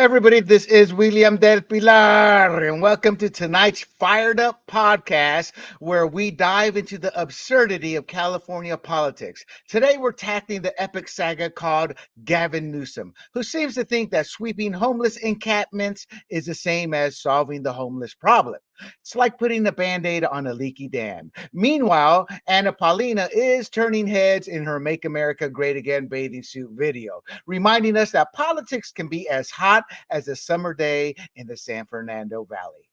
everybody. This is William del Pilar, and welcome to tonight's Fired Up podcast, where we dive into the absurdity of California politics. Today, we're tackling the epic saga called Gavin Newsom, who seems to think that sweeping homeless encampments is the same as solving the homeless problem. It's like putting a band aid on a leaky dam. Meanwhile, Anna Paulina is turning heads in her Make America Great Again bathing suit video, reminding us that politics can be as hot as a summer day in the San Fernando Valley.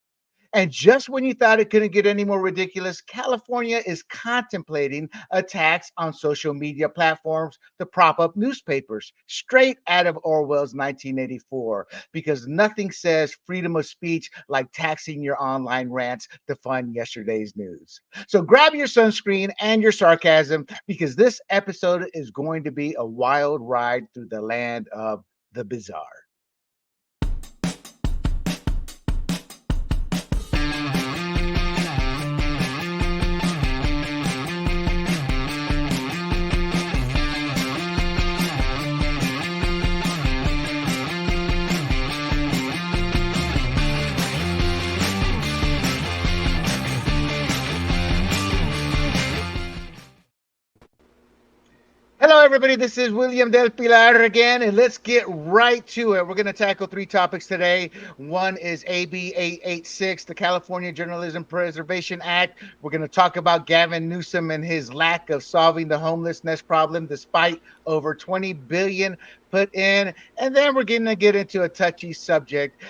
And just when you thought it couldn't get any more ridiculous, California is contemplating a tax on social media platforms to prop up newspapers, straight out of Orwell's 1984, because nothing says freedom of speech like taxing your online rants to fund yesterday's news. So grab your sunscreen and your sarcasm, because this episode is going to be a wild ride through the land of the bizarre. Hello, everybody. This is William del Pilar again, and let's get right to it. We're going to tackle three topics today. One is AB 886, the California Journalism Preservation Act. We're going to talk about Gavin Newsom and his lack of solving the homelessness problem despite over $20 billion put in. And then we're going to get into a touchy subject,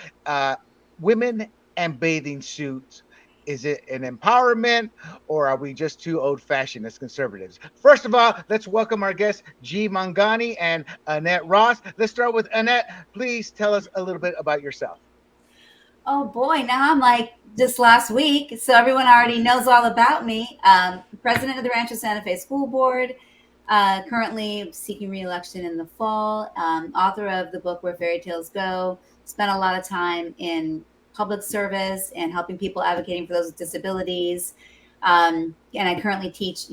women and bathing suits. Is it an empowerment, or are we just too old-fashioned as conservatives? First of all, let's welcome our guests, G. Mangani and Annette Ross. Let's start with Annette. Please tell us a little bit about yourself. Oh boy, now I'm like just last week, so everyone already knows all about me. President of the Rancho Santa Fe School Board, currently seeking re-election in the fall, author of the book Where Fairy Tales Go, spent a lot of time in public service and helping people advocating for those with disabilities. And I currently teach,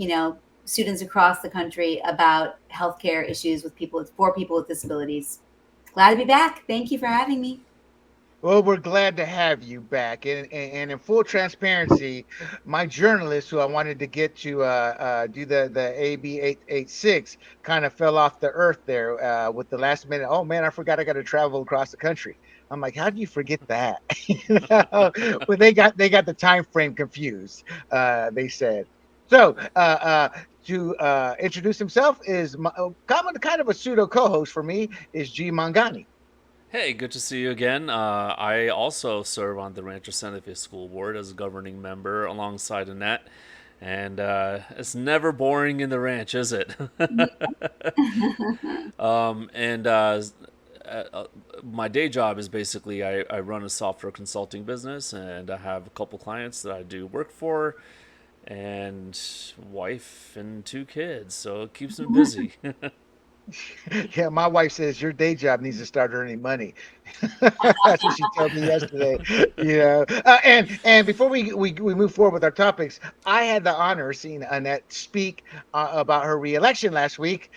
students across the country about healthcare issues for people with disabilities. Glad to be back. Thank you for having me. Well, we're glad to have you back. And in full transparency, my journalist, who I wanted to get to do the AB 886, kind of fell off the earth there with the last minute. Oh, man, I forgot I got to travel across the country. I'm like, how do you forget that? Well, they got the time frame confused, they said. So to introduce himself is kind of a pseudo co-host for me is G. Mangani. Hey, good to see you again. I also serve on the Rancho Santa Fe School Board as a governing member alongside Annette. And it's never boring in the ranch, is it? My day job is basically I run a software consulting business, and I have a couple clients that I do work for, and wife and 2 kids, so it keeps me busy. Yeah, my wife says your day job needs to start earning money. That's what she told me yesterday. And before we move forward with our topics, I had the honor of seeing Annette speak about her reelection last week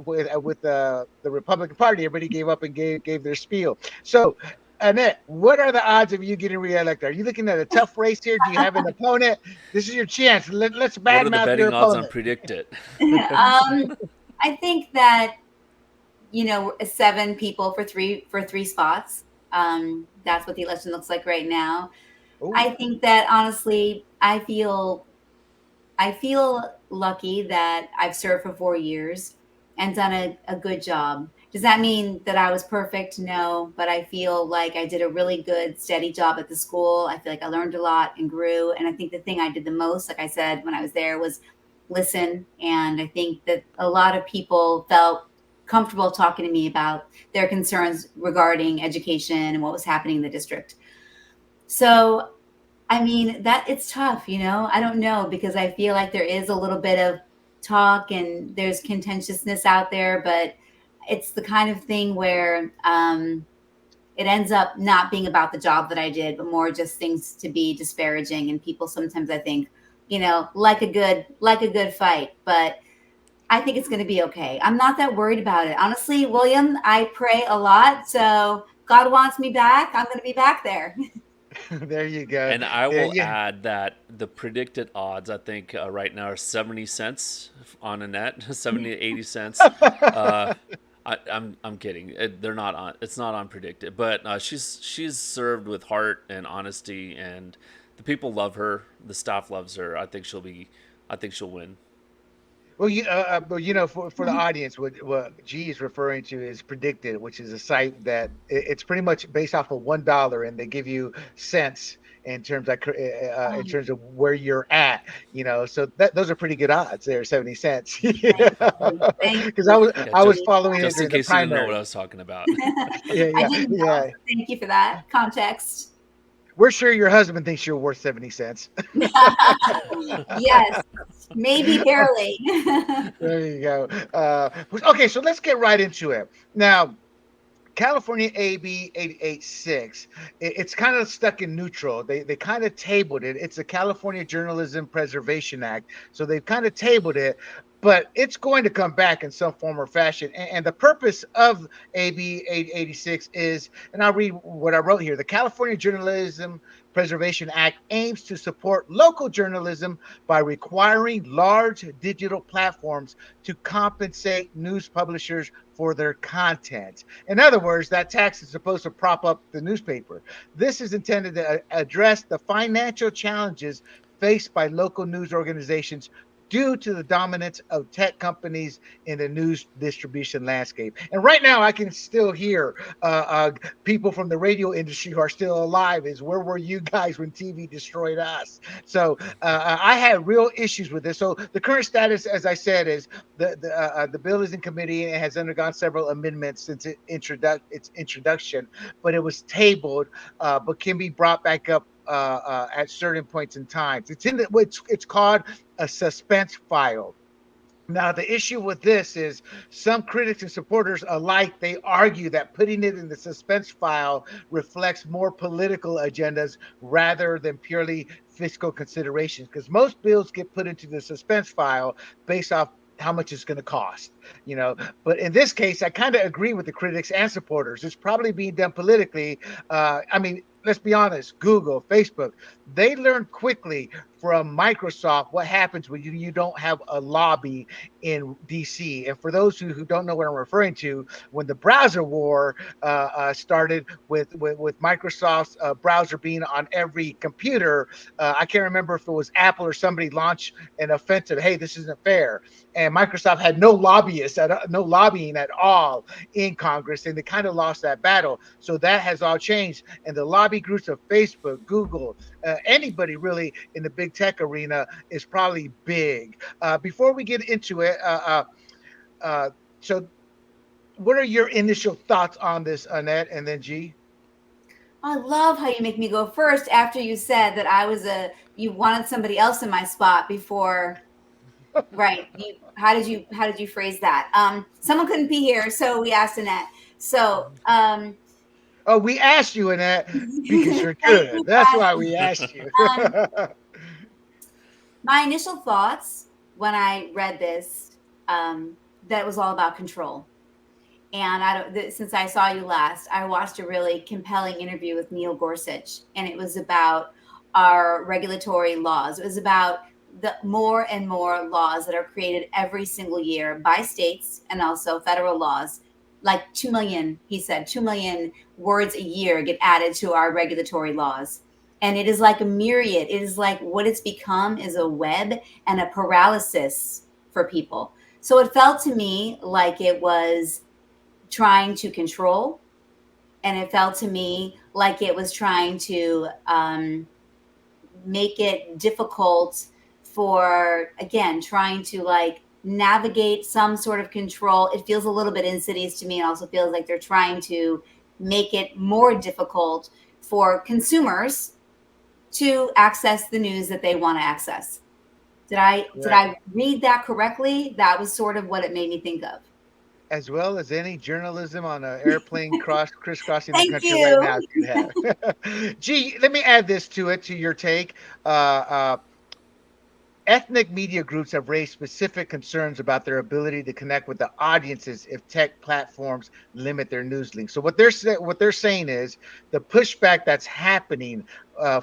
with the Republican Party. Everybody gave up and gave their spiel. So, Annette, what are the odds of you getting reelected? Are you looking at a tough race here? Do you have an opponent? This is your chance. Let's What are the badmouth your betting odds on opponent. Predict It? I think that 7 people for three spots. That's what the election looks like right now. Ooh. I think that honestly, I feel lucky that I've served for 4 years and done a good job. Does that mean that I was perfect? No, but I feel like I did a really good, steady job at the school. I feel like I learned a lot and grew. And I think the thing I did the most, like I said, when I was there was listen. And I think that a lot of people felt comfortable talking to me about their concerns regarding education and what was happening in the district. So, I mean, that it's tough, I don't know, because I feel like there is a little bit of talk and there's contentiousness out there, but it's the kind of thing where it ends up not being about the job that I did, but more just things to be disparaging. And people sometimes, I think, like a good fight, but I think it's going to be okay. I'm not that worried about it. Honestly, William, I pray a lot. So God wants me back, I'm going to be back there. There you go. And I There will you. add that the predicted odds, I think, right now are 70 cents on a net, 70 to 80 cents. Uh, I'm kidding. They're not on. It's not unpredicted, but she's served with heart and honesty, and the people love her. The staff loves her. I think she'll win. Well, for the audience, what G is referring to is Predicted, which is a site that it's pretty much based off of $1, and they give you cents in Um, terms of where you're at. So those are pretty good odds there, 70 cents. thank you. Thank Because you. Yeah, I was just following it just in during the case you didn't know what I primary. was talking about. Yeah, I yeah, didn't know. yeah. So thank you for that context. We're sure your husband thinks you're worth 70 cents. Yes, maybe barely. There you go. Okay, so let's get right into it now. California AB 886, it's kind of stuck in neutral. They kind of tabled it. It's the California Journalism Preservation Act. So they've kind of tabled it, but it's going to come back in some form or fashion. And the purpose of AB 886 is, and I'll read what I wrote here: the California Journalism Preservation Act aims to support local journalism by requiring large digital platforms to compensate news publishers for their content. In other words, that tax is supposed to prop up the newspaper. This is intended to address the financial challenges faced by local news organizations due to the dominance of tech companies in the news distribution landscape. And right now, I can still hear people from the radio industry who are still alive is, where were you guys when TV destroyed us? So I had real issues with this. So the current status, as I said, is the bill is in committee and it has undergone several amendments since its introduction, but it was tabled, but can be brought back up at certain points in time. It's called a suspense file. Now, the issue with this is some critics and supporters alike, they argue that putting it in the suspense file reflects more political agendas rather than purely fiscal considerations, because most bills get put into the suspense file based off how much it's going to cost, you know. But in this case, I kind of agree with the critics and supporters. It's probably being done politically. I mean, let's be honest, Google, Facebook, they learned quickly from Microsoft what happens when you don't have a lobby in DC. And for those who don't know what I'm referring to, when the browser war started with Microsoft's browser being on every computer, I can't remember if it was Apple or somebody launched an offensive, hey, this isn't fair. And Microsoft had no no lobbying at all in Congress, and they kind of lost that battle. So that has all changed. And the lobby groups of Facebook, Google, anybody really in the big tech arena is probably big. Before we get into it, so what are your initial thoughts on this, Annette, and then G? I love how you make me go first after you said that you wanted somebody else in my spot before. Right. How did you phrase that? Someone couldn't be here, so we asked Annette. So, Oh, we asked you, Annette, because you're thank good. you That's for why asking we me. asked you. My initial thoughts when I read this, that it was all about control. And since I saw you last, I watched a really compelling interview with Neil Gorsuch, and it was about our regulatory laws. It was about the more and more laws that are created every single year by states and also federal laws. Like 2 million, he said, 2 million words a year get added to our regulatory laws. And it is like a myriad. It is like what it's become is a web and a paralysis for people. So it felt to me like it was trying to control, and it felt to me like it was trying to make it difficult for, again, trying to like navigate some sort of control. It feels a little bit insidious to me. It also feels like they're trying to make it more difficult for consumers to access the news that they want to access. Did Right. I read that correctly? That was sort of what it made me think of. As well as any journalism on an airplane crisscrossing the Thank country right now you. could have. Gee, let me add this to your take. Uh, uh, ethnic media groups have raised specific concerns about their ability to connect with the audiences if tech platforms limit their news links. So what they're saying is the pushback that's happening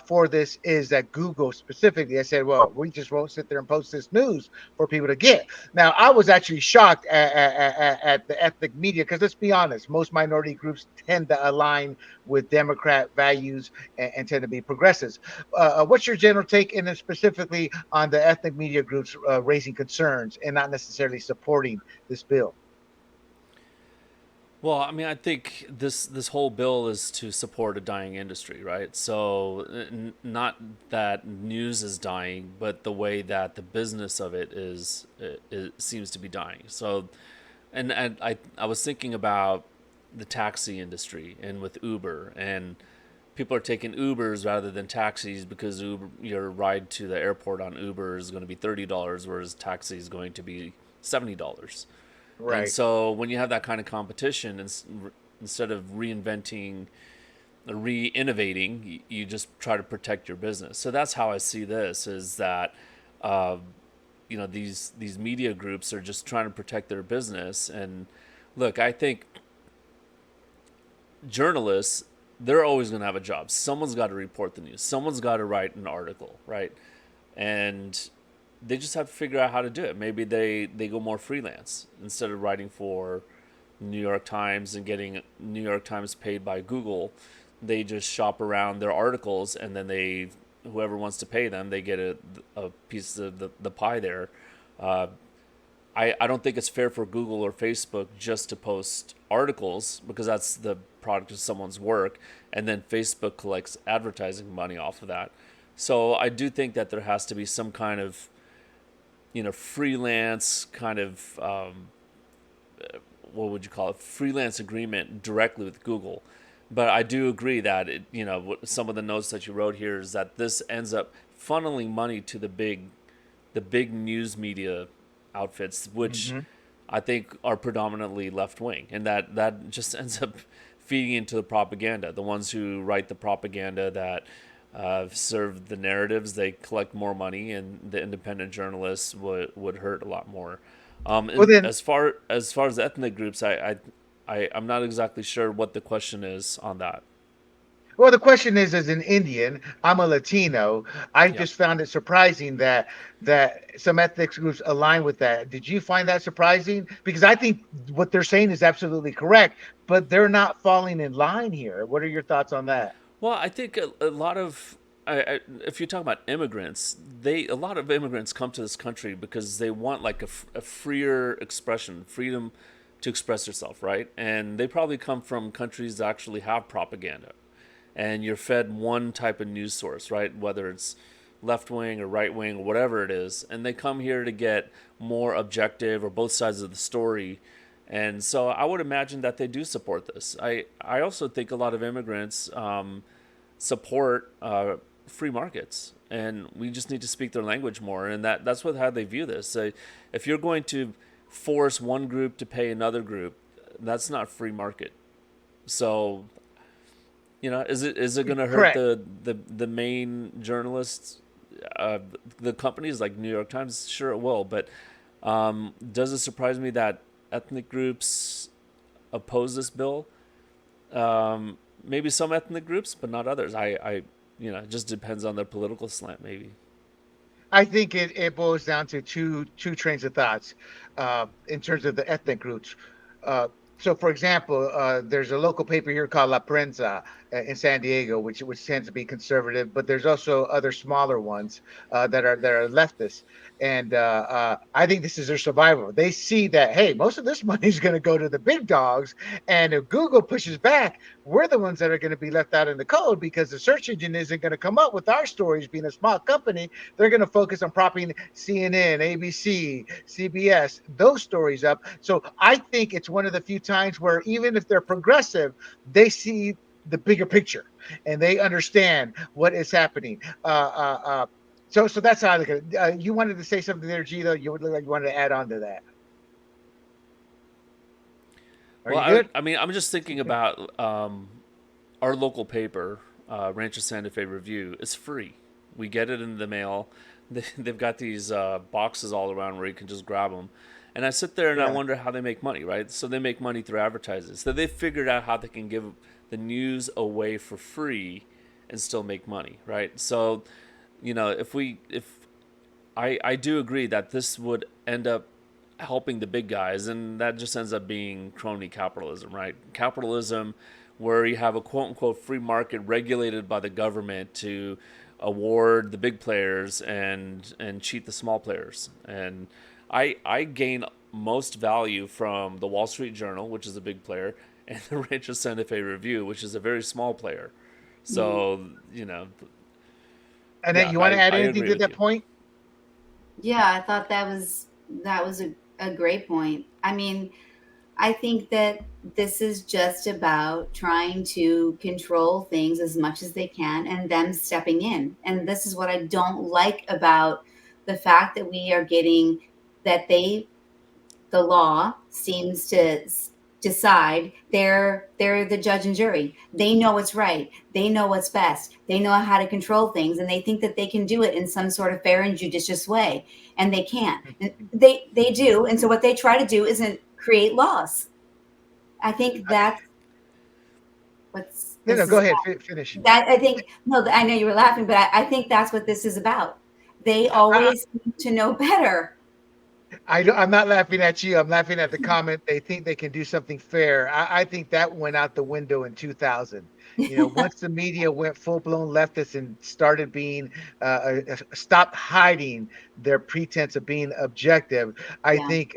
for this is that Google specifically has said, well, we just won't sit there and post this news for people to get. Now, I was actually shocked at the ethnic media because let's be honest, most minority groups tend to align with Democrat values and tend to be progressives. What's your general take, and then specifically on the ethnic media groups raising concerns and not necessarily supporting this bill? Well, I mean, I think this whole bill is to support a dying industry, right? So, not that news is dying, but the way that the business of it is, it seems to be dying. So, and I was thinking about the taxi industry and with Uber, and people are taking Ubers rather than taxis because Uber, your ride to the airport on Uber is going to be $30, whereas taxi is going to be $70. And Right. so when you have that kind of competition, instead of reinventing, re-innovating, you just try to protect your business. So that's how I see this: is that uh, these media groups are just trying to protect their business. And look, I think journalists, they're always going to have a job. Someone's got to report the news. Someone's got to write an article, right? And they just have to figure out how to do it. Maybe they go more freelance instead of writing for New York Times and getting New York Times paid by Google. They just shop around their articles, and then whoever wants to pay them, they get a piece of the pie there. Uh, I don't think it's fair for Google or Facebook just to post articles because that's the product of someone's work, and then Facebook collects advertising money off of that. So I do think that there has to be some kind of freelance kind of what would you call it, freelance agreement directly with Google. But I do agree that some of the notes that you wrote here is that this ends up funneling money to the big news media outfits, which Mm-hmm. I think are predominantly left wing, and that just ends up feeding into the propaganda. The ones who write the propaganda that serve the narratives, they collect more money, and the independent journalists would hurt a lot more. Well, And then, as far as ethnic groups, I'm not exactly sure what the question is on that. well, the question is, as an Indian, I'm a Latino. I Yeah. just found it surprising that some ethnic groups align with that. Did you find that surprising? Because I think what they're saying is absolutely correct, but they're not falling in line here. What are your thoughts on that? Well, I think a lot of if you talk about immigrants, a lot of immigrants come to this country because they want like a freer expression, freedom to express yourself, right? And they probably come from countries that actually have propaganda, and you're fed one type of news source, right? Whether it's left wing or right wing or whatever it is, and they come here to get more objective or both sides of the story. And so I would imagine that they do support this. I also think a lot of immigrants support free markets, and we just need to speak their language more. And that's how they view this. So if you're going to force one group to pay another group, that's not free market. So is it going to hurt Correct. the main journalists, the companies like New York Times? Sure, it will. But does it surprise me that ethnic groups oppose this bill? Maybe some ethnic groups, but not others. It just depends on their political slant, maybe. I think it boils down to two trains of thoughts in terms of the ethnic groups. Uh, so, for example, there's a local paper here called La Prensa in San Diego, which tends to be conservative, but there's also other smaller ones that are leftist, and I think this is their survival. They see that hey, most of this money is going to go to the big dogs, and if Google pushes back, we're the ones that are going to be left out in the cold because the search engine isn't going to come up with our stories. Being a small company, they're going to focus on propping CNN, ABC, CBS, those stories up. So I think it's one of the few times where even if they're progressive, they see the bigger picture and they understand what is happening. So that's how I look at it. You wanted to say something there, Gito. You would look like you wanted to add on to that. Are Well, you I, good? I mean, I'm just thinking about our local paper, Rancho Santa Fe Review. Is free. We get it in the mail. they've got these boxes all around where you can just grab them. And I sit there and I Yeah. wonder how they make money, right? So they make money through advertising. So they figured out how they can give the news away for free and still make money, right? So, if I do agree that this would end up helping the big guys, and that just ends up being crony capitalism, right? Capitalism, where you have a quote unquote free market regulated by the government to award the big players and cheat the small players. And I gain most value from the Wall Street Journal, which is a big player, and the Rancho Santa Fe Review, which is a very small player. Mm. So, And then yeah, you want to I, add I anything agree to with that you. point? Yeah, I thought that was a great point. I mean, I think that this is just about trying to control things as much as they can and them stepping in. And this is what I don't like about the fact that we are getting that the law seems to decide they're the judge and jury. They know what's right. They know what's best. They know how to control things, and they think that they can do it in some sort of fair and judicious way, and they can't. And they do, and so what they try to do isn't create laws. I think that's what's No, no, this go is ahead, about. finish. That I think no, I know you were laughing, but I think that's what this is about. They I, always seem to know better. I'm not laughing at you. I'm laughing at the comment. They think they can do something fair. I think that went out the window in 2000. Once the media went full blown leftist and started being, stopped hiding their pretense of being objective, I Yeah, think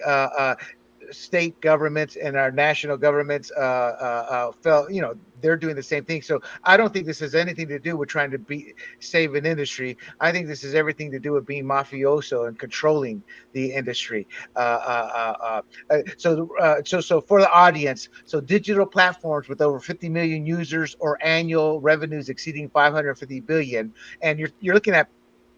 state governments and our national governments felt, they're doing the same thing. So I don't think this has anything to do with trying to save an industry. I think this has everything to do with being mafioso and controlling the industry. So for the audience, so digital platforms with over 50 million users or annual revenues exceeding 550 billion, and you're looking at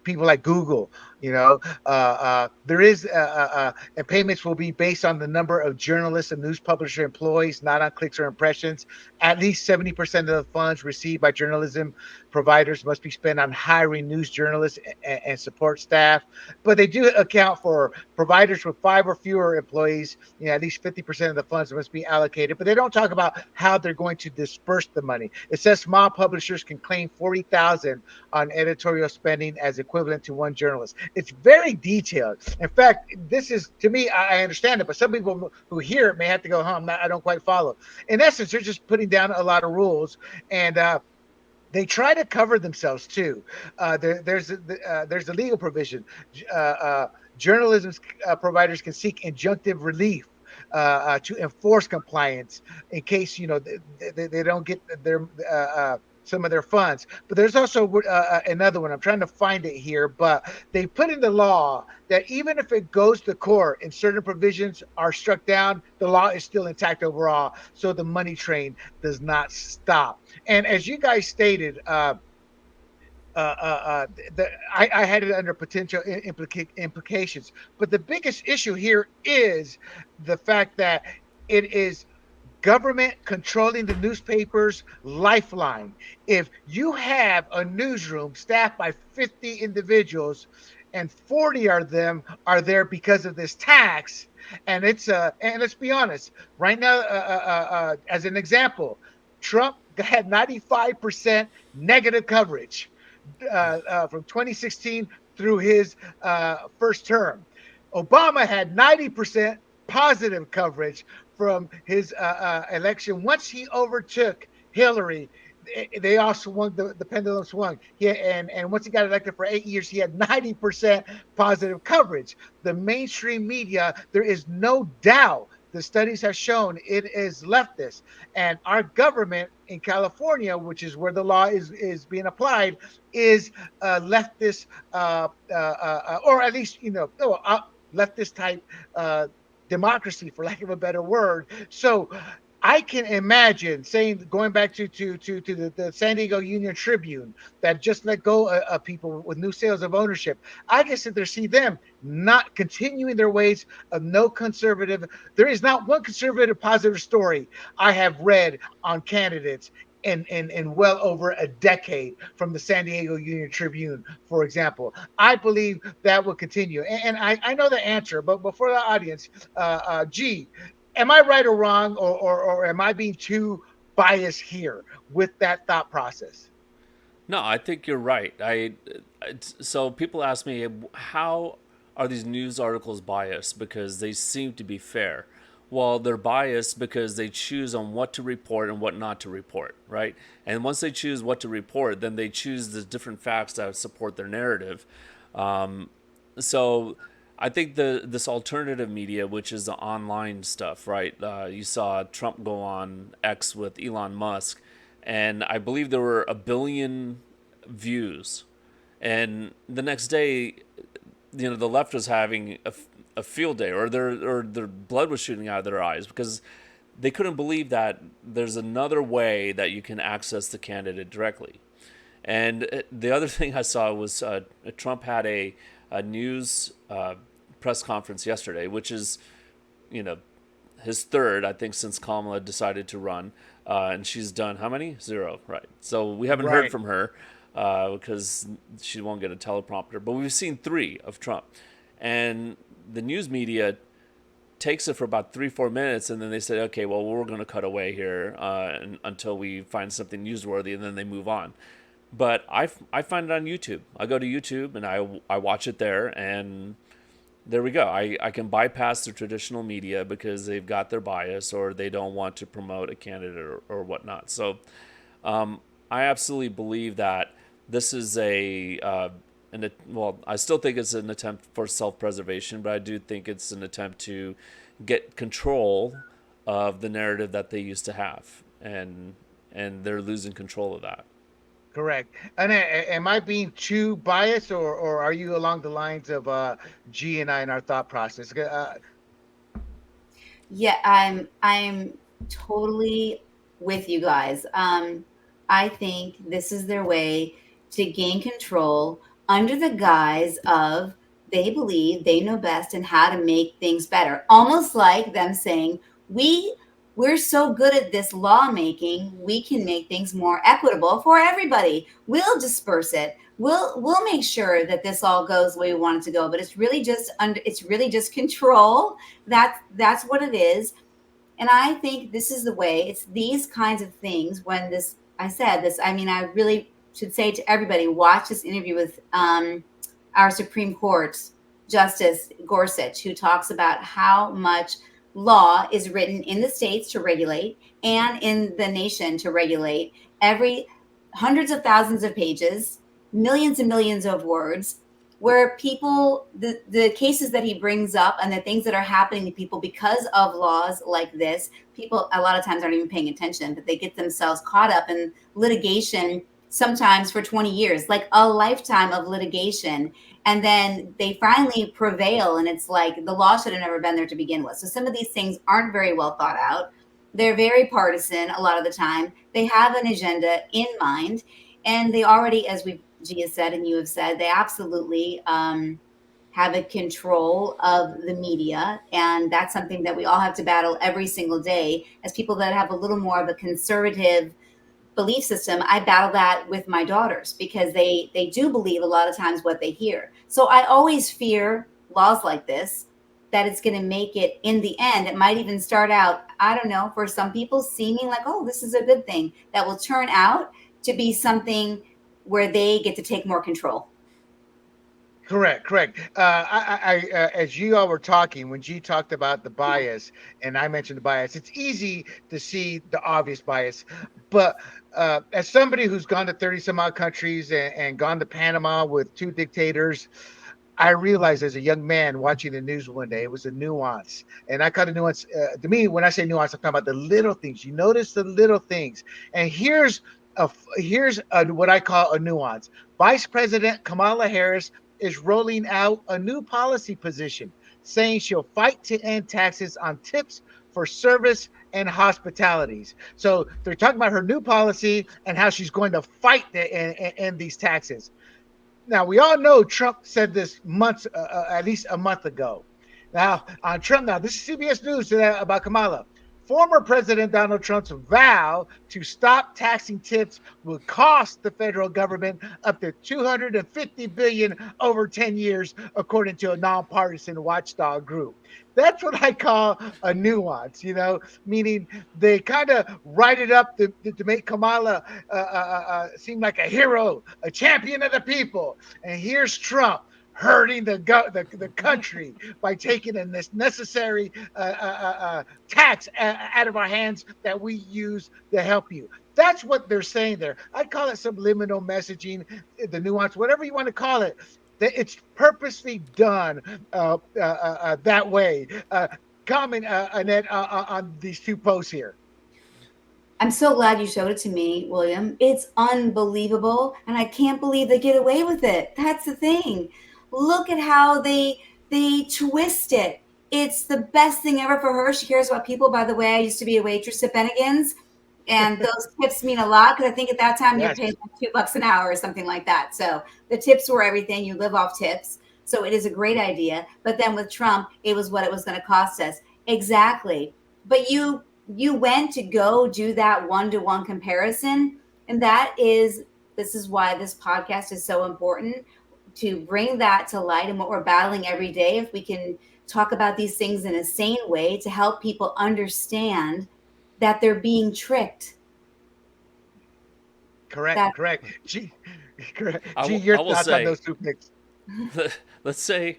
people like Google, there is and payments will be based on the number of journalists and news publisher employees, not on clicks or impressions. At least 70% of the funds received by journalism providers must be spent on hiring news journalists and support staff. But they do account for providers with 5 or fewer employees. At least 50% of the funds must be allocated. But they don't talk about how they're going to disperse the money. It says small publishers can claim 40,000 on editorial spending as equivalent to one journalist. It's very detailed. In fact, this is, to me, I understand it, but some people who hear it may have to go, I don't quite follow. In essence, they're just putting down a lot of rules, and they try to cover themselves too. There's a legal provision. Uh, uh, Journalism providers can seek injunctive relief to enforce compliance in case they don't get their some of their funds. But there's also another one. I'm trying to find it here, but they put in the law that even if it goes to court and certain provisions are struck down, the law is still intact overall. So the money train does not stop. And as you guys stated, uh, uh, uh, I had it under potential implications. But the biggest issue here is the fact that it is government controlling the newspaper's lifeline. If you have a newsroom staffed by 50 individuals and 40 of them are there because of this tax, and let's be honest, right now, as an example, Trump had 95% negative coverage from 2016 through his first term. Obama had 90% positive coverage from his election. Once he overtook Hillary, they all swung, the pendulum swung. And once he got elected for 8 years, he had 90% positive coverage. The mainstream media, there is no doubt, the studies have shown it is leftist. And our government in California, which is where the law is being applied, is leftist, or at least, leftist type democracy, for lack of a better word. So I can imagine saying, going back to the San Diego Union Tribune that just let go of people with new sales of ownership. I can sit there, see them not continuing their ways of no conservative. There is not one conservative positive story I have read on candidates in well over a decade from the San Diego Union Tribune, for example. I believe that will continue. And I know the answer, but for the audience, G, am I right or wrong, or am I being too biased here with that thought process? No, I think you're right. So people ask me, how are these news articles biased? Because they seem to be fair. Well, they're biased because they choose on what to report and what not to report, right? And once they choose what to report, then they choose the different facts that support their narrative. So I think this alternative media, which is the online stuff, right? You saw Trump go on X with Elon Musk, and I believe there were a billion views. And the next day, the left was having a field day, or their blood was shooting out of their eyes because they couldn't believe that there's another way that you can access the candidate directly. And the other thing I saw was Trump had a news press conference yesterday, which is, you know, his third, I think, since Kamala decided to run. And she's done how many? Zero, right? So we haven't heard Right. from her because she won't get a teleprompter. But we've seen three of Trump. And the news media takes it for about 3-4 minutes, and then they say, okay, well, we're going to cut away here until we find something newsworthy, and then they move on. But I find it on YouTube. I go to YouTube and I watch it there, and there we go. I can bypass the traditional media because they've got their bias or they don't want to promote a candidate or whatnot. So I absolutely believe that this is well, I still think it's an attempt for self-preservation, but I do think it's an attempt to get control of the narrative that they used to have, and they're losing control of that. Correct. And am I being too biased, or are you along the lines of G and I in our thought process? Yeah, I'm totally with you guys. I think this is their way to gain control under the guise of they believe they know best and how to make things better. Almost like them saying, we're so good at this lawmaking, we can make things more equitable for everybody. We'll disperse it. We'll make sure that this all goes the way we want it to go. But it's really just control. That's what it is. And I think this is the way. It's these kinds of things. When this, I said this. I mean, I really should say to everybody, watch this interview with our Supreme Court Justice Gorsuch, who talks about how much law is written in the states to regulate and in the nation to regulate, every hundreds of thousands of pages, millions and millions of words, where people, the cases that he brings up and the things that are happening to people because of laws like this, people a lot of times aren't even paying attention, but they get themselves caught up in litigation, sometimes for 20 years, like a lifetime of litigation. And then they finally prevail, and it's like the law should have never been there to begin with. So some of these things aren't very well thought out. They're very partisan a lot of the time. They have an agenda in mind, and they already, as Gia said and you have said, they absolutely have a control of the media. And that's something that we all have to battle every single day as people that have a little more of a conservative belief system. I battle that with my daughters because they do believe a lot of times what they hear. So I always fear laws like this, that it's going to make it, in the end, it might even start out, I don't know, for some people seeming like, oh, this is a good thing, that will turn out to be something where they get to take more control. Correct, correct. As you all were talking, when G talked about the bias, and I mentioned the bias, it's easy to see the obvious bias. But as somebody who's gone to 30 some odd countries and gone to Panama with two dictators, I realized as a young man watching the news one day, it was a nuance. And I caught a nuance. To me, when I say nuance, I'm talking about the little things. You notice the little things. And here's what I call a nuance. Vice President Kamala Harris is rolling out a new policy position, saying she'll fight to end taxes on tips for service and hospitalities. So they're talking about her new policy and how she's going to fight to end these taxes. Now, we all know Trump said this months, at least a month ago. Now, on Trump, now this is CBS News about Kamala. former President Donald Trump's vow to stop taxing tips will cost the federal government up to $250 billion over 10 years, according to a nonpartisan watchdog group. That's what I call a nuance, meaning they kind of write it up to make Kamala seem like a hero, a champion of the people. And here's Trump hurting the country by taking a necessary tax out of our hands that we use to help you. That's what they're saying there. I call it subliminal messaging, the nuance, whatever you want to call it. It's purposely done that way. Comment, Annette, on these two posts here. I'm so glad you showed it to me, William. It's unbelievable, and I can't believe they get away with it. That's the thing. Look at how they twist it. It's the best thing ever for her. She cares about people. By the way, I used to be a waitress at Bennigan's, and those tips mean a lot because I think at that time Yes. you're paid like $2 an hour or something like that. So the tips were everything. You live off tips. So it is a great idea. But then with Trump, it was what it was going to cost us. Exactly. But you went to go do that one-to-one comparison. And this is why this podcast is so important, to bring that to light and what we're battling every day. If we can talk about these things in a sane way to help people understand that they're being tricked. Correct. Gee, your thoughts on those two picks? Let's say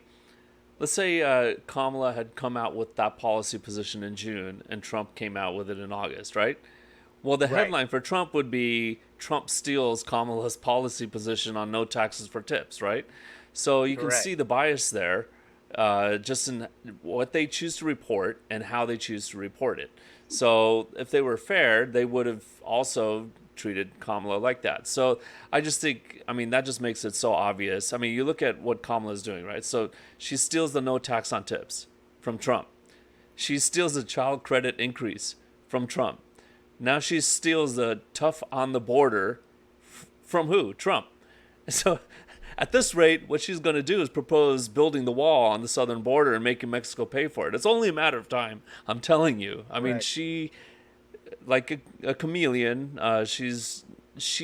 Kamala had come out with that policy position in June and Trump came out with it in August, right? Well, the headline for Trump would be Trump steals Kamala's policy position on no taxes for tips, right? So you can see the bias there, just in what they choose to report and how they choose to report it. So if they were fair, they would have also treated Kamala like that. So I just think, that just makes it so obvious. You look at what Kamala's doing, right? So she steals the no tax on tips from Trump. She steals the child credit increase from Trump. Now she steals the tough on the border from who? Trump. So at this rate, what she's going to do is propose building the wall on the southern border and making Mexico pay for it. It's only a matter of time, I'm telling you. She, like a chameleon, she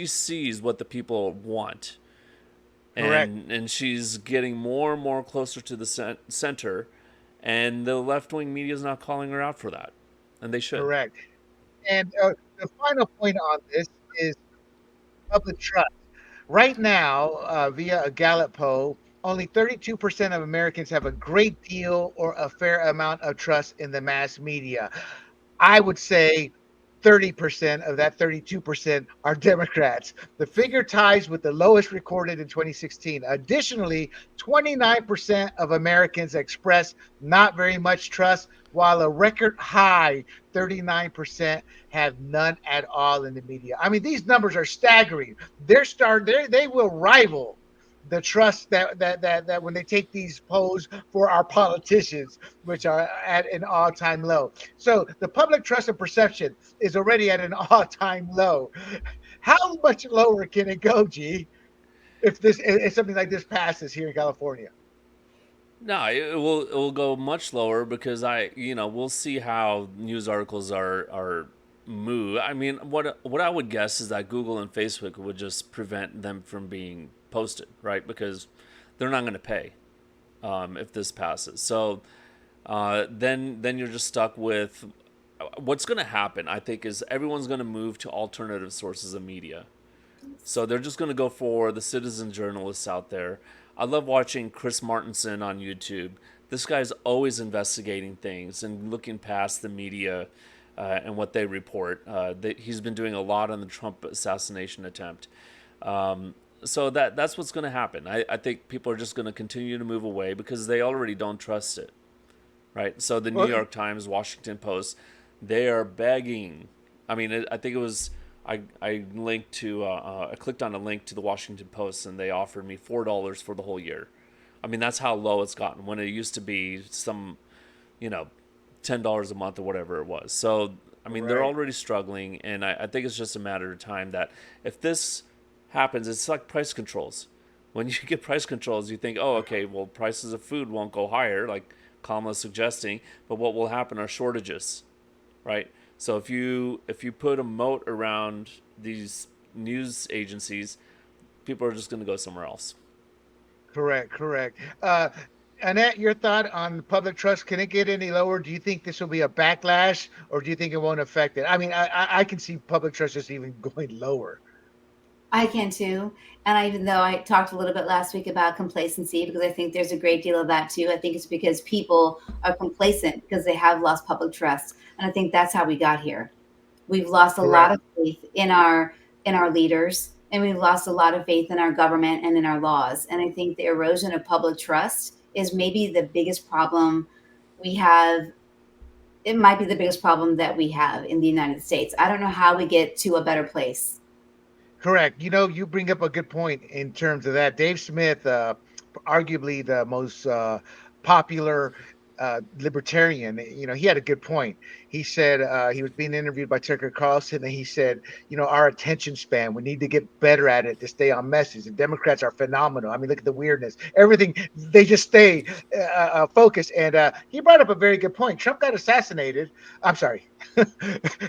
sees what the people want. And she's getting more and more closer to the center, and the left-wing media is not calling her out for that. And they should. Correct. And the final point on this is public trust. Right now, via a Gallup poll, only 32% of Americans have a great deal or a fair amount of trust in the mass media. I would say 30% of that 32% are Democrats. The figure ties with the lowest recorded in 2016. Additionally, 29% of Americans express not very much trust, while a record high 39% have none at all in the media. These numbers are staggering. They will rival the trust that when they take these polls for our politicians, which are at an all-time low. So the public trust and perception is already at an all-time low. How much lower can it go, G, if something like this passes here in California? No, it will go much lower because we'll see how news articles are moved. What I would guess is that Google and Facebook would just prevent them from being posted, right? Because they're not going to pay if this passes. So then you're just stuck with what's going to happen. I think is everyone's going to move to alternative sources of media. So they're just going to go for the citizen journalists out there. I love watching Chris Martenson on YouTube. This guy's always investigating things and looking past the media and what they report. He's been doing a lot on the Trump assassination attempt. So that's what's going to happen. I think people are just going to continue to move away because they already don't trust it, right? So the New York Times, Washington Post, they are begging. I think it was I linked to I clicked on a link to the Washington Post and they offered me $4 for the whole year. That's how low it's gotten when it used to be some, $10 a month or whatever it was. So they're already struggling, and I think it's just a matter of time that if this happens, it's like price controls. When you get price controls, you think, oh, okay, well, prices of food won't go higher, like Kamala's suggesting, but what will happen are shortages, right? So if you put a moat around these news agencies, people are just going to go somewhere else. Correct, correct. Annette, your thought on public trust, can it get any lower? Do you think this will be a backlash, or do you think it won't affect it? I mean, I can see public trust just even going lower. I can too. And even though I talked a little bit last week about complacency, because I think there's a great deal of that too. I think it's because people are complacent because they have lost public trust. And I think that's how we got here. We've lost a lot Correct. of faith in our leaders, and we've lost a lot of faith in our government and in our laws. And I think the erosion of public trust is maybe the biggest problem we have. It might be the biggest problem that we have in the United States. I don't know how we get to a better place. Correct. You know, you bring up a good point in terms of that. Dave Smith, arguably the most popular libertarian, you know, he had a good point. He said he was being interviewed by Tucker Carlson, and he said, you know, our attention span, we need to get better at it to stay on message. The Democrats are phenomenal. I mean, look at the weirdness. Everything, they just stay focused. And he brought up a very good point. Trump got assassinated. I'm sorry.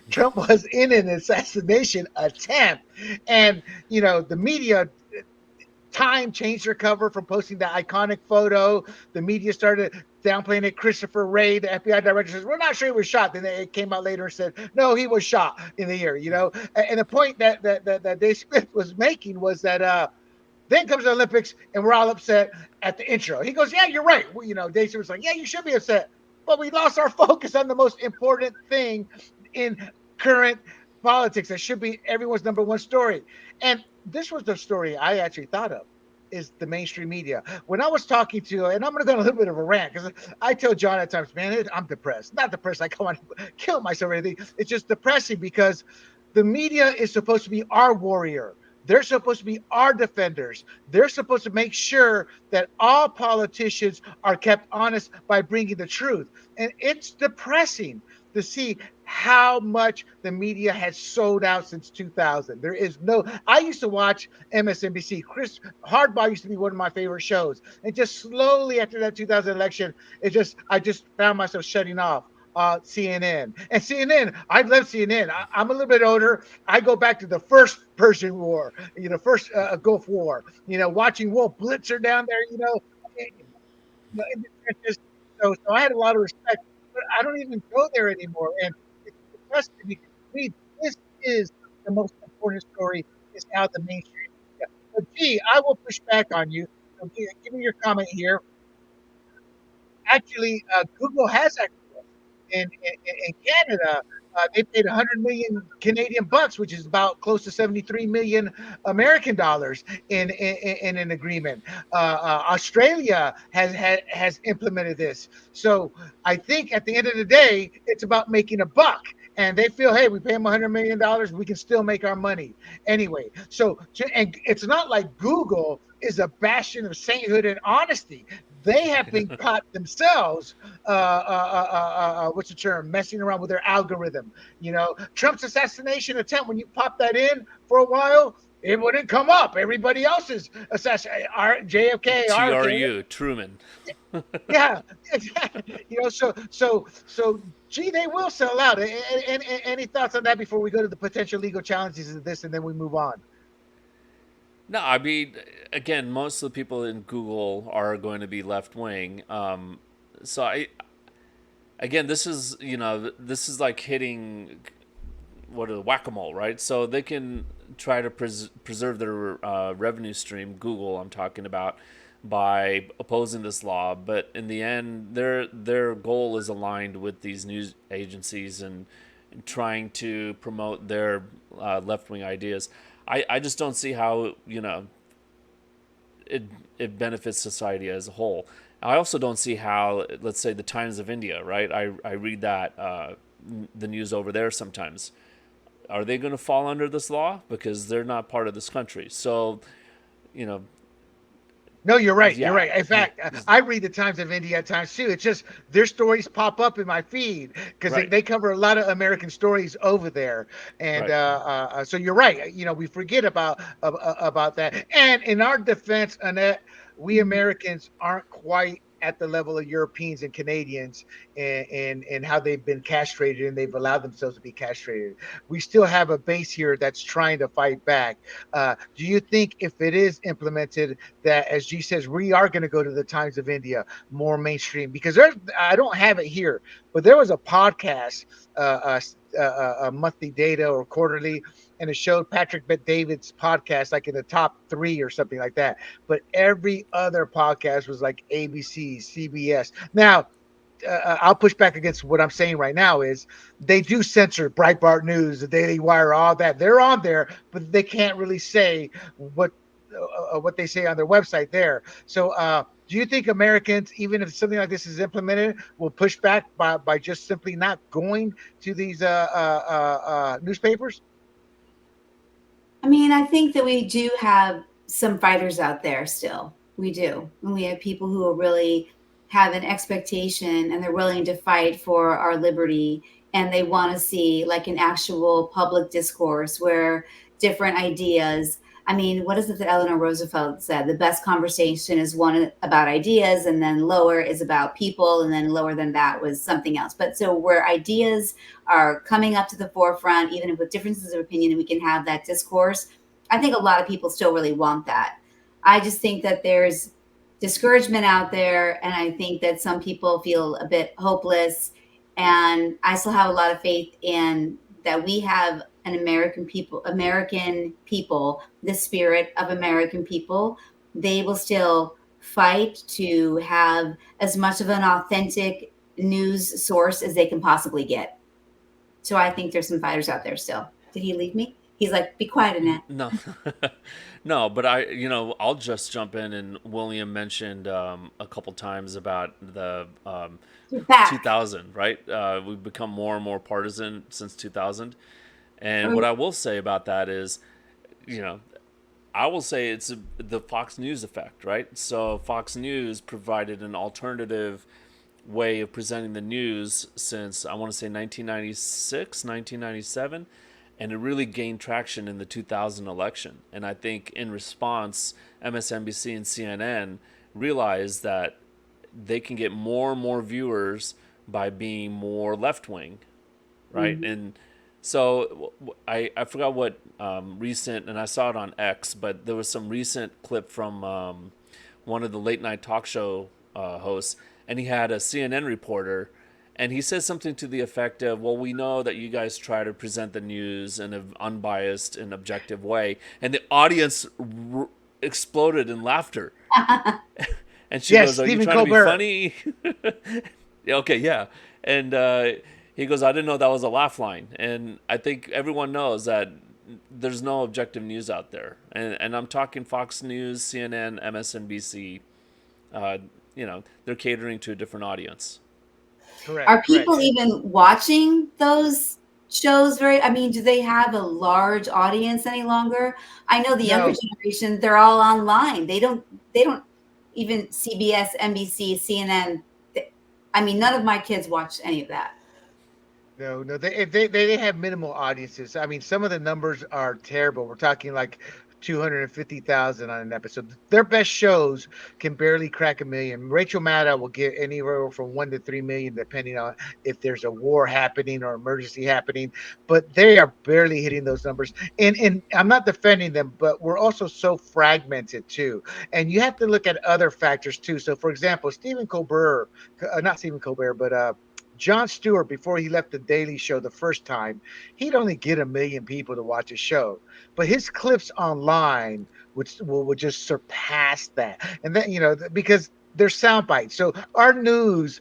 Trump was in an assassination attempt. And, you know, the media Time changed their cover from posting that iconic photo. The media started downplaying it. Christopher Wray, the FBI director, says, we're not sure he was shot. Then it came out later and said, no, he was shot in the year, you know? And the point that Dave Smith was making was that then comes the Olympics, and we're all upset at the intro. He goes, yeah, you're right. Well, you know, Dave Smith was like, yeah, you should be upset. But we lost our focus on the most important thing in current politics. That should be everyone's number one story. And this was the story I actually thought of, is the mainstream media. When I was talking to, and I'm going to go on a little bit of a rant, because I tell John at times, man, I'm depressed. Not depressed, like I want to kill myself or anything. It's just depressing because the media is supposed to be our warrior. They're supposed to be our defenders. They're supposed to make sure that all politicians are kept honest by bringing the truth. And it's depressing to see how much the media has sold out since 2000. There is no, I used to watch MSNBC. Chris Hardball used to be one of my favorite shows. And just slowly after that 2000 election, I just found myself shutting off CNN. And CNN, I love CNN. I'm a little bit older. I go back to the first Persian War, you know, first Gulf War, you know, watching Wolf Blitzer down there, you know, in the trenches. So I had a lot of respect, but I don't even go there anymore. And it's depressing because to me, this is the most important story, is how the mainstream media. But gee, I will push back on you. So give me your comment here. Actually, Google has access in Canada. They paid 100 million Canadian bucks, which is about close to 73 million American dollars in an agreement. Australia has implemented this. So I think at the end of the day, it's about making a buck. And they feel, hey, we pay them $100 million, we can still make our money anyway. So, and it's not like Google is a bastion of sainthood and honesty. They have been caught themselves. What's the term? Messing around with their algorithm. You know, Trump's assassination attempt. When you pop that in for a while, it wouldn't come up. Everybody else's assassination, JFK, RFK. TRU, Truman. Yeah, exactly. You know, so. Gee, they will sell out. Any thoughts on that before we go to the potential legal challenges of this, and then we move on? No, I mean, again, most of the people in Google are going to be left wing. So again, this is like hitting what a whack a mole, right? So they can try to preserve their revenue stream. Google, I'm talking about, by opposing this law, but in the end, their goal is aligned with these news agencies and trying to promote their left wing ideas. I just don't see how it it benefits society as a whole. I also don't see how, let's say, the Times of India, right? I read that the news over there sometimes. Are they going to fall under this law because they're not part of this country? So, you know, No, you're right. You're yeah, right. In fact, I read the Times of India at times too. It's just their stories pop up in my feed because right, they cover a lot of American stories over there. And right. so you're right. You know, we forget about that. And in our defense, Annette, we Americans aren't quite at the level of Europeans and Canadians, and how they've been castrated and they've allowed themselves to be castrated. We still have a base here that's trying to fight back. Do you think if it is implemented, that, as G says, we are going to go to the Times of India, more mainstream? Because there's, I don't have it here, but there was a podcast, monthly data or quarterly, and it showed Patrick Bet David's podcast like in the top 3 or something like that. But every other podcast was like ABC, CBS. Now, I'll push back against what I'm saying right now is they do censor Breitbart News, the Daily Wire, all that. They're on there, but they can't really say what they say on their website there. So, do you think Americans, even if something like this is implemented, will push back by just simply not going to these newspapers? I mean, I think that we do have some fighters out there still. We do. And we have people who really have an expectation and they're willing to fight for our liberty. And they want to see like an actual public discourse where different ideas. I mean, what is it that Eleanor Roosevelt said? The best conversation is one about ideas, and then lower is about people, and then lower than that was something else. But so where ideas are coming up to the forefront, even with differences of opinion, and we can have that discourse. I think a lot of people still really want that. I just think that there's discouragement out there, and I think that some people feel a bit hopeless. And I still have a lot of faith in that we have an American people, the spirit of American people. They will still fight to have as much of an authentic news source as they can possibly get. So I think there's some fighters out there still. Did he leave me? He's like, be quiet, Annette. No, no, but I'll just jump in. And William mentioned a couple times about the You're back. 2000, right? We've become more and more partisan since 2000. And what I will say about that is, I will say it's the Fox News effect, right? So Fox News provided an alternative way of presenting the news since, I want to say, 1996, 1997. And it really gained traction in the 2000 election. And I think in response, MSNBC and CNN realized that they can get more and more viewers by being more left-wing, right? Mm-hmm. And so I forgot what recent, and I saw it on X, but there was some recent clip from one of the late night talk show hosts, and he had a CNN reporter, and he said something to the effect of, well, we know that you guys try to present the news in an unbiased and objective way, and the audience exploded in laughter. And she goes, are you trying to be funny? Okay, yeah. And he goes, I didn't know that was a laugh line. And I think everyone knows that there's no objective news out there. And I'm talking Fox News, CNN, MSNBC. They're catering to a different audience. Correct. Are people even watching those shows? Do they have a large audience any longer? I know the younger generation, they're all online. They don't even CBS, NBC, CNN. None of my kids watch any of that. No, they have minimal audiences. I mean, some of the numbers are terrible. We're talking like 250,000 on an episode. Their best shows can barely crack 1 million. Rachel Maddow will get anywhere from 1 to 3 million, depending on if there's a war happening or emergency happening. But they are barely hitting those numbers. And I'm not defending them, but we're also so fragmented too. And you have to look at other factors too. So, for example, Jon Stewart, before he left the Daily Show the first time, he'd only get 1 million people to watch his show. But his clips online would just surpass that. And then, because they're sound bites. So our news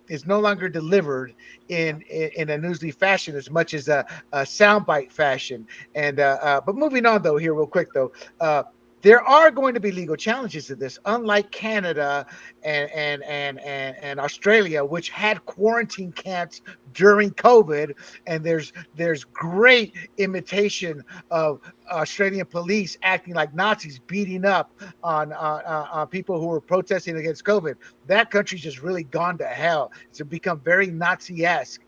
is no longer delivered in a newsly fashion as much as a soundbite fashion. And but moving on, though, here real quick, though. There are going to be legal challenges to this, unlike Canada and Australia, which had quarantine camps during COVID. And there's great imitation of Australian police acting like Nazis, beating up on people who were protesting against COVID. That country's just really gone to hell. It's become very Nazi-esque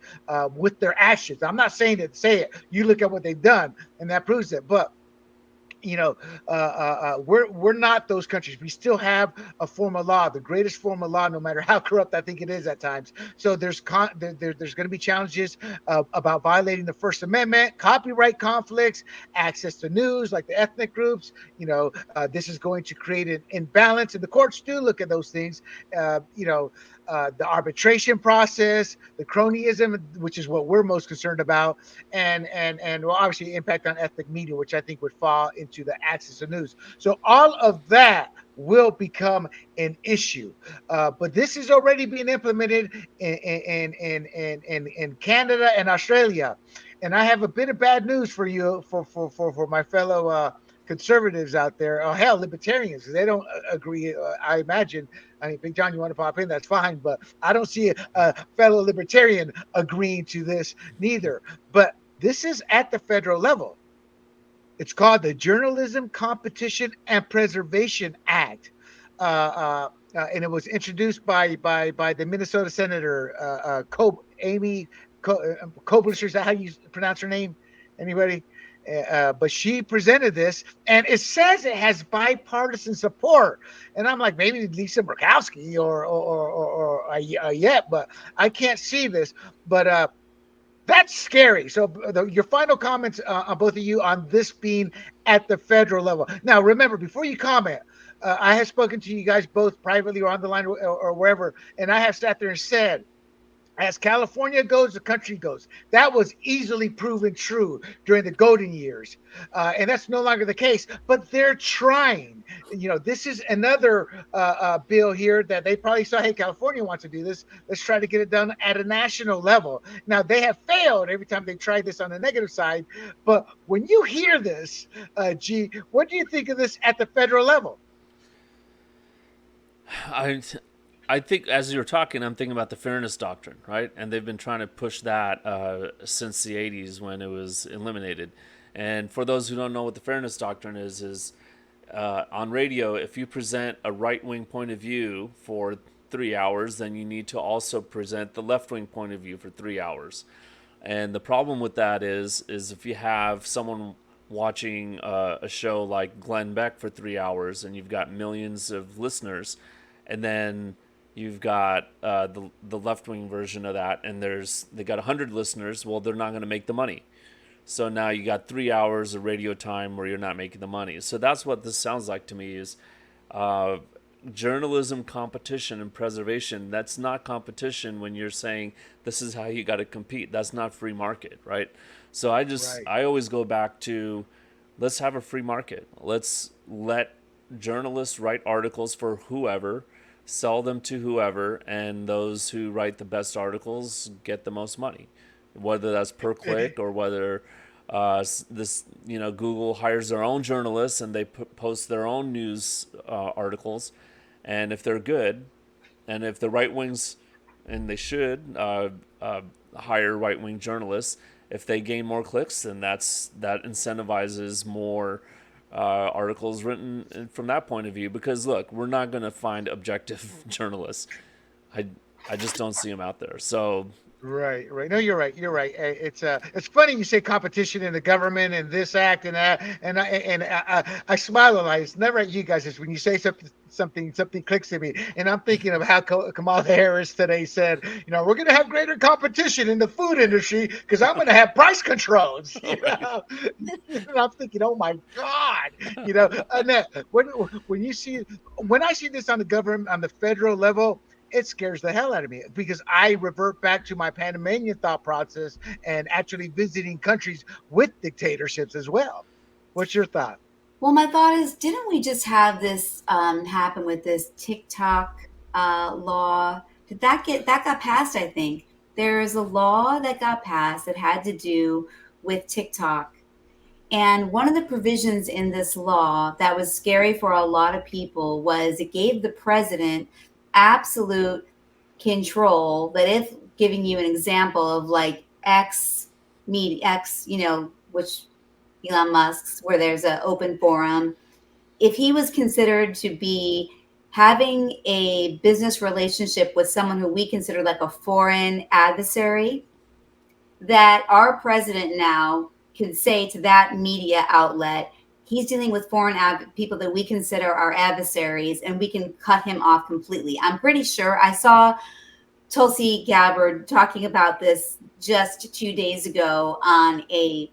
with their actions. I'm not saying it. Say it. You look at what they've done, and that proves it. But you know, we're not those countries. We still have a form of law, the greatest form of law, no matter how corrupt I think it is at times. So there's going to be challenges about violating the First Amendment, copyright conflicts, access to news, like the ethnic groups. This is going to create an imbalance, and the courts do look at those things. The arbitration process, the cronyism, which is what we're most concerned about, and well, obviously impact on ethnic media, which I think would fall into the access to news. So all of that will become an issue. But this is already being implemented in Canada and Australia. And I have a bit of bad news for you, for my fellow conservatives out there, or hell, libertarians, because they don't agree. I imagine. I mean, Big John, you want to pop in? That's fine, but I don't see a fellow libertarian agreeing to this neither. But this is at the federal level. It's called the Journalism Competition and Preservation Act. And it was introduced by the Minnesota Senator Amy Klobuchar. Is that how you pronounce her name? Anybody? But she presented this, and it says it has bipartisan support. And I'm like, maybe Lisa Murkowski or yet, but I can't see this. But that's scary. So your final comments on both of you on this being at the federal level. Now, remember, before you comment, I have spoken to you guys both privately or on the line or wherever, and I have sat there and said, as California goes, the country goes. That was easily proven true during the golden years. And that's no longer the case, but they're trying. This is another bill here that they probably saw, hey, California wants to do this. Let's try to get it done at a national level. Now, they have failed every time they tried this on the negative side. But when you hear this, G, what do you think of this at the federal level? I think as you're talking, I'm thinking about the fairness doctrine, right? And they've been trying to push that since the 80s when it was eliminated. And for those who don't know what the fairness doctrine is on radio, if you present a right-wing point of view for 3 hours, then you need to also present the left-wing point of view for 3 hours. And the problem with that is if you have someone watching a show like Glenn Beck for 3 hours and you've got millions of listeners, and then you've got the left-wing version of that, and they got 100 listeners. Well, they're not going to make the money. So now you got 3 hours of radio time where you're not making the money. So that's what this sounds like to me is journalism competition and preservation. That's not competition when you're saying this is how you got to compete. That's not free market, right? So I always go back to let's have a free market. Let's let journalists write articles for whoever, sell them to whoever, and those who write the best articles get the most money, whether that's per click or whether Google hires their own journalists and they post their own news articles, and if they're good, and if the right wings, and they should hire right wing journalists, if they gain more clicks, then that incentivizes more articles written from that point of view. Because look, we're not going to find objective journalists. I just don't see them out there. So Right. No, you're right. It's funny you say competition in the government and this act and that, and I smile a lot. It's never at you guys. It's when you say something clicks to me, and I'm thinking of how Kamala Harris today said, we're going to have greater competition in the food industry because I'm going to have price controls. And I'm thinking, oh my God, Annette, when I see this on the government on the federal level, it scares the hell out of me because I revert back to my Panamanian thought process and actually visiting countries with dictatorships as well. What's your thought? Well, my thought is, didn't we just have this happen with this TikTok law? That got passed? I think there is a law that got passed that had to do with TikTok. And one of the provisions in this law that was scary for a lot of people was it gave the president absolute control. That if, giving you an example of like X, which Elon Musk's, where there's an open forum, if he was considered to be having a business relationship with someone who we consider like a foreign adversary, that our president now can say to that media outlet, He's dealing with people that we consider our adversaries, and we can cut him off completely. I'm pretty sure I saw Tulsi Gabbard talking about this just 2 days ago on an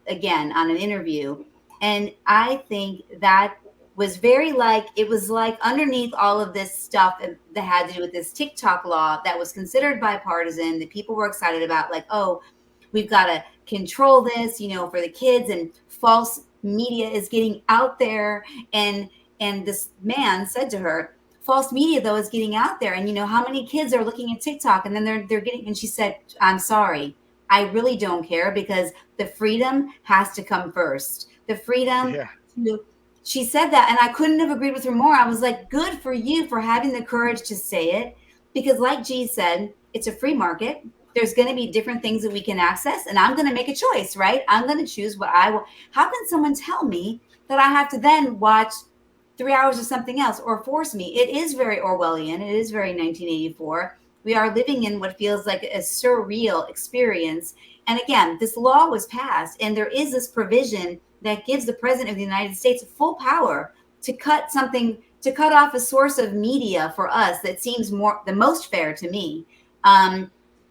interview. And I think that was very like, it was like underneath all of this stuff that had to do with this TikTok law that was considered bipartisan, that people were excited about, like, oh, we've got to control this, for the kids, and false media is getting out there. And this man said to her, false media though is getting out there, and how many kids are looking at TikTok, and then they're getting, and she said, I'm sorry, I really don't care, because the freedom has to come first. The freedom Yeah. to, she said that, and I couldn't have agreed with her more. I was like, good for you for having the courage to say it, because like G said, it's a free market. There's going to be different things that we can access, and I'm going to make a choice, right? I'm going to choose what I want. How can someone tell me that I have to then watch 3 hours of something else, or force me? It is very Orwellian. It is very 1984. We are living in what feels like a surreal experience. And again, this law was passed, and there is this provision that gives the president of the United States full power to cut off a source of media for us that seems the most fair to me.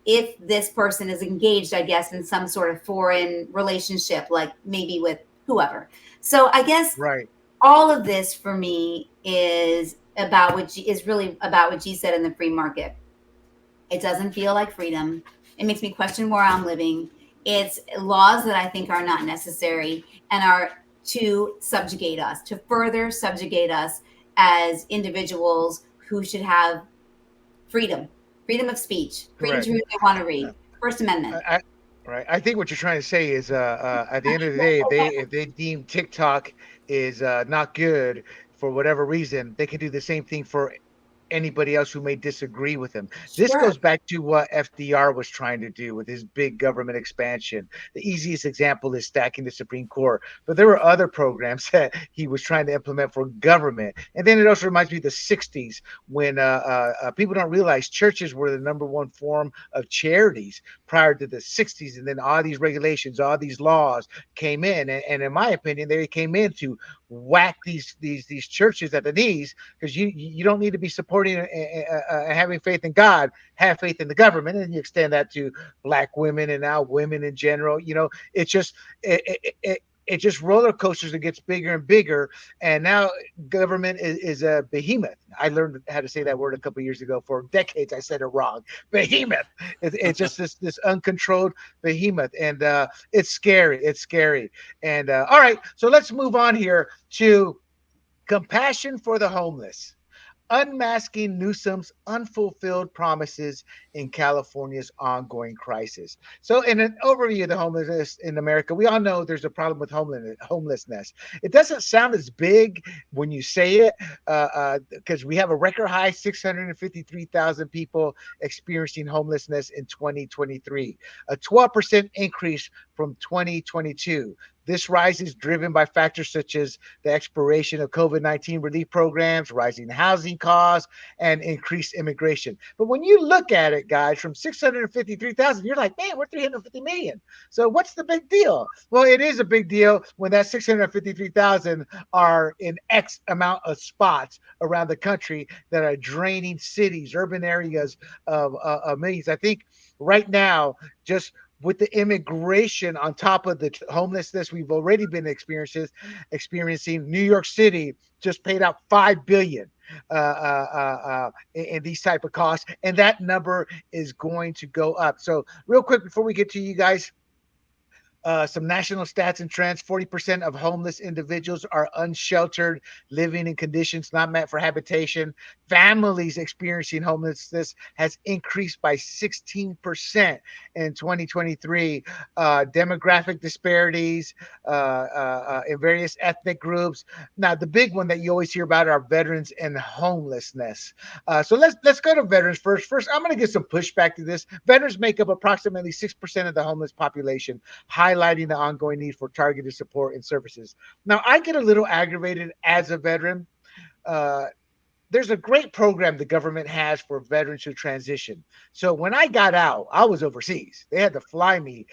If this person is engaged, I guess, in some sort of foreign relationship, like maybe with whoever. So I guess Right. all of this for me is really about what G said in the free market. It doesn't feel like freedom. It makes me question where I'm living. It's laws that I think are not necessary and are to subjugate us, to further subjugate us as individuals who should have freedom, freedom of speech, freedom to Correct. read what they want to read. First Amendment. I, right. I think what you're trying to say is, at the end of the day, if they deem TikTok is not good for whatever reason, they can do the same thing for anybody else who may disagree with him. This Sure. goes back to what FDR was trying to do with his big government expansion. The easiest example is stacking the Supreme Court, but there were other programs that he was trying to implement for government. And then it also reminds me of the 60s when people don't realize churches were the number one form of charities prior to the 60s. And then all these regulations, all these laws came in. And in my opinion, they came in to whack these churches at the knees, because you don't need to be supporting having faith in God. Have faith in the government, and you extend that to black women and now women in general. It's just it just roller coasters. It gets bigger and bigger, and now government is a behemoth. I learned how to say that word a couple of years ago. For decades, I said it wrong. Behemoth. It's just this uncontrolled behemoth, and it's scary. It's scary. And all right, so let's move on here to compassion for the homeless. Unmasking Newsom's unfulfilled promises in California's ongoing crisis. So, in an overview of the homelessness in America, we all know there's a problem with homelessness. It doesn't sound as big when you say it, because we have a record high 653,000 people experiencing homelessness in 2023, a 12% increase from 2022. This rise is driven by factors such as the expiration of COVID-19 relief programs, rising housing costs, and increased immigration. But when you look at it, guys, from 653,000, you're like, man, we're 350 million. So what's the big deal? Well, it is a big deal when that 653,000 are in X amount of spots around the country that are draining cities, urban areas of millions. I think right now, just with the immigration on top of the homelessness we've already been experiencing, New York City just paid out $5 billion in these type of costs, and that number is going to go up. So, real quick before we get to you guys, some national stats and trends. 40% of homeless individuals are unsheltered, living in conditions not meant for habitation. Families experiencing homelessness has increased by 16% in 2023. Demographic disparities in various ethnic groups. Now, the big one that you always hear about are veterans and homelessness. So let's go to veterans first. First, I'm going to get some pushback to this. Veterans make up approximately 6% of the homeless population, highlighting the ongoing need for targeted support and services. Now, I get a little aggravated as a veteran. Uh, there's a great program the government has for veterans who transition. So when I got out, I was overseas. They had to fly me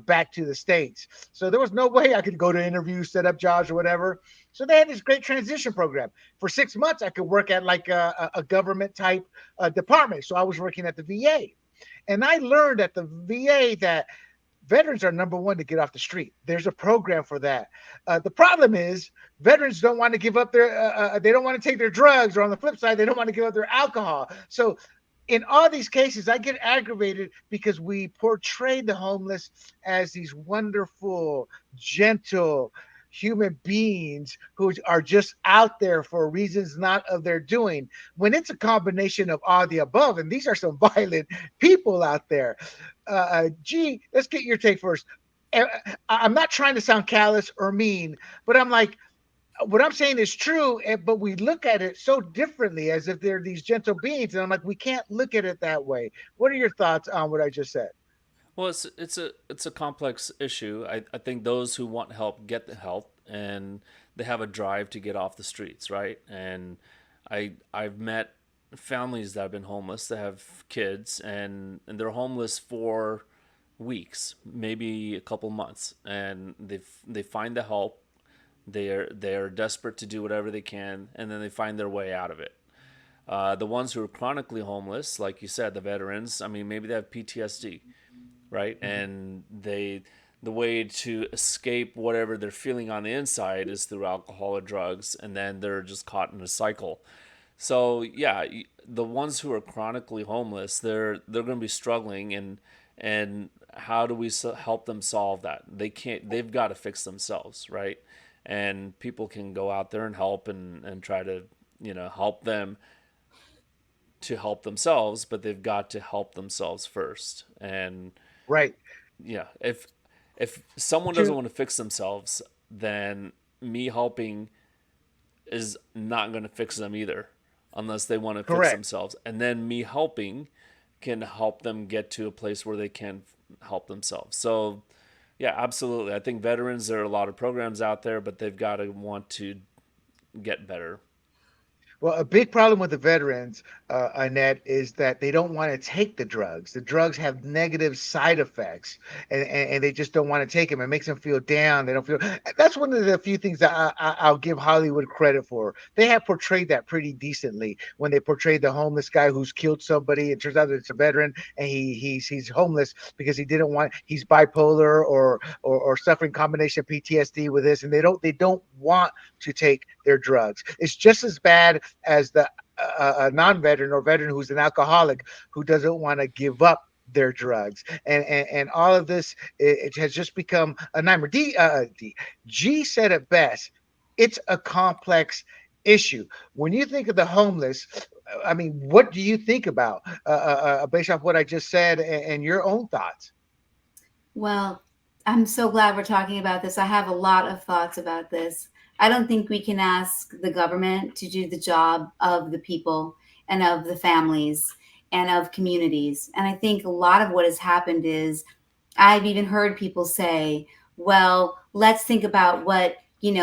back to the States. So there was no way I could go to interviews, set up jobs, or whatever. So they had this great transition program. For 6 months, I could work at like a government type department. So I was working at the VA. And I learned at the VA that veterans are number one to get off the street. There's a program for that. The problem is veterans don't want to give up their, they don't want to take their drugs, or on the flip side, they don't want to give up their alcohol. So in all these cases, I get aggravated because we portray the homeless as these wonderful, gentle human beings who are just out there for reasons not of their doing, when it's a combination of all the above. And these are some violent people out there. G, let's get your take first. I'm not trying to sound callous or mean, but I'm like, what I'm saying is true, but we look at it so differently, as if they're these gentle beings. And I'm like, we can't look at it that way. What are your thoughts on what I just said? Well, it's a complex issue. I think those who want help get the help, and they have a drive to get off the streets, right? And I've met families that have been homeless that have kids, and they're homeless for weeks, maybe a couple months, and they find the help. They are desperate to do whatever they can, and then they find their way out of it. The ones who are chronically homeless, like you said, the veterans, I mean, maybe they have PTSD, right? And the way to escape whatever they're feeling on the inside is through alcohol or drugs, and then they're just caught in a cycle. So yeah, the ones who are chronically homeless, they're going to be struggling, and how do we help them solve that? They can't. They've got to fix themselves, right? And people can go out there and help, and try to help them to help themselves, but they've got to help themselves first. And Right. yeah, if someone doesn't To want to fix themselves, then me helping is not going to fix them either, unless they want to fix correct. themselves. And then me helping can help them get to a place where they can help themselves. So yeah, absolutely. I think veterans, there are a lot of programs out there, but they've got to want to get better. Well, a big problem with the veterans, Annette, is that they don't want to take the drugs. The drugs have negative side effects, and they just don't want to take them. It makes them feel down. They don't feel. That's one of the few things that I'll give Hollywood credit for. They have portrayed that pretty decently when they portrayed the homeless guy who's killed somebody. It turns out that it's a veteran, and he's homeless because he didn't want. He's bipolar or suffering combination PTSD with this, and they don't want to take their drugs. It's just as bad as the a non-veteran or veteran who's an alcoholic who doesn't want to give up their drugs, and all of this, it has just become a nightmare. G said it best. It's a complex issue. When you think of the homeless, I mean, what do you think about based off what I just said, and your own thoughts? Well, I'm so glad we're talking about this. I have a lot of thoughts about this. I don't think we can ask the government to do the job of the people and of the families and of communities. And I think a lot of what has happened is I've even heard people say, well, let's think about what,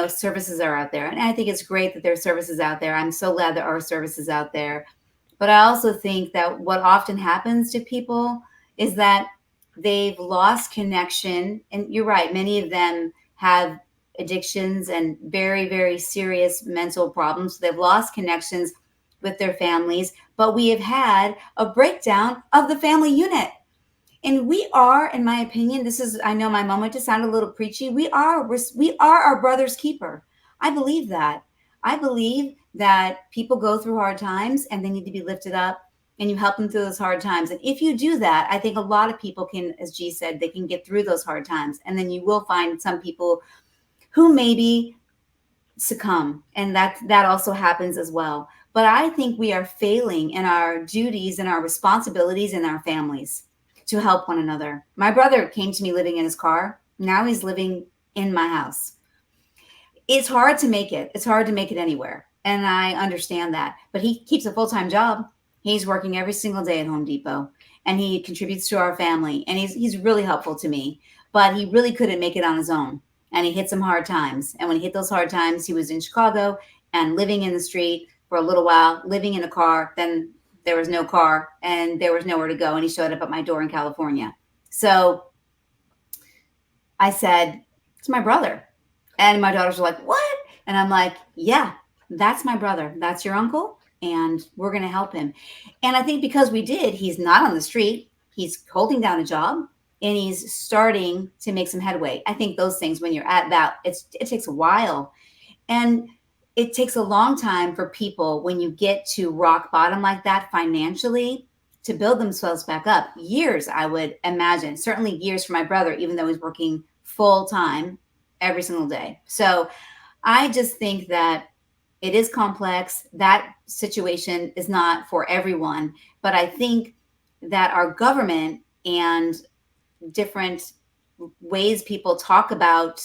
services are out there. And I think it's great that there are services out there. I'm so glad there are services out there. But I also think that what often happens to people is that they've lost connection. And you're right, many of them have addictions and very, very serious mental problems. They've lost connections with their families, but we have had a breakdown of the family unit. And we are, in my opinion, this is, I know my moment to sound a little preachy. We are our brother's keeper. I believe that. I believe that people go through hard times and they need to be lifted up, and you help them through those hard times. And if you do that, I think a lot of people can, as G said, they can get through those hard times. And then you will find some people who maybe succumb, and that also happens as well. But I think we are failing in our duties and our responsibilities in our families to help one another. My brother came to me living in his car. Now he's living in my house. It's hard to make it. It's hard to make it anywhere. And I understand that. But he keeps a full-time job. He's working every single day at Home Depot, and he contributes to our family, and he's really helpful to me. But he really couldn't make it on his own, and he hit some hard times. And when he hit those hard times, he was in Chicago and living in the street for a little while, living in a car. Then there was no car and there was nowhere to go. And he showed up at my door in California. So I said, it's my brother. And my daughters were like, what? And I'm like, yeah, that's my brother. That's your uncle. And we're going to help him. And I think because we did, he's not on the street. He's holding down a job and he's starting to make some headway. I think those things, when you're at that, it takes a while. And it takes a long time for people, when you get to rock bottom like that financially, to build themselves back up. Years, I would imagine, certainly years for my brother, even though he's working full time every single day. So I just think that it is complex. That situation is not for everyone. But I think that our government and different ways people talk about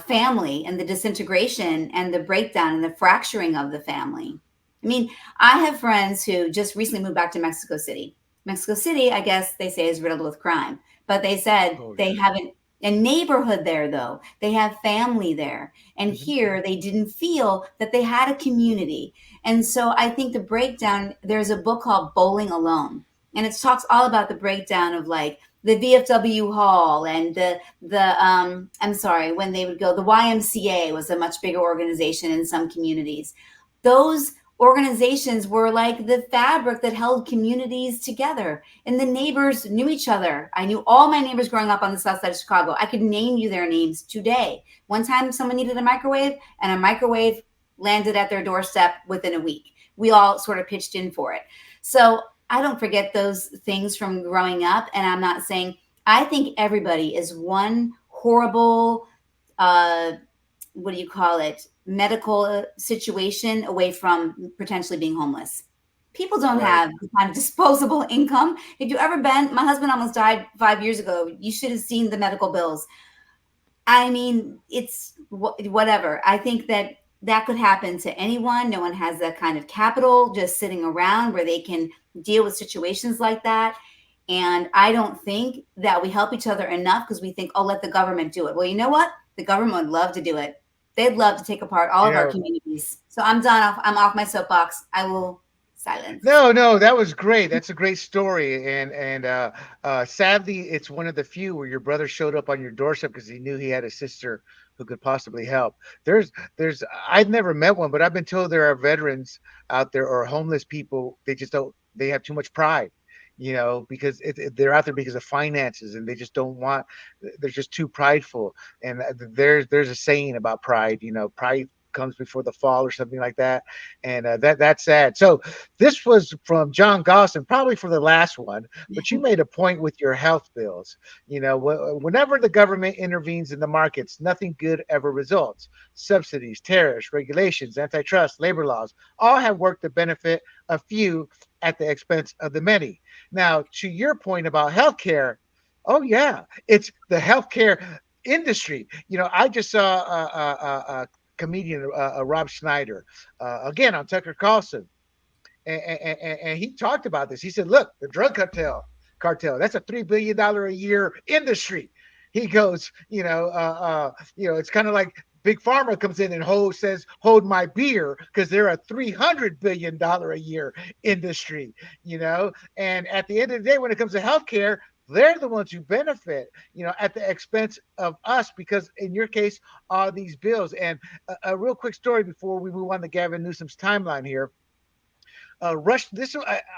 family and the disintegration and the breakdown and the fracturing of the family. I mean, I have friends who just recently moved back to Mexico City. Mexico City, I guess they say, is riddled with crime, but they said they haven't a neighborhood there, though. They have family there. And here they didn't feel that they had a community. And so I think the breakdown, there's a book called Bowling Alone, and it talks all about the breakdown of like the VFW hall and I'm sorry, when they would go, the YMCA was a much bigger organization in some communities. Those organizations were like the fabric that held communities together, and the neighbors knew each other. I knew all my neighbors growing up on the south side of Chicago. I could name you their names today. One time someone needed a microwave, and a microwave landed at their doorstep within a week. We all sort of pitched in for it. So I don't forget those things from growing up. And I'm not saying, I think everybody is one horrible, what do you call it, medical situation away from potentially being homeless. People don't have the kind of disposable income. If you ever been, my husband almost died 5 years ago. You should have seen the medical bills. I mean, it's whatever. I think that could happen to anyone. No one has that kind of capital just sitting around where they can deal with situations like that. And I don't think that we help each other enough because we think, oh, let the government do it. Well, you know what? The government would love to do it. They'd love to take apart all of our communities. So I'm done. I'm off my soapbox. I will silence. No, that was great. That's a great story, and sadly, it's one of the few where your brother showed up on your doorstep because he knew he had a sister who could possibly help. There's I've never met one, but I've been told there are veterans out there or homeless people. They just don't. They have too much pride, because they're out there because of finances, and they just don't want. They're just too prideful. And there's a saying about pride. Pride comes before the fall or something like that, and that's sad. So this was from John Gosson, probably for the last one, but you made a point with your health bills. Whenever the government intervenes in the markets, nothing good ever results. Subsidies, tariffs, regulations, antitrust, labor laws all have worked to benefit a few at the expense of the many. Now, to your point about healthcare, oh yeah, it's the healthcare industry. I just saw a comedian, Rob Schneider, again on Tucker Carlson, and he talked about this. He said, "Look, the drug cartel, that's a $3 billion a year industry." He goes, it's kind of like Big Pharma comes in and says, "Hold my beer," because they're a $300 billion a year industry, And at the end of the day, when it comes to healthcare, they're the ones who benefit, at the expense of us, because in your case, all these bills. And a real quick story before we move on to Gavin Newsom's timeline here. Rush,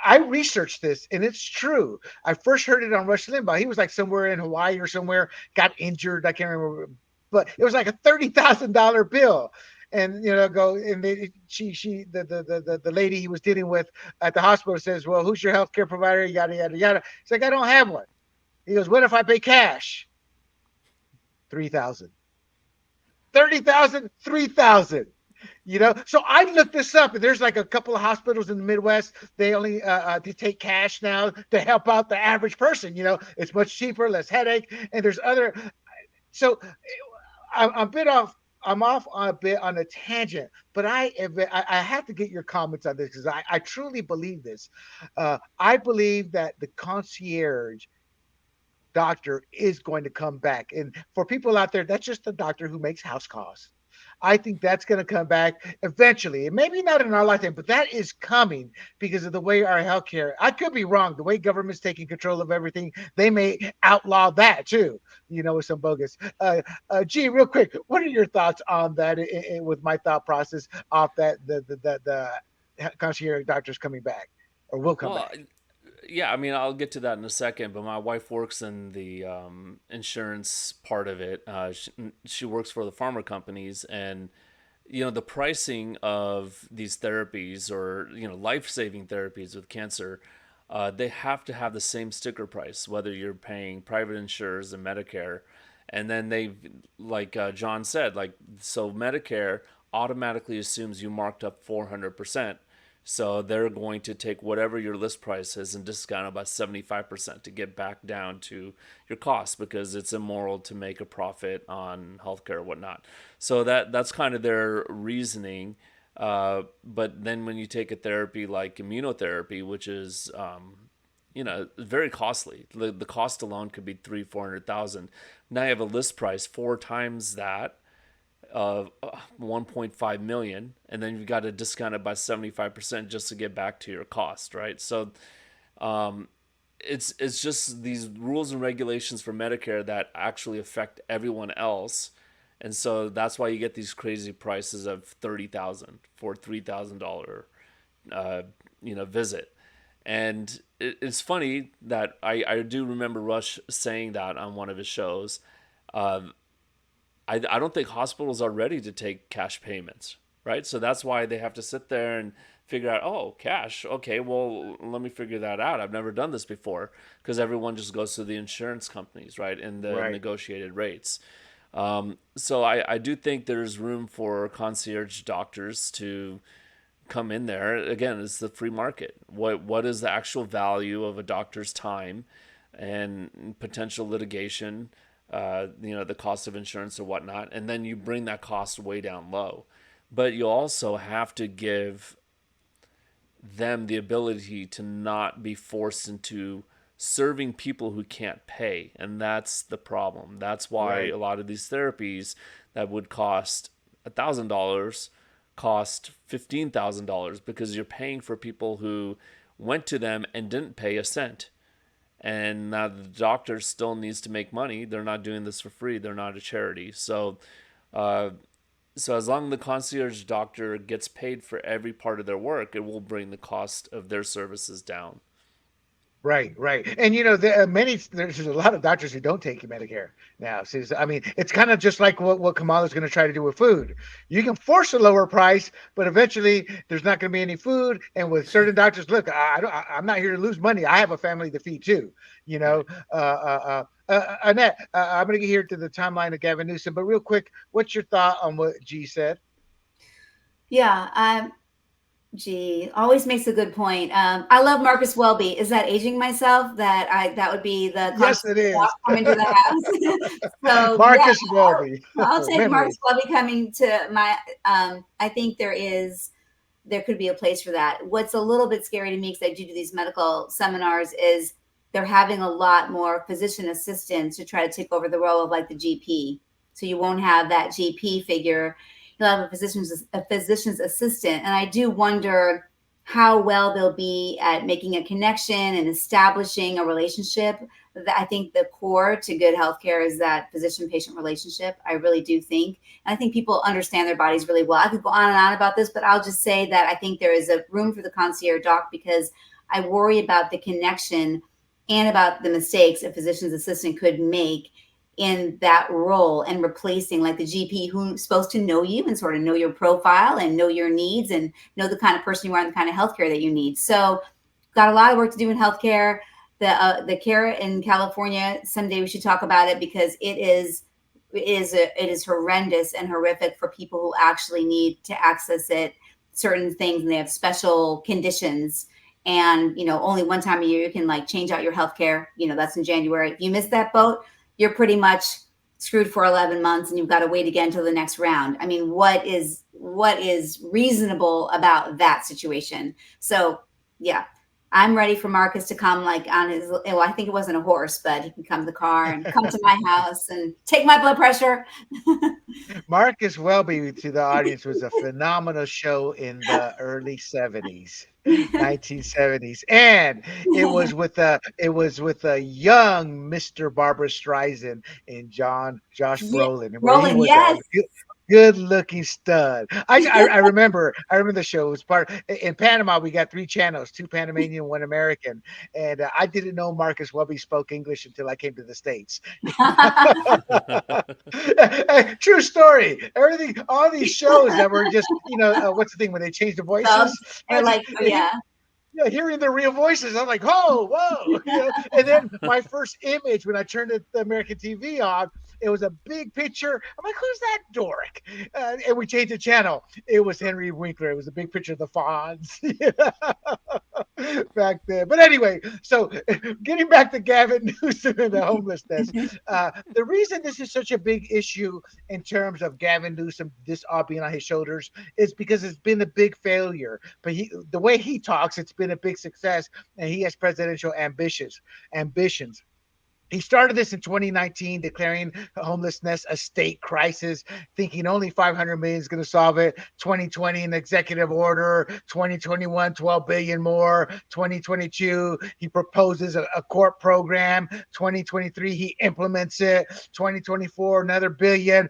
I researched this, and it's true. I first heard it on Rush Limbaugh. He was like somewhere in Hawaii or somewhere, got injured. I can't remember, but it was like a $30,000 bill. And the lady he was dealing with at the hospital says, "Well, who's your healthcare provider?" Yada yada yada. He's like, "I don't have one." He goes, "What if I pay cash?" 3,000. 30,000, 3,000. So I looked this up, and there's like a couple of hospitals in the Midwest. They only they take cash now to help out the average person. It's much cheaper, less headache, and there's other. So I'm a bit off. I'm off on a bit on a tangent, but I have to get your comments on this because I truly believe this. I believe that the concierge doctor is going to come back. And for people out there, that's just the doctor who makes house calls. I think that's going to come back eventually. And maybe not in our lifetime, but that is coming because of the way our healthcare. I could be wrong. The way government's taking control of everything, they may outlaw that too. With some bogus. G, real quick, what are your thoughts on that? With my thought process off that the concierge doctors coming back or will come Well, back. yeah, I mean, I'll get to that in a second, but my wife works in the insurance part of it. She works for the pharma companies, and the pricing of these therapies, or life-saving therapies with cancer, they have to have the same sticker price, whether you're paying private insurers and Medicare. And then they, like John said, so Medicare automatically assumes you marked up 400%. So they're going to take whatever your list price is and discount it by 75% to get back down to your cost, because it's immoral to make a profit on healthcare or whatnot. So that's kind of their reasoning. But then when you take a therapy like immunotherapy, which is very costly. The cost alone could be 300,000-400,000. Now you have a list price 4 times that of 1.5 million, and then you've got to discount it by 75% just to get back to your cost, right? So it's just these rules and regulations for Medicare that actually affect everyone else. And so that's why you get these crazy prices of 30,000 for $3,000 visit. And it's funny that I do remember Rush saying that on one of his shows. I don't think hospitals are ready to take cash payments, right? So that's why they have to sit there and figure out, oh, cash. Okay, well, let me figure that out. I've never done this before, because everyone just goes to the insurance companies, right, and the Right. negotiated rates. So I do think there's room for concierge doctors to come in there. Again, it's the free market. What is the actual value of a doctor's time and potential litigation, the cost of insurance or whatnot, and then you bring that cost way down low. But you also have to give them the ability to not be forced into serving people who can't pay. And that's the problem. That's why Right. a lot of these therapies that would cost $1,000 cost $15,000, because you're paying for people who went to them and didn't pay a cent. And now the doctor still needs to make money. They're not doing this for free. They're not a charity. Uh, so as long as the concierge doctor gets paid for every part of their work, it will bring the cost of their services down. Right, right, and there's a lot of doctors who don't take Medicare now. So I mean, it's kind of just like what Kamala's going to try to do with food. You can force a lower price, but eventually there's not going to be any food. And with certain doctors, look, I'm not here to lose money. I have a family to feed too. You know, Right. Annette, I'm going to get here to the timeline of Gavin Newsom, but real quick, what's your thought on what G said? Yeah, gee, always makes a good point. I love Marcus Welby. Is that aging myself? That would be the Yes, constant it is. coming to the house. So yeah, Marcus Welby. I'll take Marcus Memories. Welby coming to my. I think there could be a place for that. What's a little bit scary to me, because I do these medical seminars, is they're having a lot more physician assistants to try to take over the role of like the GP. So you won't have that GP figure. You'll have a physician's assistant, and I do wonder how well they'll be at making a connection and establishing a relationship. I think the core to good healthcare is that physician-patient relationship. I really do think. And I think people understand their bodies really well. I could go on and on about this, but I'll just say that I think there is a room for the concierge doc, because I worry about the connection and about the mistakes a physician's assistant could make in that role, and replacing like the GP, who's supposed to know you and sort of know your profile and know your needs and know the kind of person you are and the kind of healthcare that you need. So got a lot of work to do in healthcare. The care in California, someday we should talk about it, because it is horrendous and horrific for people who actually need to access it, certain things, and they have special conditions. And only one time a year you can like change out your healthcare. That's in January. If you miss that boat, you're pretty much screwed for 11 months, and you've got to wait again till the next round. I mean, what is reasonable about that situation? So yeah, I'm ready for Marcus to come like on his, well, I think it wasn't a horse, but he can come to the car and come to my house and take my blood pressure. Marcus Welby, to the audience, was a phenomenal show in the early 70s, 1970s, and it was with a young Mr. Barbara Streisand and Josh Yeah, Brolin, where he Roland, was a yes. good looking stud. I remember the show. It was part in Panama. We got three channels, two Panamanian, one American, and I didn't know Marcus Welby spoke English until I came to the States. True story. Everything, all these shows that were just, what's the thing when they change the Subs. voices? They're like, oh, yeah. Yeah, hearing the real voices, I'm like, oh, whoa, And then my first image when I turned the American TV on, it was a big picture. I'm like, who's that dork? And we changed the channel. It was Henry Winkler. It was a big picture of the Fonz back then. But anyway, so getting back to Gavin Newsom and the homelessness, the reason this is such a big issue in terms of Gavin Newsom, this all being on his shoulders, is because it's been a big failure. But the way he talks, it's been a big success, and he has presidential ambitions. He started this in 2019, declaring homelessness a state crisis, thinking only 500 million is going to solve it. 2020, an executive order. 2021, 12 billion more. 2022, he proposes a court program. 2023, he implements it. 2024, another billion.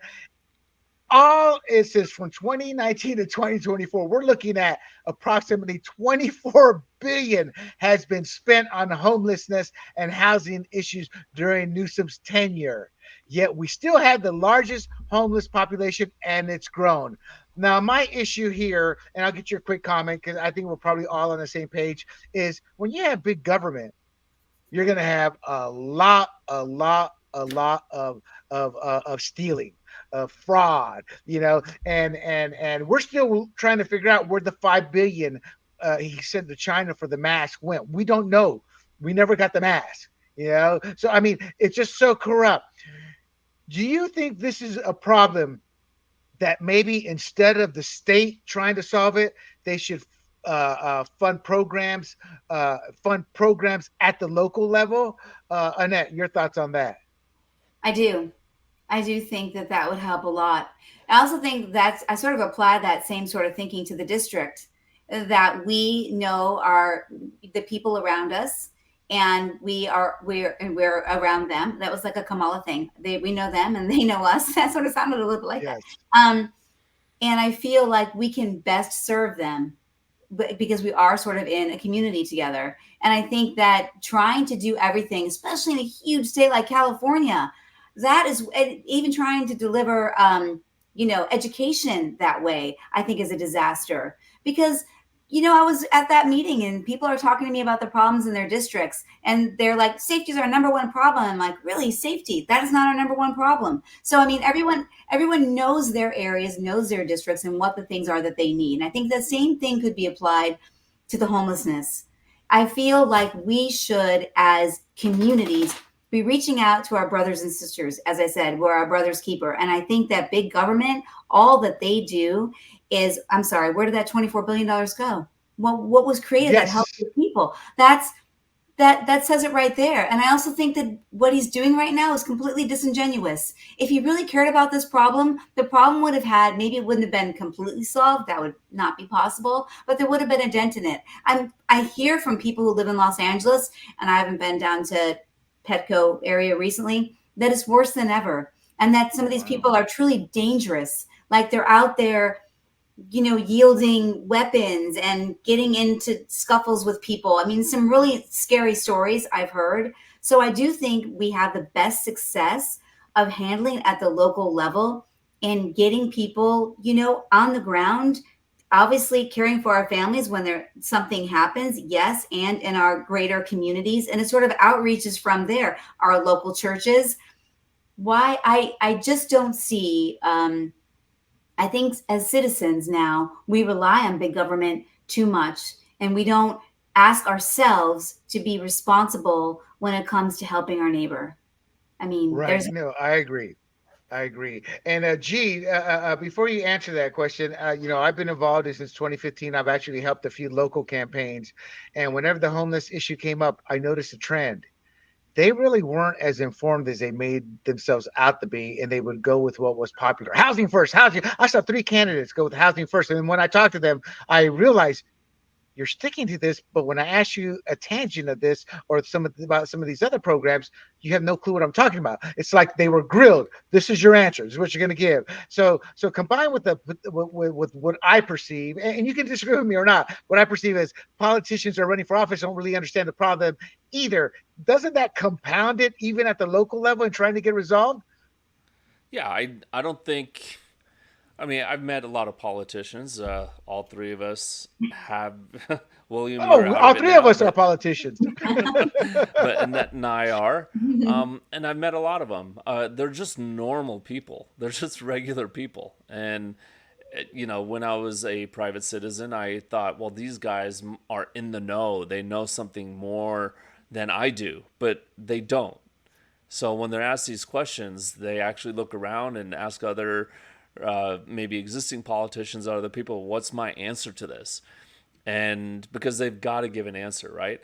All it says from 2019 to 2024, we're looking at approximately 24 billion has been spent on homelessness and housing issues during Newsom's tenure. Yet we still have the largest homeless population, and it's grown. Now, my issue here, and I'll get your quick comment because I think we're probably all on the same page, is when you have big government, you're going to have a lot of stealing, of fraud, and we're still trying to figure out where the 5 billion he sent to China for the mask went. We don't know. We never got the mask. So I mean, it's just so corrupt. Do you think this is a problem that maybe instead of the state trying to solve it, they should fund programs at the local level? Annette, your thoughts on that? I do. I do think that that would help a lot. I also think that's, I sort of apply that same sort of thinking to the district, that we know our the people around us, and we're around them. That was like a Kamala thing. We know them and they know us. That sort of sounded a little like that. Yes. And I feel like we can best serve them because we are sort of in a community together. And I think that trying to do everything, especially in a huge state like California, that is, even trying to deliver, education that way, I think is a disaster. Because, I was at that meeting and people are talking to me about the problems in their districts, and they're like, safety is our number one problem. I'm like, really, safety? That is not our number one problem. So, I mean, everyone knows their areas, knows their districts, and what the things are that they need. And I think the same thing could be applied to the homelessness. I feel like we should, as communities, be reaching out to our brothers and sisters. As I said, we're our brother's keeper. And I think that big government, all that they do is, I'm sorry, where did that $24 billion go? Well, what was created that helped Yes. the people? That says it right there. And I also think that what he's doing right now is completely disingenuous. If he really cared about this problem, the problem would have had, maybe it wouldn't have been completely solved. That would not be possible, but there would have been a dent in it. I hear from people who live in Los Angeles, and I haven't been down to Petco area recently, that it's worse than ever. And that some of these Wow. people are truly dangerous. Like they're out there, yielding weapons and getting into scuffles with people. I mean, some really scary stories I've heard. So I do think we have the best success of handling at the local level and getting people, on the ground, obviously caring for our families when something happens, yes, and in our greater communities. And it sort of outreaches from there, our local churches. Why I just don't see, I think as citizens now, we rely on big government too much, and we don't ask ourselves to be responsible when it comes to helping our neighbor. I mean, Right. there's No, I agree. I agree. And G, before you answer that question, I've been involved since 2015. I've actually helped a few local campaigns, and whenever the homeless issue came up, I noticed a trend. They really weren't as informed as they made themselves out to be, and they would go with what was popular. Housing first, housing. I saw three candidates go with housing first, and when I talked to them, I realized you're sticking to this, but when I ask you a tangent of this or about some of these other programs, you have no clue what I'm talking about. It's like they were grilled. This is your answer. This is what you're going to give. So combined with what I perceive, and you can disagree with me or not, what I perceive as politicians are running for office don't really understand the problem either. Doesn't that compound it even at the local level and trying to get resolved? Yeah, I don't think. I mean, I've met a lot of politicians. All three of us have. William, you're Oh, out all of it three of now, us are but politicians. but Annette and I are, and I've met a lot of them. They're just normal people. They're just regular people. And when I was a private citizen, I thought, well, these guys are in the know. They know something more than I do, but they don't. So when they're asked these questions, they actually look around and ask other, maybe existing politicians or other people, what's my answer to this? And because they've got to give an answer, right?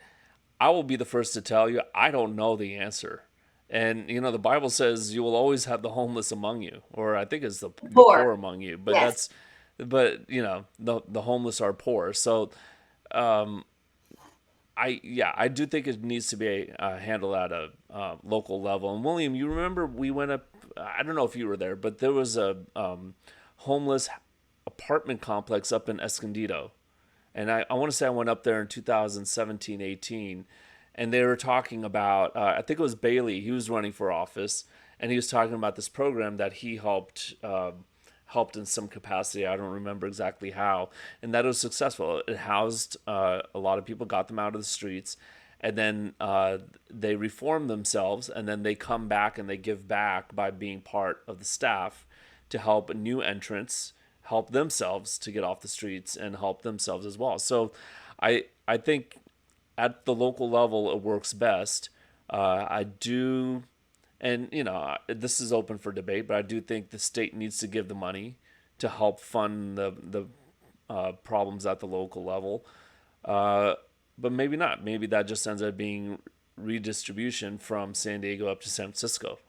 I will be the first to tell you, I don't know the answer. And the Bible says you will always have the homeless among you, or I think it's the Poor. poor among you. But Yes. the homeless are poor. So I do think it needs to be handled at a local level. And William, you remember we went up. I don't know if you were there, but there was a homeless apartment complex up in Escondido, and I want to say I went up there in 2017, 18, and they were talking about. I think it was Bailey. He was running for office, and he was talking about this program that he helped in some capacity. I don't remember exactly how, and that was successful. It housed a lot of people, got them out of the streets, and then they reform themselves, and then they come back and they give back by being part of the staff to help new entrants help themselves to get off the streets and help themselves as well. So I think at the local level it works best. I do, and this is open for debate, but I do think the state needs to give the money to help fund the problems at the local level. But maybe not. Maybe that just ends up being redistribution from San Diego up to San Francisco,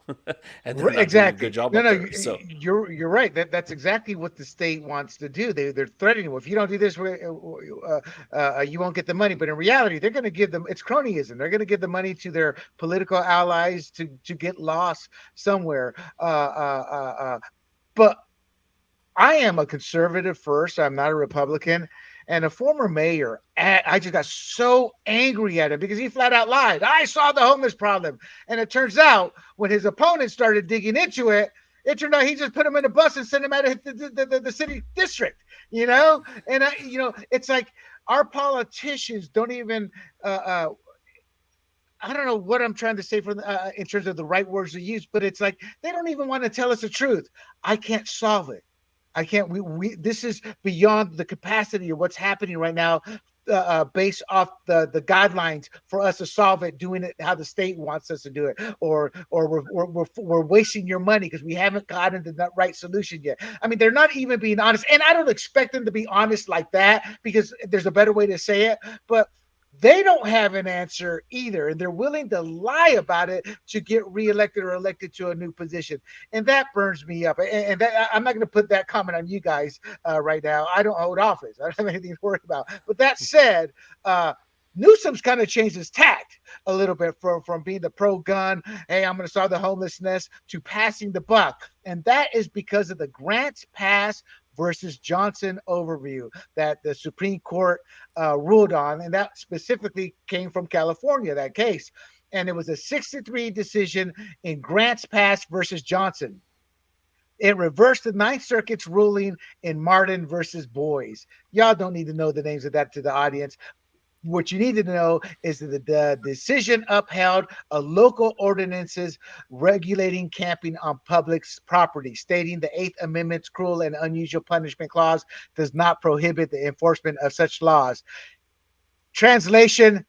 and they're not doing a good Exactly. job No, up no, there. So you're right. That's exactly what the state wants to do. They're threatening. Well, if you don't do this, you won't get the money. But in reality, they're going to give them. It's cronyism. They're going to give the money to their political allies to get lost somewhere. But I am a conservative first. I'm not a Republican. And a former mayor, I just got so angry at him because he flat out lied. I saw the homeless problem. And it turns out when his opponent started digging into it, it turned out he just put him in a bus and sent him out of the city district, And, it's like our politicians don't even, I don't know what I'm trying to say in terms of the right words to use, but it's like they don't even want to tell us the truth. I can't solve it. I can't. This is beyond the capacity of what's happening right now, based off the guidelines for us to solve it, doing it how the state wants us to do it, or we're wasting your money because we haven't gotten to that right solution yet. I mean, they're not even being honest, and I don't expect them to be honest like that because there's a better way to say it, but they don't have an answer either, and they're willing to lie about it to get reelected or elected to a new position, and that burns me up. And I'm not going to put that comment on you guys right now. I don't hold office. I don't have anything to worry about. But that said, Newsom's kind of changed his tact a little bit from being the pro-gun, hey, I'm going to solve the homelessness, to passing the buck, and that is because of the Grants Pass versus Johnson overview that the Supreme Court ruled on, and that specifically came from California, that case. And it was a 6-3 decision in Grants Pass versus Johnson. It reversed the Ninth Circuit's ruling in Martin versus Boys. Y'all don't need to know the names of that to the audience. What you need to know is that the decision upheld a local ordinances regulating camping on public property, stating the Eighth Amendment's cruel and unusual punishment clause does not prohibit the enforcement of such laws. Translation: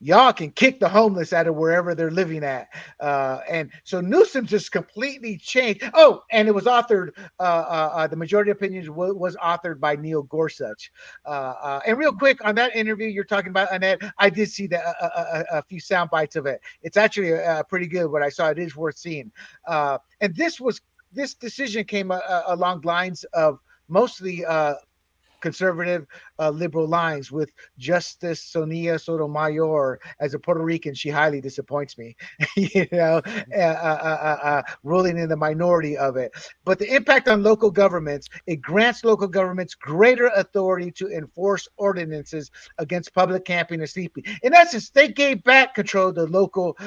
y'all can kick the homeless out of wherever they're living at. And so Newsom just completely changed. Oh, and it was authored, the majority opinions was authored by Neil Gorsuch. And real quick on that interview you're talking about, Annette, I did see a few sound bites of it. It's actually pretty good. What I saw, it is worth seeing. And this decision came along lines of mostly conservative liberal lines, with Justice Sonia Sotomayor as a Puerto Rican. She highly disappoints me, ruling in the minority of it. But the impact on local governments, it grants local governments greater authority to enforce ordinances against public camping and sleeping. In essence, they gave back control to local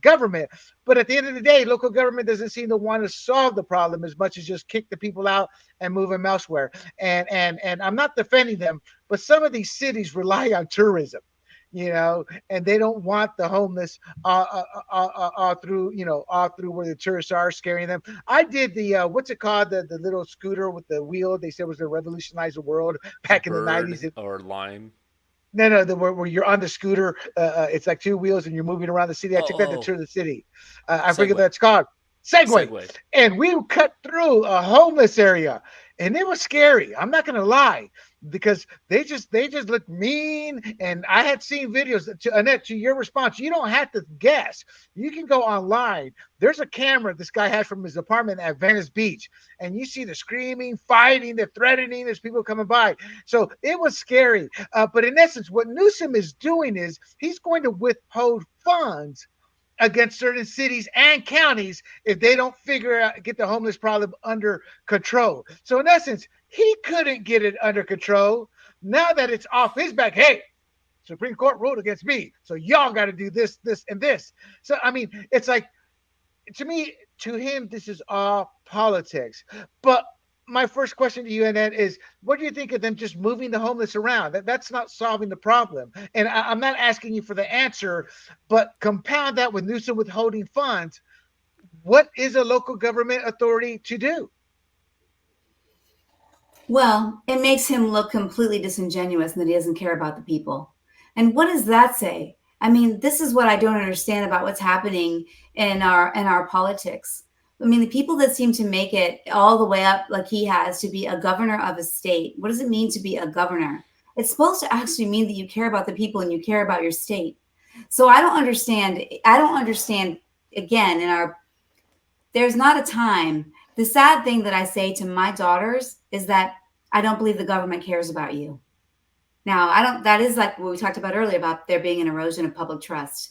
government. But at the end of the day, local government doesn't seem to want to solve the problem as much as just kick the people out and move them elsewhere. And I'm not defending them, but some of these cities rely on tourism, and they don't want the homeless all through, all through where the tourists are, scaring them. I did the what's it called, the little scooter with the wheel. They said was to revolutionize the world back in the Bird 90s. or Lime. No, where you're on the scooter. It's like two wheels and you're moving around the city. I took that to Oh, tour the city. I forget Segway. what it's called. Segway. Segway. And we cut through a homeless area, and it was scary. I'm not gonna lie, because they just looked mean. And I had seen videos. To Annette, to your response, you don't have to guess. You can go online. There's a camera this guy has from his apartment at Venice Beach, and you see the screaming, fighting, the threatening. There's people coming by. So it was scary. But in essence, what Newsom is doing is he's going to withhold funds against certain cities and counties if they don't get the homeless problem under control. So in essence, he couldn't get it under control. Now that it's off his back, hey, Supreme Court ruled against me, so y'all got to do this, this, and this. So I mean, it's like, to me, to him, this is all politics. But my first question to you, Annette, is what do you think of them just moving the homeless around? That's not solving the problem. And I'm not asking you for the answer, but compound that with Newsom withholding funds. What is a local government authority to do? Well, it makes him look completely disingenuous and that he doesn't care about the people. And what does that say? I mean, this is what I don't understand about what's happening in our politics. I mean, the people that seem to make it all the way up, like he has, to be a governor of a state. What does it mean to be a governor? It's supposed to actually mean that you care about the people and you care about your state. So I don't understand. Again, there's not a time. The sad thing that I say to my daughters is that I don't believe the government cares about you. Now, that is like what we talked about earlier about there being an erosion of public trust.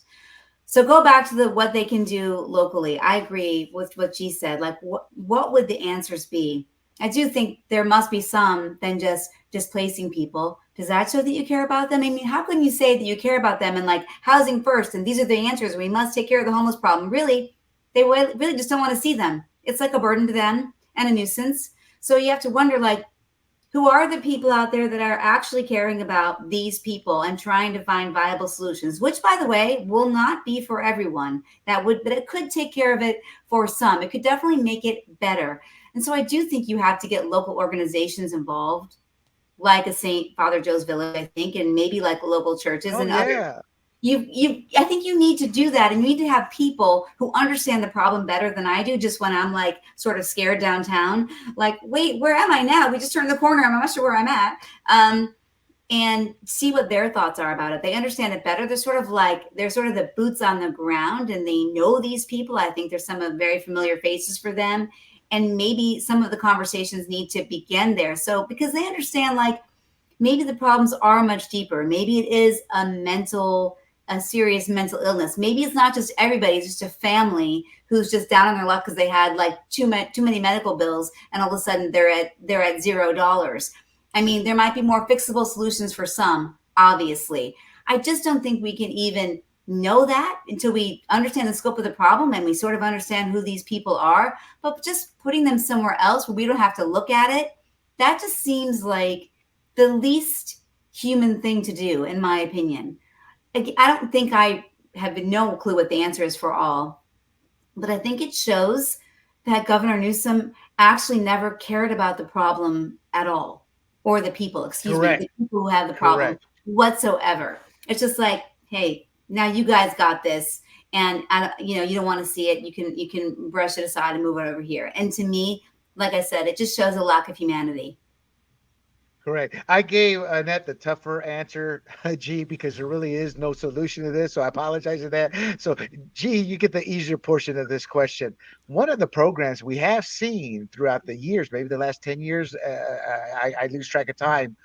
So go back to what they can do locally. I agree with what G said. Like, what would the answers be? I do think there must be some than just displacing people. Does that show that you care about them? I mean, how can you say that you care about them and like housing first, and these are the answers, we must take care of the homeless problem? Really, they really just don't want to see them. It's like a burden to them and a nuisance. So you have to wonder, like, who are the people out there that are actually caring about these people and trying to find viable solutions, which, by the way, will not be for everyone. But it could take care of it for some. It could definitely make it better. And so I do think you have to get local organizations involved, like a St. Father Joe's Village, I think, and maybe like local churches and other. I think you need to do that, and you need to have people who understand the problem better than I do. Just when I'm like sort of scared downtown, like, wait, where am I now? We just turned the corner. I'm not sure where I'm at. And see what their thoughts are about it. They understand it better. They're sort of the boots on the ground, and they know these people. I think there's some very familiar faces for them, and maybe some of the conversations need to begin there. So because they understand, like, maybe the problems are much deeper. Maybe it is a serious mental illness. Maybe it's not just everybody, it's just a family who's just down on their luck because they had like too many medical bills, and all of a sudden they're at $0. I mean, there might be more fixable solutions for some, obviously. I just don't think we can even know that until we understand the scope of the problem and we sort of understand who these people are. But just putting them somewhere else where we don't have to look at it, that just seems like the least human thing to do, in my opinion. I don't think I have no clue what the answer is for all, but I think it shows that Governor Newsom actually never cared about the problem at all, or the people, the people who have the problem whatsoever. It's just like, hey, now you guys got this, and you don't want to see it. You can brush it aside and move it over here. And to me, like I said, it just shows a lack of humanity. Correct. I gave Annette the tougher answer, G, because there really is no solution to this. So I apologize for that. So, G, you get the easier portion of this question. One of the programs we have seen throughout the years, maybe the last 10 years, I lose track of time,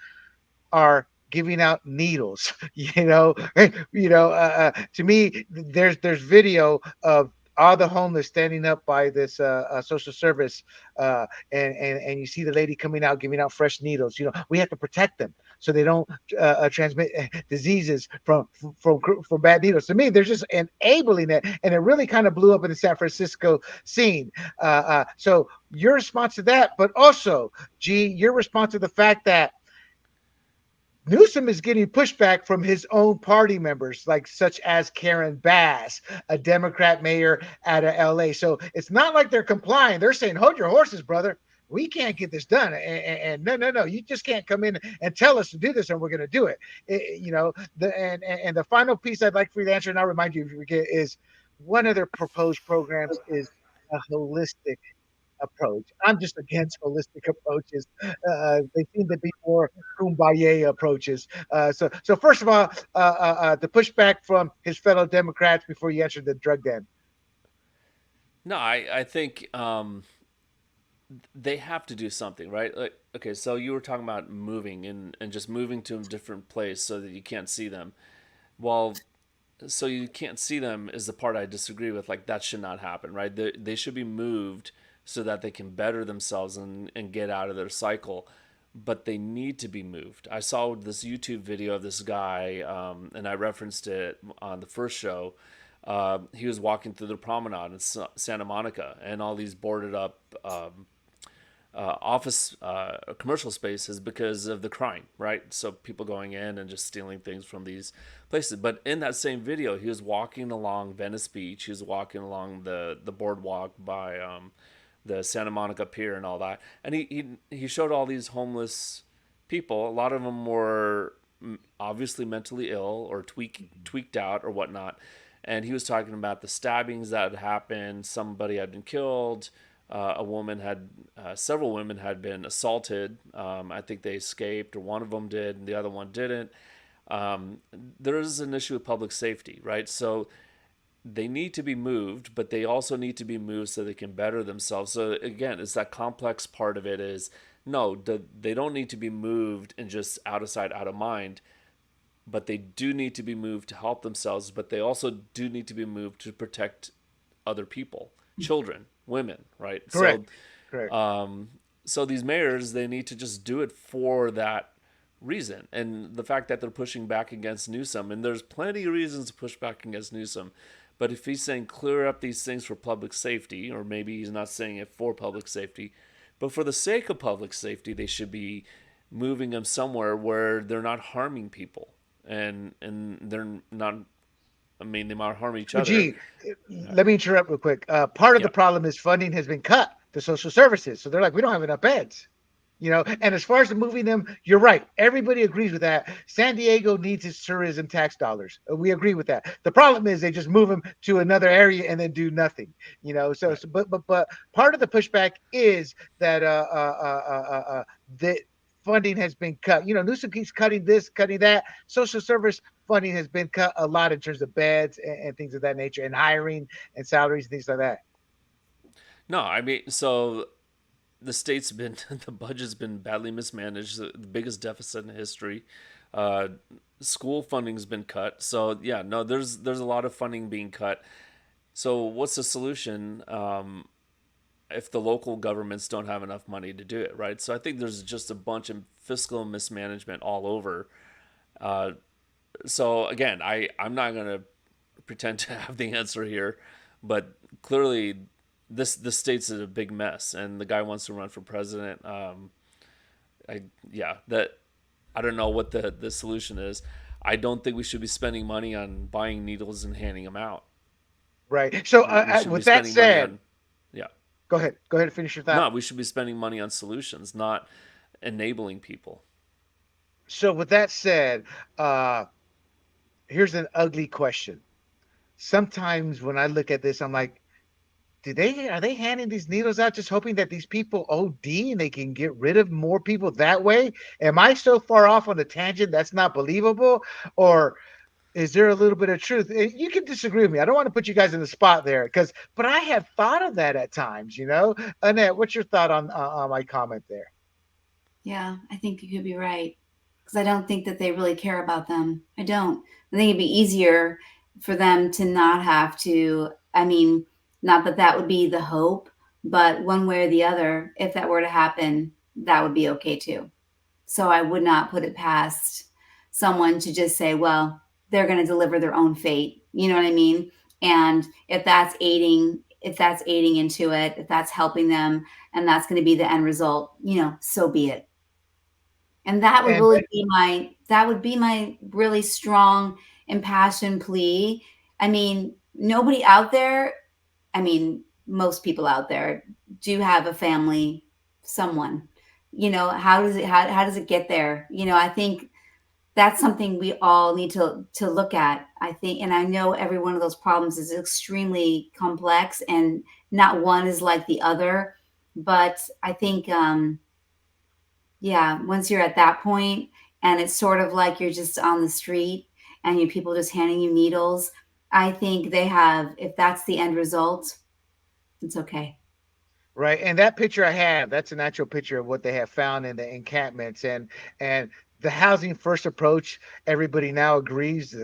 are giving out needles. To me, there's video of all the homeless standing up by this social service, and you see the lady coming out giving out fresh needles. We have to protect them so they don't transmit diseases from bad needles. To me, there's just enabling it, and it really kind of blew up in the San Francisco scene. So your response to that, but also, G, your response to the fact that Newsom is getting pushback from his own party members, like such as Karen Bass, a Democrat mayor out of LA. So it's not like they're complying. They're saying, hold your horses, brother. We can't get this done. And no, no, no. You just can't come in and tell us to do this and we're going to do it. And the final piece I'd like for you to answer, and I'll remind you if you forget, is one of their proposed programs is a holistic approach. I'm just against holistic approaches. They seem to be more kumbaya approaches. So first of all, the pushback from his fellow Democrats before you answer the drug den. No, I think they have to do something, right? Like, okay, so you were talking about moving and just moving to a different place so that you can't see them. Well, so you can't see them is the part I disagree with. Like, that should not happen, right? They should be moved so that they can better themselves and get out of their cycle. But they need to be moved. I saw this YouTube video of this guy, and I referenced it on the first show. He was walking through the promenade in Santa Monica, and all these boarded up office commercial spaces because of the crime, right? So people going in and just stealing things from these places. But in that same video, he was walking along Venice Beach. He was walking along the boardwalk by the Santa Monica Pier and all that. And he showed all these homeless people. A lot of them were obviously mentally ill or tweaked out or whatnot. And he was talking about the stabbings that had happened. Somebody had been killed. Several women had been assaulted. I think they escaped, or one of them did, and the other one didn't. There is an issue with public safety, right? So they need to be moved, but they also need to be moved so they can better themselves. So again, it's that complex part of it is no, they don't need to be moved and just out of sight, out of mind, but they do need to be moved to help themselves, but they also do need to be moved to protect other people, children, women, right? Correct. Correct. So these mayors, they need to just do it for that reason. And the fact that they're pushing back against Newsom, and there's plenty of reasons to push back against Newsom, but if he's saying clear up these things for public safety, or maybe he's not saying it for public safety, but for the sake of public safety, they should be moving them somewhere where they're not harming people, and they're not. I mean, they might harm each Well, other. gee, let me interrupt real quick. Part of Yeah. the problem is funding has been cut to social services. So they're like, we don't have enough beds. And as far as moving them, you're right. Everybody agrees with that. San Diego needs its tourism tax dollars. We agree with that. The problem is they just move them to another area and then do nothing. So, Right. so but part of the pushback is that the funding has been cut. Newsom keeps cutting this, cutting that. Social service funding has been cut a lot in terms of beds and things of that nature, and hiring and salaries and things like that. No, I mean, so the state's been the budget's been badly mismanaged, the biggest deficit in history. Uh, School funding's been cut, so yeah, no, there's a lot of funding being cut. So what's the solution if the local governments don't have enough money to do it, right? So I think there's just a bunch of fiscal mismanagement all over. Uh, so again, I'm not gonna pretend to have the answer here, but clearly this state's a big mess, and the guy wants to run for president. I yeah, that I don't know what the solution is. I don't think we should be spending money on buying needles and handing them out. Right. So We should be with that spending money said, on yeah. go ahead. Go ahead and finish your No, thought. we should be spending money on solutions, not enabling people. So with that said, uh, Here's an ugly question. Sometimes when I look at this, I'm like, do they are they handing these needles out just hoping that these people OD and they can get rid of more people that way? Am I so far off on a tangent that's not believable, or is there a little bit of truth? You can disagree with me. I don't want to put you guys in the spot there, because, but I have thought of that at times. Annette, what's your thought on my comment there? Yeah, I think you could be right. Because I don't think that they really care about them. I don't. I think it'd be easier for them to not have to. I mean, not that that would be the hope, but one way or the other, if that were to happen, that would be okay too. So I would not put it past someone to just say, well, they're going to deliver their own fate. You know what I mean? And if that's aiding into it, if that's helping them, and that's going to be the end result, so be it. And And that would be my really strong impassioned plea. I mean, nobody out there, I mean, most people out there do have a family, someone. How does it get there? I think that's something we all need to look at. I think, and I know every one of those problems is extremely complex, and not one is like the other. But I think yeah, once you're at that point and it's sort of like you're just on the street and you people just handing you needles, I think if that's the end result, it's okay. right, and that picture I have, that's an actual picture of what they have found in the encampments, and the housing first approach. Everybody now agrees,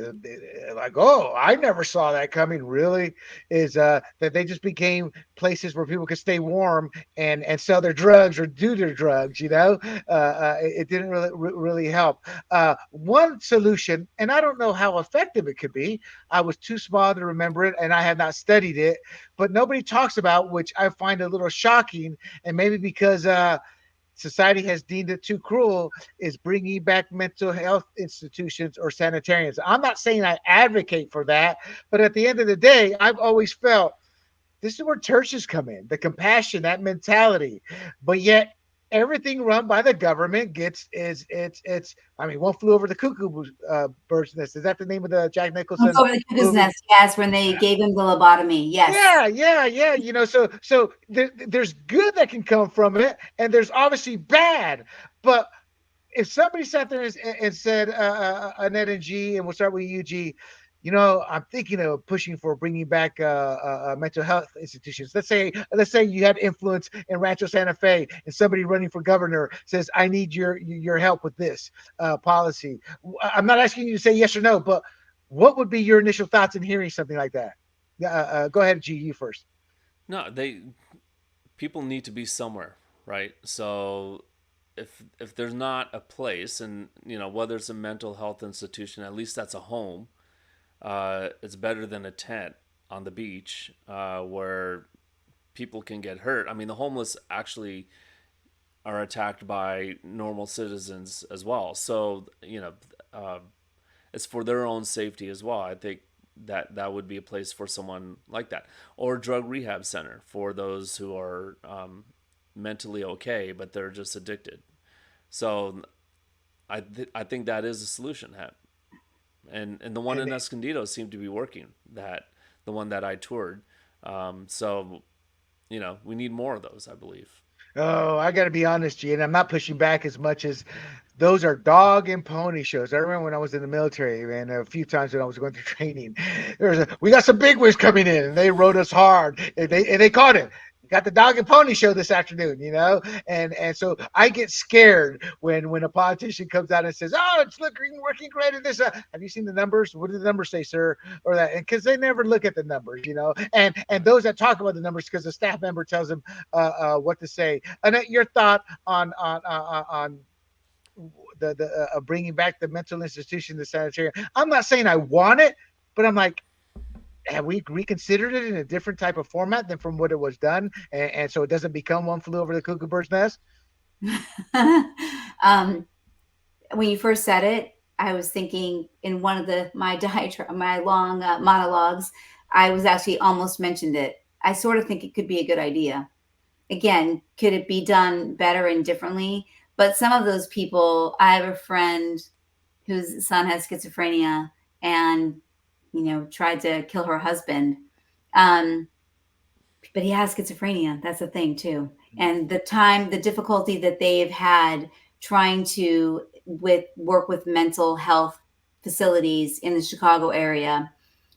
like, oh, I never saw that coming. Really, is that they just became places where people could stay warm and sell their drugs or do their drugs. It didn't really help. One solution, and I don't know how effective it could be. I was too small to remember it, and I have not studied it, but nobody talks about, which I find a little shocking, and maybe because society has deemed it too cruel, is bringing back mental health institutions or sanitarians. I'm not saying I advocate for that, but at the end of the day, I've always felt this is where churches come in, the compassion, that mentality. But yet, everything run by the government gets is it's. I mean, one flew over the cuckoo bird's nest. Is that the name of the Jack Nicholson Over the cuckoo's movie? nest, yes, when they gave him the lobotomy. Yes. Yeah. So there's good that can come from it, and there's obviously bad. But if somebody sat there and said, Annette and G, and we'll start with you, G, I'm thinking of pushing for bringing back mental health institutions. Let's say you had influence in Rancho Santa Fe, and somebody running for governor says, "I need your help with this policy." I'm not asking you to say yes or no, but what would be your initial thoughts in hearing something like that? Go ahead, G. You first. No, people need to be somewhere, right? So if there's not a place, and whether it's a mental health institution, at least that's a home. It's better than a tent on the beach where people can get hurt. I mean, the homeless actually are attacked by normal citizens as well. So uh, it's for their own safety as well. I think that would be a place for someone like that, or drug rehab center for those who are mentally okay but they're just addicted. So I think that is a solution. And the one And in Escondido seemed to be working. The one that I toured. So we need more of those, I believe. oh, I got to be honest, G, and I'm not pushing back as much as those are dog and pony shows. I remember when I was in the military, man, a few times when I was going through training, we got some big wigs coming in, and they rode us hard, and they caught it. Got the dog and pony show this afternoon, and so I get scared when a politician comes out and says, "Oh, it's looking working great." And this, have you seen the numbers? What do the numbers say, sir? Or that, because they never look at the numbers. And those that talk about the numbers, because the staff member tells them what to say. Annette, your thought on the bringing back the mental institution, the sanitarium. I'm not saying I want it, but I'm like, have we reconsidered it in a different type of format than from what it was done, and so it doesn't become one flew over the cuckoo bird's nest? um, when you first said it, I was thinking in one of my long monologues, I was actually almost mentioned it. I sort of think it could be a good idea. Again, could it be done better and differently? But some of those people, I have a friend whose son has schizophrenia, and tried to kill her husband. Um, but he has schizophrenia. That's the thing too. And the difficulty that they've had trying to work with mental health facilities in the Chicago area.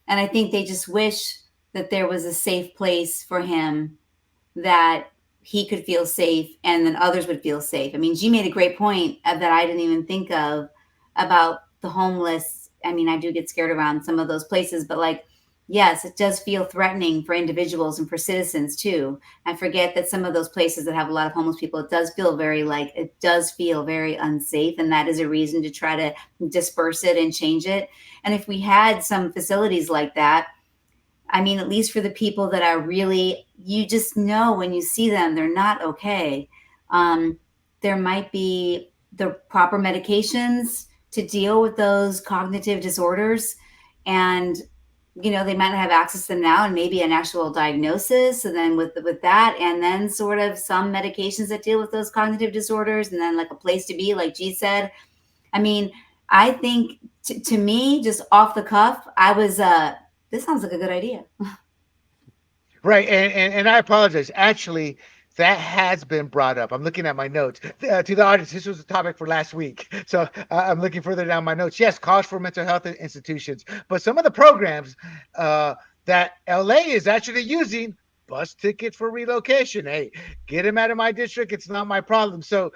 And I think they just wish that there was a safe place for him, that he could feel safe and then others would feel safe. I mean, G made a great point that I didn't even think of about the homeless. I mean, I do get scared around some of those places, but like, yes, it does feel threatening for individuals and for citizens too. I forget that some of those places that have a lot of homeless people, it does feel very unsafe. And that is a reason to try to disperse it and change it. And if we had some facilities like that, I mean, at least for the people that are really, you just know when you see them, they're not okay. Um, there might be the proper medications to deal with those cognitive disorders. And, they might not have access to them now, and maybe an actual diagnosis. And then with that, and then sort of some medications that deal with those cognitive disorders, and then like a place to be, like G said. I mean, I think to me, just off the cuff, I was, this sounds like a good idea. Right, and I apologize. Actually, that has been brought up. I'm looking at my notes. To the audience, this was a topic for last week. So I'm looking further down my notes. Yes, calls for mental health institutions. But some of the programs that LA is actually using, bus tickets for relocation. Hey, get him out of my district. It's not my problem. So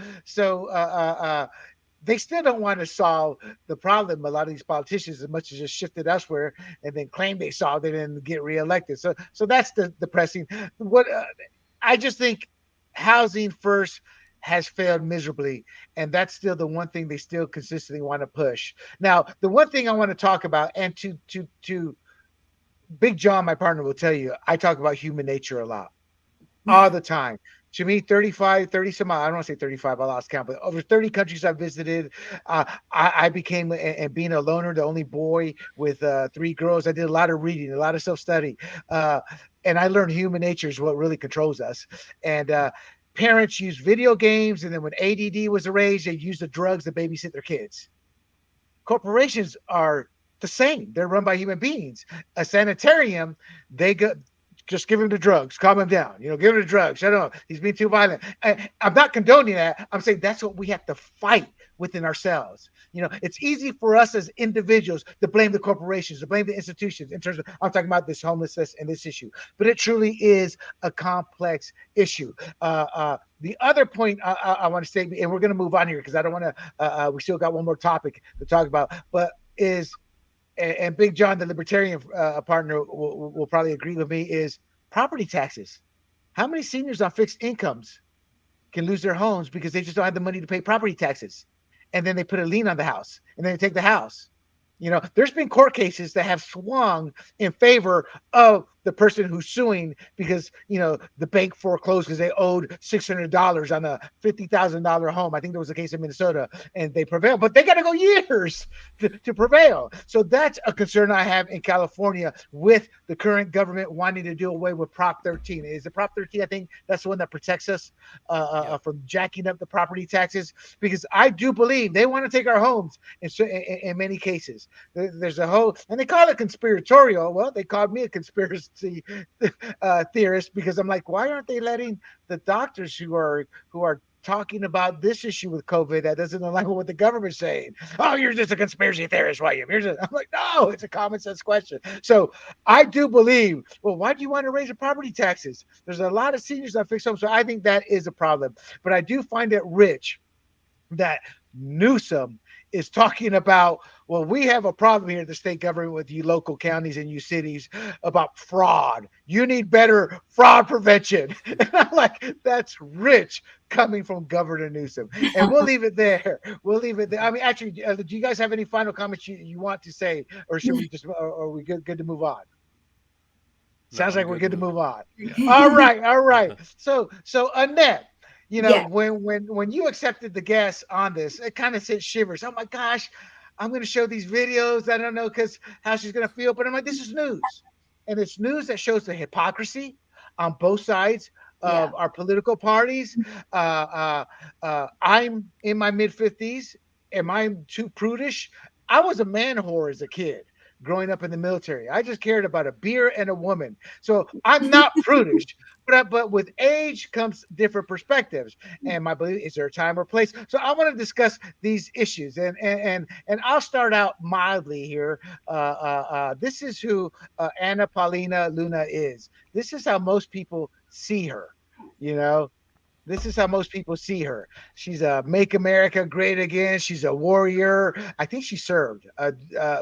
they still don't want to solve the problem. A lot of these politicians, as much as just shift it elsewhere and then claim they solved it and get reelected. So that's the depressing. What I just think housing first has failed miserably, and that's still the one thing they still consistently want to push. Now, the one thing I want to talk about, and to Big John, my partner, will tell you, I talk about human nature a lot all the time. To me, 35, 30 some odd, I don't want to say 35, I lost count, but over 30 countries I visited. I became, and being a loner, the only boy with three girls, I did a lot of reading, a lot of self study. Uh, and I learned human nature is what really controls us. And parents use video games. And then when ADD was raised, they use the drugs to babysit their kids. Corporations are the same. They're run by human beings. A sanitarium, they go, just give him the drugs, calm him down. Give him the drugs. Shut up. He's being too violent. I'm not condoning that. I'm saying that's what we have to fight within ourselves. It's easy for us as individuals to blame the corporations, to blame the institutions in terms of, I'm talking about this homelessness and this issue, but it truly is a complex issue. The other point I want to say, and we're going to move on here because I don't want to, we still got one more topic to talk about, but is, and Big John, the libertarian partner, will probably agree with me, is property taxes. How many seniors on fixed incomes can lose their homes because they just don't have the money to pay property taxes? And then they put a lien on the house and then they take the house. There's been court cases that have swung in favor of the person who's suing because, the bank foreclosed because they owed $600 on a $50,000 home. I think there was a case in Minnesota and they prevailed, but they got to go years to prevail. So that's a concern I have in California with the current government wanting to do away with Prop 13. Is it Prop 13? I think that's the one that protects us from jacking up the property taxes, because I do believe they want to take our homes in many cases. There's a whole, and they call it conspiratorial. Well, they called me a conspiracy theorist because I'm like, why aren't they letting the doctors who are talking about this issue with COVID that doesn't align with what the government's saying? Oh, you're just a conspiracy theorist, William. I'm like, no, it's a common sense question. So I do believe, well, why do you want to raise the property taxes? There's a lot of seniors on fixed homes, so I think that is a problem. But I do find it rich that Newsom is talking about, well, we have a problem here at the state government with you local counties and you cities about fraud. You need better fraud prevention. And I'm like, that's rich coming from Governor Newsom. And we'll leave it there. We'll leave it there. I mean, actually, do you guys have any final comments you want to say, or should we just, or are we good to move on? No, Sounds I'm like we're good good to move on. Yeah. All right. So Annette, Yeah. when you accepted the guest on this, it kind of sent shivers. Oh my gosh, I'm going to show these videos. I don't know because how she's going to feel, but I'm like, this is news, and it's news that shows the hypocrisy on both sides Yeah. of our political parties. I'm in my mid 50s. Am I too prudish? I was a man whore as a kid. growing up in the military. I just cared about a beer and a woman. So I'm not prudish, but with age comes different perspectives. And my belief is there a time or place. So I want to discuss these issues, and I'll start out mildly here. This is who Anna Paulina Luna is. This is how most people see her. You know, this is how most people see her. She's a make America great again. She's a warrior. I think she served.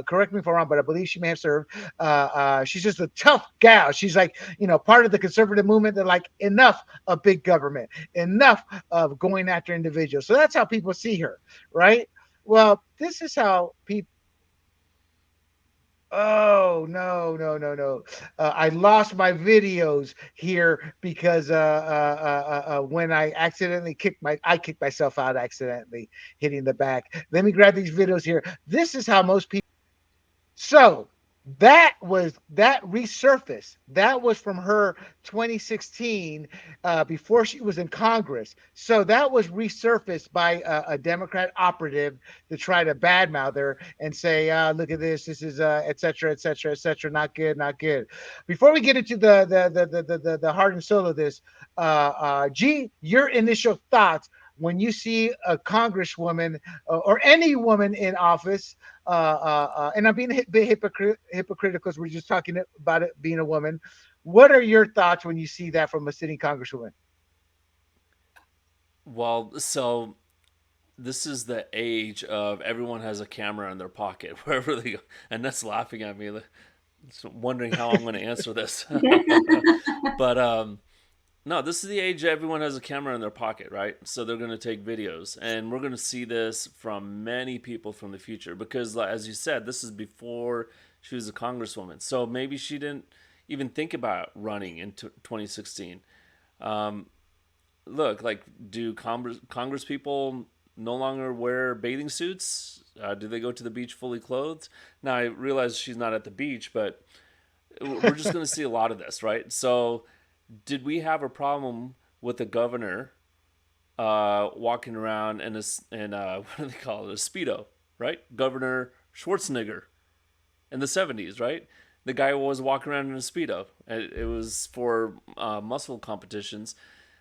Correct me if I'm wrong, but I believe she may have served. She's just a tough gal. She's like, part of the conservative movement. They're like, enough of big government, enough of going after individuals. So that's how people see her, right? Well, this is how people. Oh no, no, no, no! I lost my videos here because when I kicked myself out accidentally hitting the back. Let me grab these videos here. This is how most people. So that resurfaced. That was from her 2016, before she was in Congress. So that was resurfaced by a Democrat operative to try to badmouth her and say, "Look at this. This is et cetera, et cetera, et cetera. Not good, not good." Before we get into the heart and soul of this, G, your initial thoughts when you see a congresswoman or any woman in office, and I'm being hypocritical because we're just talking about it being a woman. What are your thoughts when you see that from a sitting congresswoman? Well, so this is the age of everyone has a camera in their pocket wherever they go, and that's laughing at me, wondering how I'm going to answer this. But no, this is the age everyone has a camera in their pocket, right? So they're going to take videos, and we're going to see this from many people from the future because, as you said, this is before she was a congresswoman. So maybe she didn't even think about running in 2016. Um, Look, like, do Congress people no longer wear bathing suits? Do they go to the beach fully clothed? Now, I realize she's not at the beach, but we're just going to see a lot of this, right? So, did we have a problem with the governor walking around what do they call it, a speedo, right? Governor Schwarzenegger in the 70s, right? The guy was walking around in a speedo. It was for muscle competitions.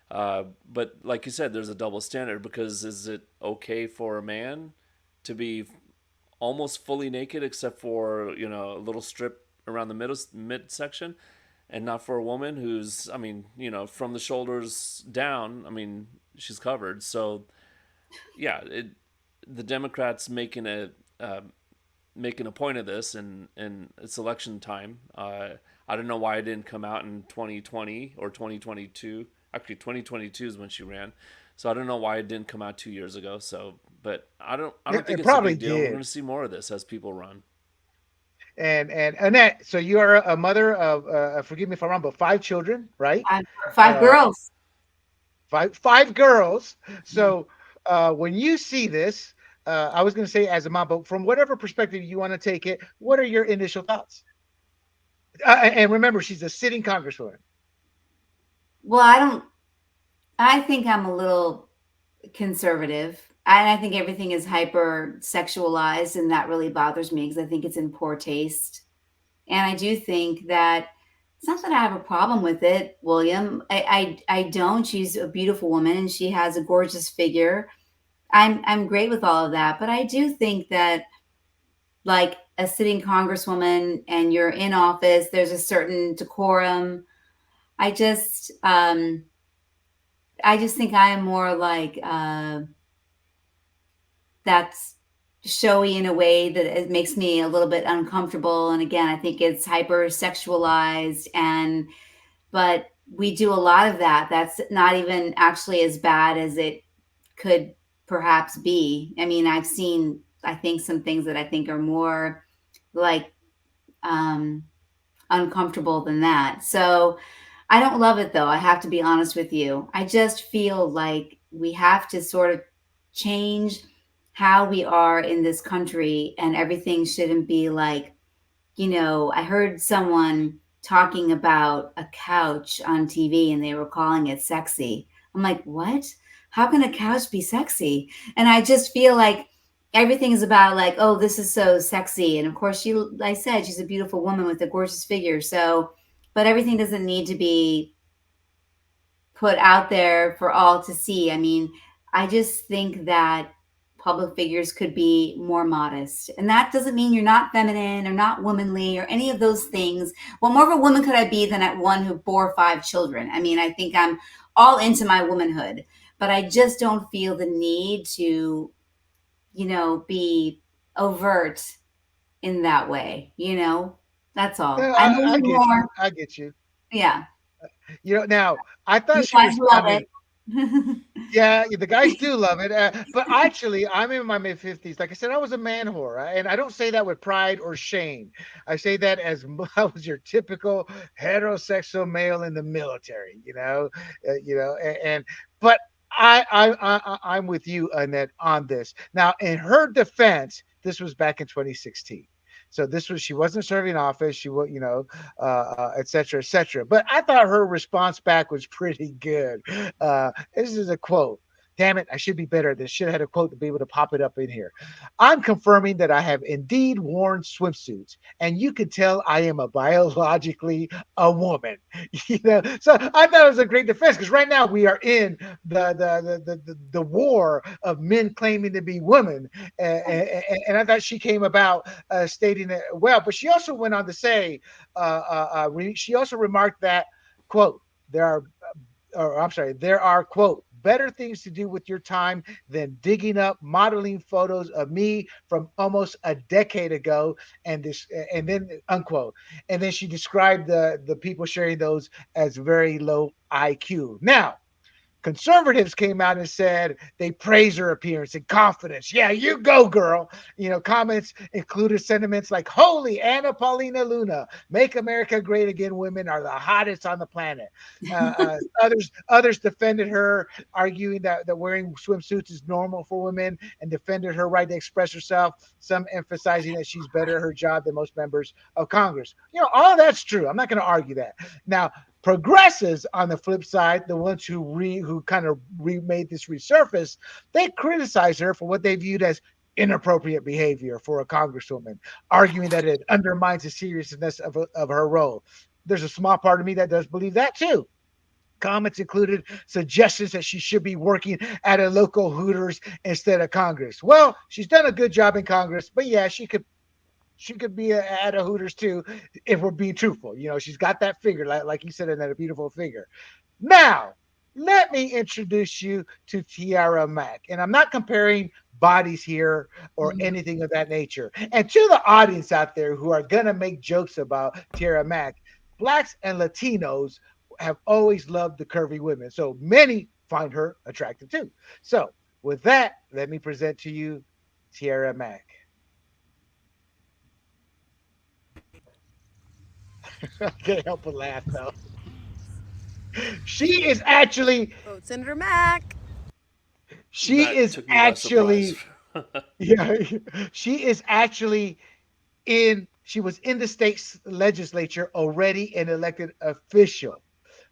But like you said, there's a double standard because is it okay for a man to be almost fully naked except for a little strip around the midsection, and not for a woman who's, I mean, from the shoulders down, I mean, she's covered. So yeah, the Democrats making a point of this, and it's election time. I don't know why it didn't come out in 2020 or 2022. Actually, 2022 is when she ran. So I don't know why it didn't come out 2 years ago. So, but I don't think It it's a probably big deal. We're did. going to see more of this as people run. And Annette, so you are a mother of, forgive me if I'm wrong, but 5 children, right? Five Uh, girls. five girls. So when you see this, I was going to say as a mom, but from whatever perspective you want to take it, what are your initial thoughts? And remember, she's a sitting congresswoman. Well, I think I'm a little conservative. And I think everything is hyper sexualized, and that really bothers me because I think it's in poor taste. And I do think that it's not that I have a problem with it, William. I don't. She's a beautiful woman and she has a gorgeous figure. I'm great with all of that. But I do think that, like, a sitting congresswoman and you're in office, there's a certain decorum. I just I just think I am more like that's showy in a way that it makes me a little bit uncomfortable. And again, I think it's hyper sexualized, and but we do a lot of that. That's not even actually as bad as it could perhaps be. I mean, I've seen, I think, some things that I think are more like um, uncomfortable than that. So I don't love it though. I have to be honest with you. I just feel like we have to sort of change how we are in this country, and everything shouldn't be like, I heard someone talking about a couch on TV and they were calling it sexy. I'm like, what? How can a couch be sexy? And I just feel like everything is about like, oh, this is so sexy. And of course, I said, she's a beautiful woman with a gorgeous figure. So, but everything doesn't need to be put out there for all to see. I mean, I just think that public figures could be more modest. And that doesn't mean you're not feminine or not womanly or any of those things. What more of a woman could I be than at one who bore 5 children? I mean, I think I'm all into my womanhood, but I just don't feel the need to, be overt in that way, That's all. No, I'm a I little get more, you. I get you. yeah. Now I You thought she guys love responded. it. Yeah, the guys do love it. But actually, I'm in my mid 50s. Like I said, I was a man whore, and I don't say that with pride or shame. I say that as I was your typical heterosexual male in the military. And but I'm with you, Annette, on this. Now, in her defense, this was back in 2016. So this was she wasn't serving office. She was, et cetera, et cetera. But I thought her response back was pretty good. This is a quote. Damn it, I should be better at this. Should have had a quote to be able to pop it up in here. I'm confirming that I have indeed worn swimsuits, and you can tell I am a biologically a woman. So I thought it was a great defense because right now we are in the war of men claiming to be women, and I thought she came about stating it well. But she also went on to say, she also remarked that quote there are or I'm sorry, there are, quote, better things to do with your time than digging up modeling photos of me from almost a decade ago. And then, unquote. And then she described the people sharing those as very low IQ. Now, conservatives came out and said they praise her appearance and confidence. Yeah, you go, girl. Comments included sentiments like, "Holy Anna Paulina Luna, make America great again. Women are the hottest on the planet." Others defended her, arguing that wearing swimsuits is normal for women, and defended her right to express herself. Some emphasizing that she's better at her job than most members of Congress. All of that's true. I'm not going to argue that. Now, progressives, on the flip side, the ones who kind of remade this resurface, they criticize her for what they viewed as inappropriate behavior for a congresswoman, arguing that it undermines the seriousness of her role. There's a small part of me that does believe that too. Comments included suggestions that she should be working at a local Hooters instead of Congress. Well, she's done a good job in Congress, but yeah, she could be at a Hooters too, if we're being truthful. She's got that figure, like you said, and that a beautiful figure. Now, let me introduce you to Tiara Mack. And I'm not comparing bodies here or anything of that nature. And to the audience out there who are going to make jokes about Tiara Mack, Blacks and Latinos have always loved the curvy women. So many find her attractive too. So, with that, let me present to you Tiara Mack. I can't help but laugh though. She is actually, Vote Senator Mack. she That is took me by surprise. actually, yeah, she is actually she was in the state legislature already an elected official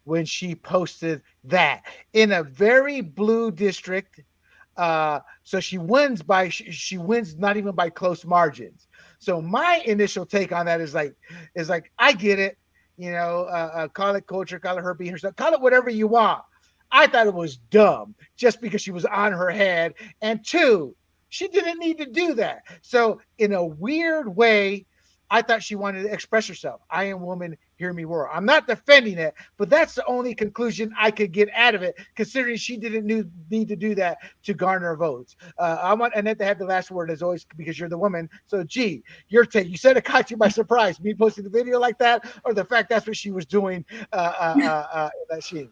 when she posted that in a very blue district. So she wins not even by close margins. So my initial take on that is like I get it, call it culture, call it her being herself, call it whatever you want. I thought it was dumb just because she was on her head, and two, she didn't need to do that. So in a weird way, I thought she wanted to express herself. I am woman, hear me roar. I'm not defending it, but that's the only conclusion I could get out of it, considering she didn't need to do that to garner votes. I want Annette to have the last word as always because you're the woman. So, gee, your take. You said it caught you by surprise, me posting the video like that, or the fact that's what she was doing. That she.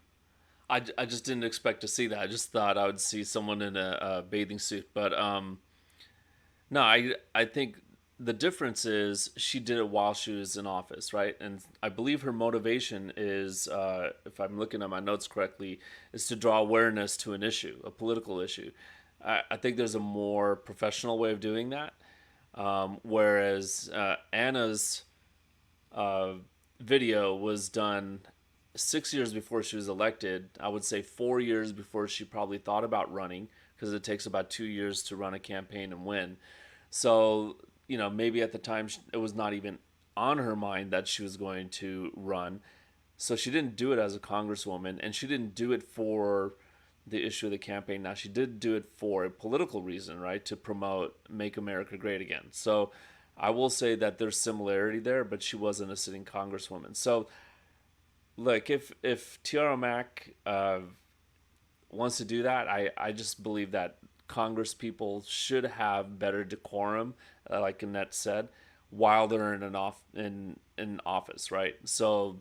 I just didn't expect to see that. I just thought I would see someone in a bathing suit. But no, I think the difference is she did it while she was in office, right? And I believe her motivation is, if I'm looking at my notes correctly, is to draw awareness to an issue, a political issue. I think there's a more professional way of doing that. Whereas Anna's video was done 6 years before she was elected. I would say 4 years before she probably thought about running because it takes about 2 years to run a campaign and win. So, maybe at the time it was not even on her mind that she was going to run. So she didn't do it as a congresswoman, and she didn't do it for the issue of the campaign. Now, she did do it for a political reason, right? To promote Make America Great Again. So I will say that there's similarity there, but she wasn't a sitting congresswoman. So, look, if Tiara Mack wants to do that, I just believe that Congress people should have better decorum, like Annette said, while they're in office, right? So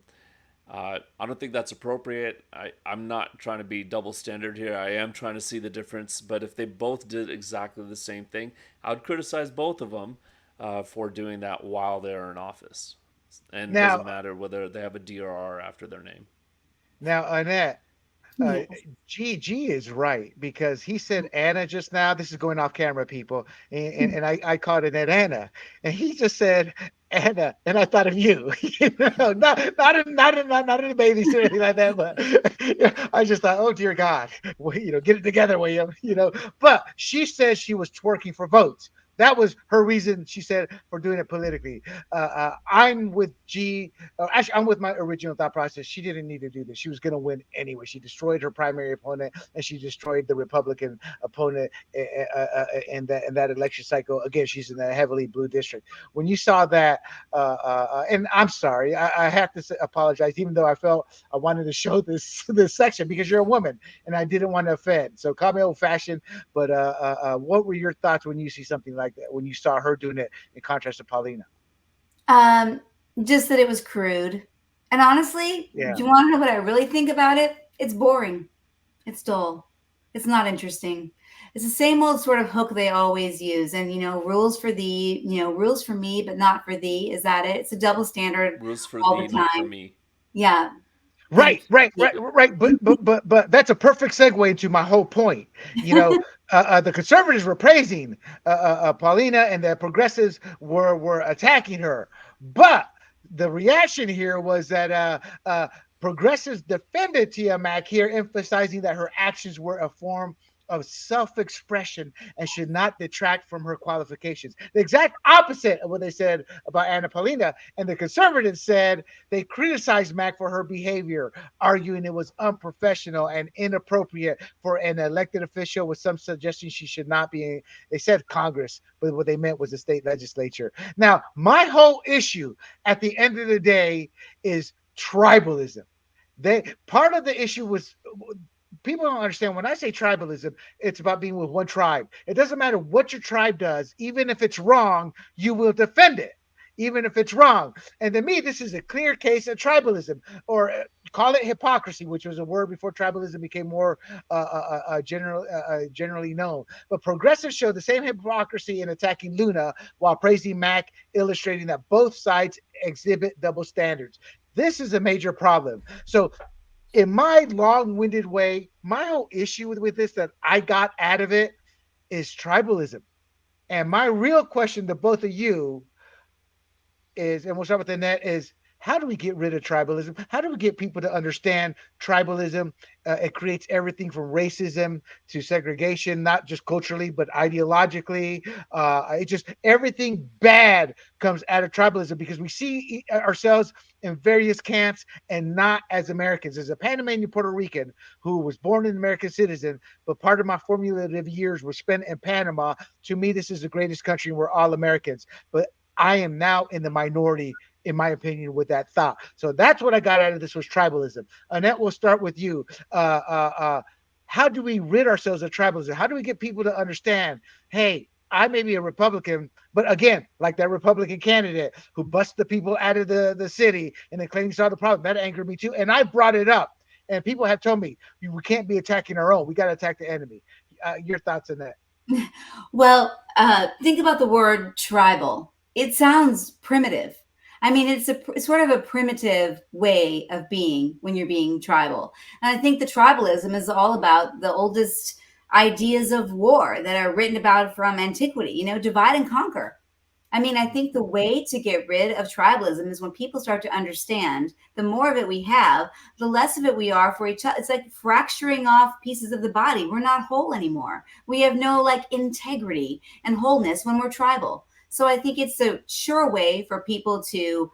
I don't think that's appropriate. I'm not trying to be double standard here. I am trying to see the difference. But if they both did exactly the same thing, I would criticize both of them for doing that while they're in office. And it doesn't Now, matter whether they have a DRR after their name. now, Annette, uh, Yes. G is right because he said Anna just now. This is going off camera, people, and I called Annette Anna, and he just said Anna, and I thought of you. Not in a babysitter or anything like that, but I just thought, oh dear God, well, get it together, William. But she said she was twerking for votes. That was her reason, she said, for doing it politically. I'm with G. Actually, I'm with my original thought process. She didn't need to do this. She was going to win anyway. She destroyed her primary opponent, and she destroyed the Republican opponent in that election cycle. Again, she's in a heavily blue district. When you saw that, and I'm sorry, I have to apologize, even though I felt I wanted to show this section because you're a woman, and I didn't want to offend. So call me old-fashioned, but what were your thoughts when you see something like that, when you saw her doing it in contrast to Paulina? Um, just that it was crude. And honestly, do Yeah. you want to know what I really think about it? It's boring. It's dull. It's not interesting. It's the same old sort of hook they always use. And, rules for thee, rules for me, but not for thee. Is that it? It's a double standard Rules for all the thee, not for time. me. Yeah. Right, Thank right, you. right, right. But that's a perfect segue into my whole point. The conservatives were praising Paulina, and the progressives were attacking her. But the reaction here was that progressives defended Tia Mack here, emphasizing that her actions were a form of self-expression and should not detract from her qualifications. The exact opposite of what they said about Anna Paulina. And the conservatives said they criticized Mack for her behavior, arguing it was unprofessional and inappropriate for an elected official, with some suggesting she should not be. They said Congress, but what they meant was the state legislature. Now, my whole issue at the end of the day is tribalism. Part of the issue was, people don't understand, when I say tribalism, it's about being with one tribe. It doesn't matter what your tribe does, even if it's wrong, you will defend it, even if it's wrong. And to me, this is a clear case of tribalism, or call it hypocrisy, which was a word before tribalism became more generally known. But progressives show the same hypocrisy in attacking Luna while praising Mac, illustrating that both sides exhibit double standards. This is a major problem. So in my long-winded way, my whole issue with this that I got out of it is tribalism. And my real question to both of you is, and we'll start with Annette, is how do we get rid of tribalism? How do we get people to understand tribalism? It creates everything from racism to segregation, not just culturally, but ideologically. It just, everything bad comes out of tribalism because we see ourselves in various camps and not as Americans. As a Panamanian Puerto Rican who was born an American citizen, but part of my formative years were spent in Panama, to me, this is the greatest country and we're all Americans. But I am now in the minority, in my opinion, with that thought. So that's what I got out of this, was tribalism. Annette, we'll start with you. How do we rid ourselves of tribalism? How do we get people to understand, hey, I may be a Republican, but again, like that Republican candidate who busted the people out of the city and then claimed he saw the problem, that angered me too. And I brought it up. And people have told me, we can't be attacking our own. We got to attack the enemy. Your thoughts on that? Well, think about the word tribal. It sounds primitive. I mean, it's sort of a primitive way of being when you're being tribal. And I think the tribalism is all about the oldest ideas of war that are written about from antiquity, divide and conquer. I mean, I think the way to get rid of tribalism is when people start to understand the more of it we have, the less of it we are for each other. It's like fracturing off pieces of the body. We're not whole anymore. We have no like integrity and wholeness when we're tribal. So I think it's a sure way for people to,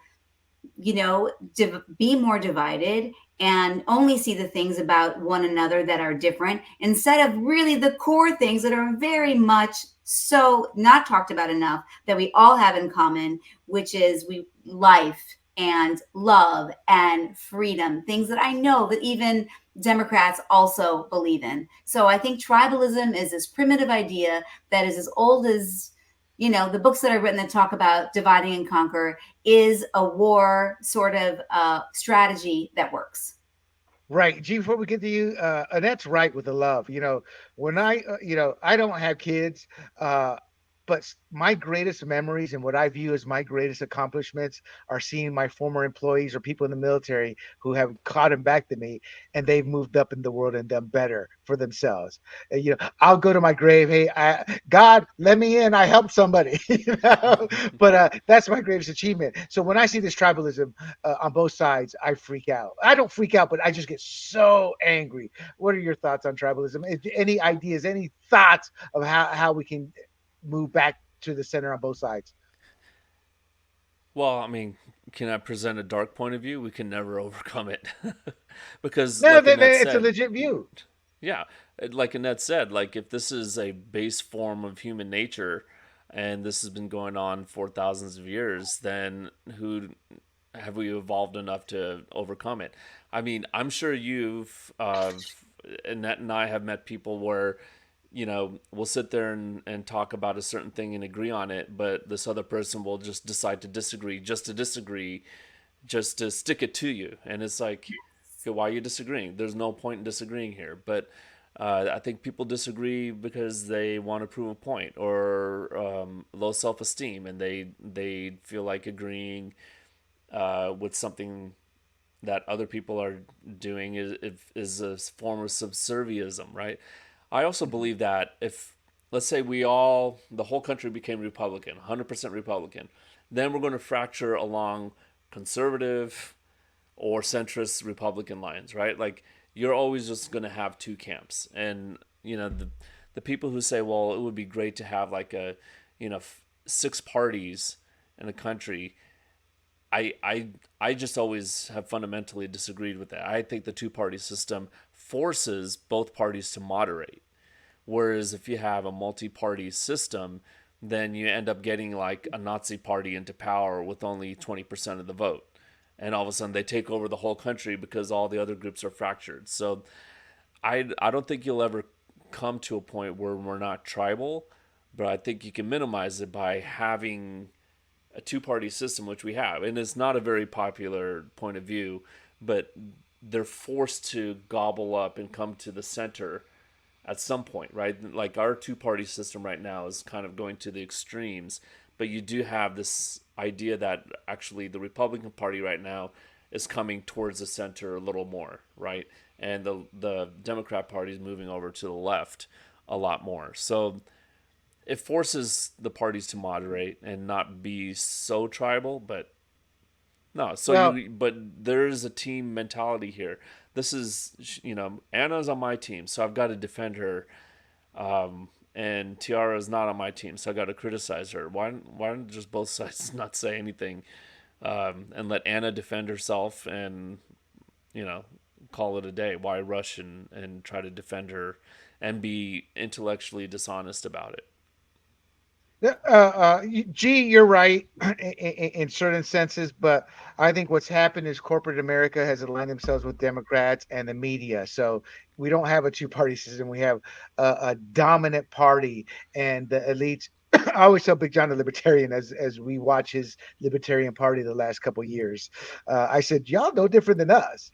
be more divided and only see the things about one another that are different instead of really the core things that are very much so not talked about enough that we all have in common, which is we life and love and freedom, things that I know that even Democrats also believe in. So I think tribalism is this primitive idea that is as old as the books that are written that talk about dividing and conquer is a war sort of strategy that works. Right. G, before we get to you, Annette's right with the love. When I don't have kids, uh, but my greatest memories and what I view as my greatest accomplishments are seeing my former employees or people in the military who have caught him back to me, and they've moved up in the world and done better for themselves. I'll go to my grave. Hey, God, let me in. I helped somebody. But that's my greatest achievement. So when I see this tribalism on both sides, I freak out. I don't freak out, but I just get so angry. What are your thoughts on tribalism? Any ideas, any thoughts of how we can move back to the center on both sides? Well, I mean, can I present a dark point of view? We can never overcome it. Because, No, like Annette it's a said, legit view. yeah, like Annette said, like if this is a base form of human nature and this has been going on for thousands of years, then who have we evolved enough to overcome it? I mean, I'm sure Annette and I have met people where we'll sit there and talk about a certain thing and agree on it, but this other person will just decide to disagree, just to disagree, just to stick it to you. And it's like, okay, why are you disagreeing? There's no point in disagreeing here. But I think people disagree because they want to prove a point or low self esteem, and they feel like agreeing with something that other people are doing is a form of subserviism, right? I also believe that if, let's say, the whole country became Republican, 100% Republican, then we're going to fracture along conservative or centrist Republican lines, right? Like, you're always just going to have two camps. And, the people who say, well, it would be great to have like six parties in a country, I just always have fundamentally disagreed with that. I think the two-party system forces both parties to moderate. Whereas if you have a multi-party system, then you end up getting like a Nazi party into power with only 20% of the vote. And all of a sudden they take over the whole country because all the other groups are fractured. So I don't think you'll ever come to a point where we're not tribal, but I think you can minimize it by having a two-party system, which we have. And it's not a very popular point of view, but they're forced to gobble up and come to the center at some point, right? Like our two-party system right now is kind of going to the extremes, but you do have this idea that actually the Republican Party right now is coming towards the center a little more, right? And the Democrat Party is moving over to the left a lot more. So it forces the parties to moderate and not be so tribal, but no. Well, But there is a team mentality here. This is, Anna's on my team, so I've got to defend her. And Tiara is not on my team, so I got to criticize her. Why don't just both sides not say anything, and let Anna defend herself and, you know, call it a day? Why rush and try to defend her and be intellectually dishonest about it? G, you're right in certain senses, but I think what's happened is corporate America has aligned themselves with Democrats and the media. So we don't have a two-party system. We have a dominant party, and the elites. I always tell Big John the Libertarian as we watch his Libertarian Party the last couple of years. I said, y'all no different than us.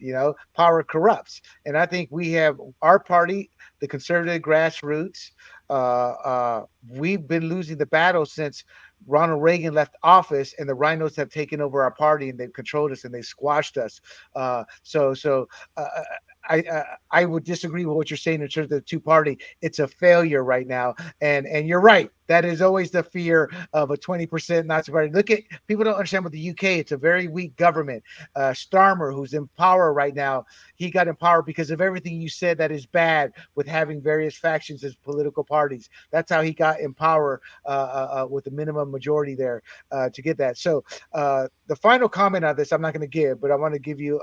Power corrupts, and I think we have our party, the conservative grassroots, we've been losing the battle since Ronald Reagan left office, and the rhinos have taken over our party and they've controlled us and they squashed us. So I would disagree with what you're saying in terms of the two party. It's a failure right now, and you're right. That is always the fear of a 20% Nazi party. Look at people don't understand with the UK. It's a very weak government. Starmer, who's in power right now, he got in power because of everything you said that is bad with having various factions as political parties. That's how he got in power with the minimum majority there to get that. So the final comment on this, I'm not going to give, but I want to give you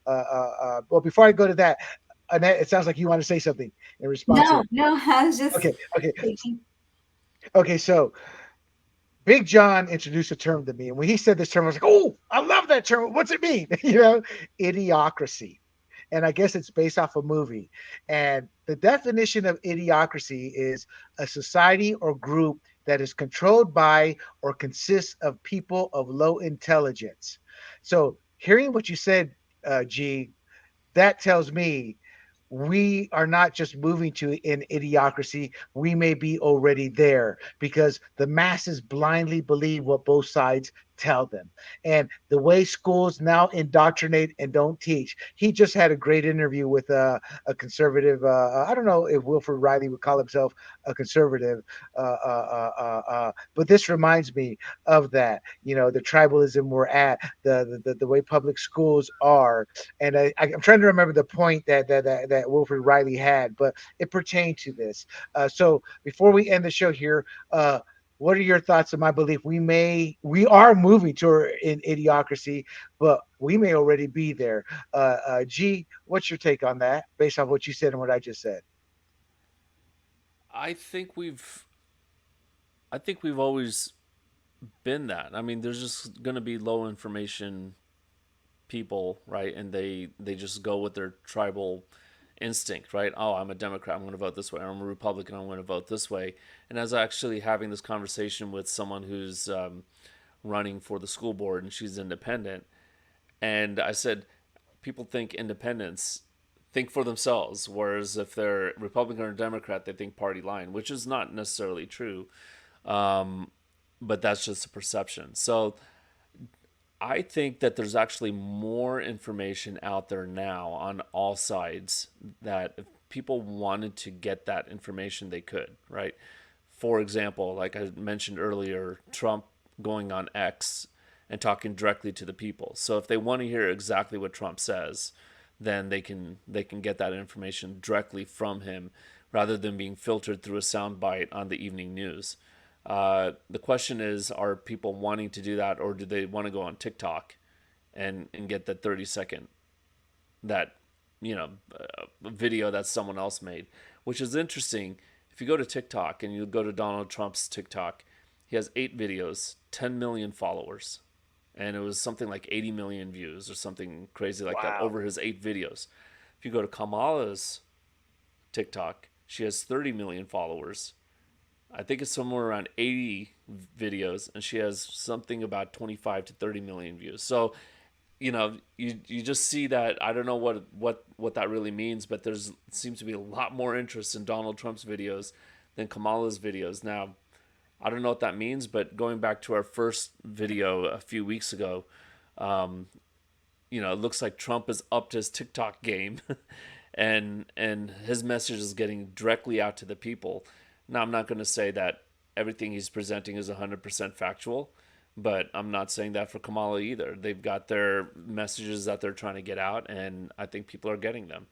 well, before I go to that, Annette, it sounds like you want to say something in response No, here. no, I was just Okay, okay, thinking. okay. So Big John introduced a term to me, and when he said this term, I was like, "Oh, I love that term. What's it mean?" Idiocracy. And I guess it's based off a movie. And the definition of idiocracy is a society or group that is controlled by or consists of people of low intelligence. So, hearing what you said, G, that tells me we are not just moving to an idiocracy. We may be already there because the masses blindly believe what both sides tell them. And the way schools now indoctrinate and don't teach. He just had a great interview with a conservative. I don't know if Wilford Riley would call himself a conservative, but this reminds me of that. The tribalism we're at, the way public schools are, and I'm trying to remember the point that Wilfred Riley had, but it pertained to this. So before we end the show here, what are your thoughts on my belief? We are moving toward an idiocracy, but we may already be there. G, what's your take on that, based on what you said and what I just said? I think we've I think we've always been that. I mean, there's just going to be low information people, right? And they just go with their tribal instinct, right? Oh, I'm a Democrat, I'm going to vote this way. Or I'm a Republican, I'm going to vote this way. And as actually having this conversation with someone who's running for the school board and she's independent, and I said, people think independents think for themselves, whereas if they're Republican or Democrat, they think party line, which is not necessarily true. Um, but that's just a perception. So I think that there's actually more information out there now on all sides that if people wanted to get that information, they could, right? For example, like I mentioned earlier, Trump going on X and talking directly to the people. So if they want to hear exactly what Trump says, then they can get that information directly from him rather than being filtered through a soundbite on the evening news. The question is, are people wanting to do that, or do they want to go on TikTok and get that 30-second that video that someone else made, which is interesting. If you go to TikTok and you go to Donald Trump's TikTok, he has 8 videos, 10 million followers, and it was something like 80 million views or something crazy like that Wow. over his 8 videos. If you go to Kamala's TikTok, she has 30 million followers. I think it's somewhere around 80 videos, and she has something about 25 to 30 million views. So, you just see that. I don't know what that really means, but there's seems to be a lot more interest in Donald Trump's videos than Kamala's videos. Now, I don't know what that means, but going back to our first video a few weeks ago, um, it looks like Trump has upped his TikTok game, and his message is getting directly out to the people. Now, I'm not going to say that everything he's presenting is 100% factual, but I'm not saying that for Kamala either. They've got their messages that they're trying to get out, and I think people are getting them.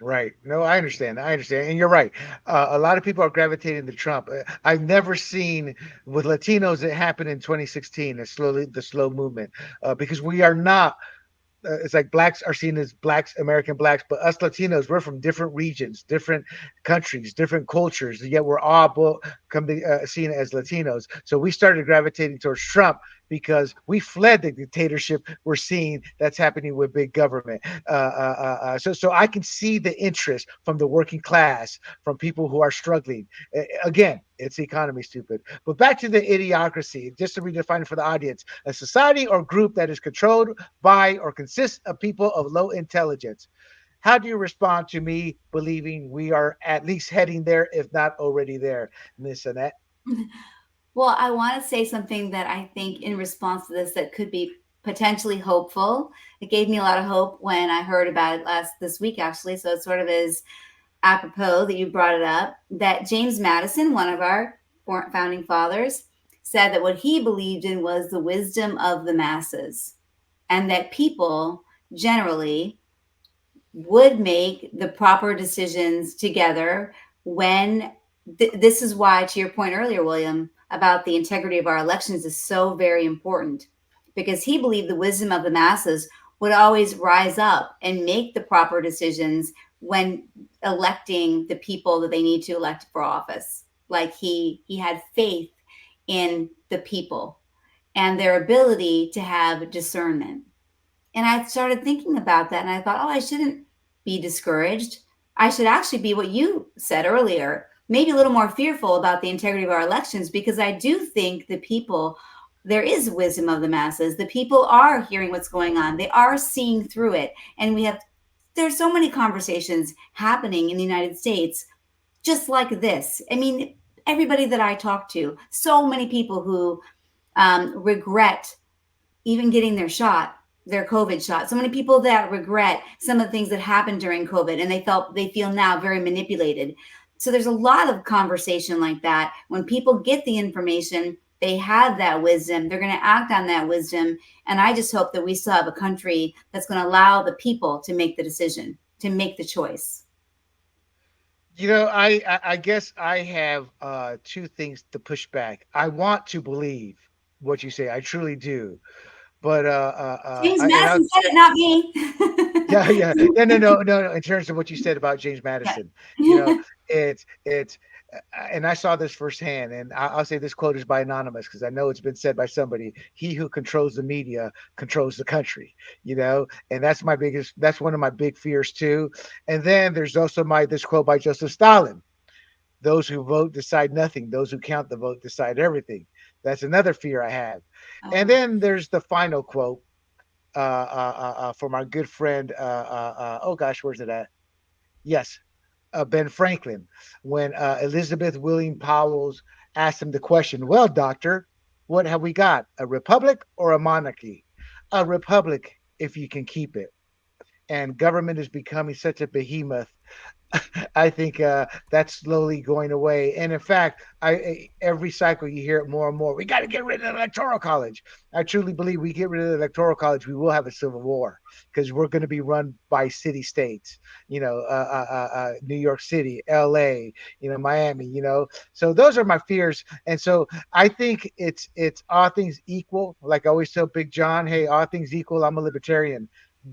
Right. No, I understand. I understand. And you're right. A lot of people are gravitating to Trump. I've never seen with Latinos it happened in 2016, the slow movement, because we are not it's like blacks are seen as blacks, American blacks, but us Latinos, we're from different regions, different countries, different cultures, yet we're all seen as Latinos. So we started gravitating towards Trump because we fled the dictatorship we're seeing that's happening with big government. So I can see the interest from the working class, from people who are struggling. Again, it's the economy, stupid. But back to the idiocracy, just to redefine it for the audience: a society or group that is controlled by or consists of people of low intelligence. How do you respond to me believing we are at least heading there, if not already there, Miss Annette? Well, I want to say something that I think in response to this that could be potentially hopeful. It gave me a lot of hope when I heard about it last this week, actually. So it sort of is apropos that you brought it up. That James Madison, one of our founding fathers, said that what he believed in was the wisdom of the masses, and that people generally would make the proper decisions together when this is why, to your point earlier, William, about the integrity of our elections is so very important, because he believed the wisdom of the masses would always rise up and make the proper decisions when electing the people that they need to elect for office. Like he had faith in the people and their ability to have discernment. And I started thinking about that and I thought, oh, I shouldn't be discouraged. I should actually be what you said earlier, maybe a little more fearful about the integrity of our elections, because I do think the people, there is wisdom of the masses. The people are hearing what's going on, they are seeing through it. And there's so many conversations happening in the United States just like this. I mean, everybody that I talk to, so many people who regret even getting their COVID shot. So many people that regret some of the things that happened during COVID and they feel now very manipulated. So there's a lot of conversation like that. When people get the information, they have that wisdom, they're going to act on that wisdom. And I just hope that we still have a country that's going to allow the people to make the decision, to make the choice. I guess I have two things to push back. I want to believe what you say. I truly do. But James I, and I, Madison said it, not me. yeah, yeah, no. In terms of what you said about James Yeah. Madison, it's, and I saw this firsthand. And I'll say this quote is by anonymous because I know it's been said by somebody. He who controls the media controls the country. And that's one of my big fears too. And then there's also this quote by Joseph Stalin: "Those who vote decide nothing; those who count the vote decide everything." That's another fear I have. And Oh, then there's the final quote from our good friend. Oh gosh, where's it at? Yes, Ben Franklin, when Elizabeth William Powell asked him the question, "Well, doctor, what have we got? A republic or a monarchy?" A republic, if you can keep it. And government is becoming such a behemoth. I think that's slowly going away. And in fact, every cycle you hear it more and more. We got to get rid of the electoral college. I truly believe we get rid of the electoral college, we will have a civil war because we're going to be run by city states. New York City, L.A., Miami. So those are my fears. And so I think it's all things equal. Like I always tell Big John, hey, all things equal, I'm a libertarian,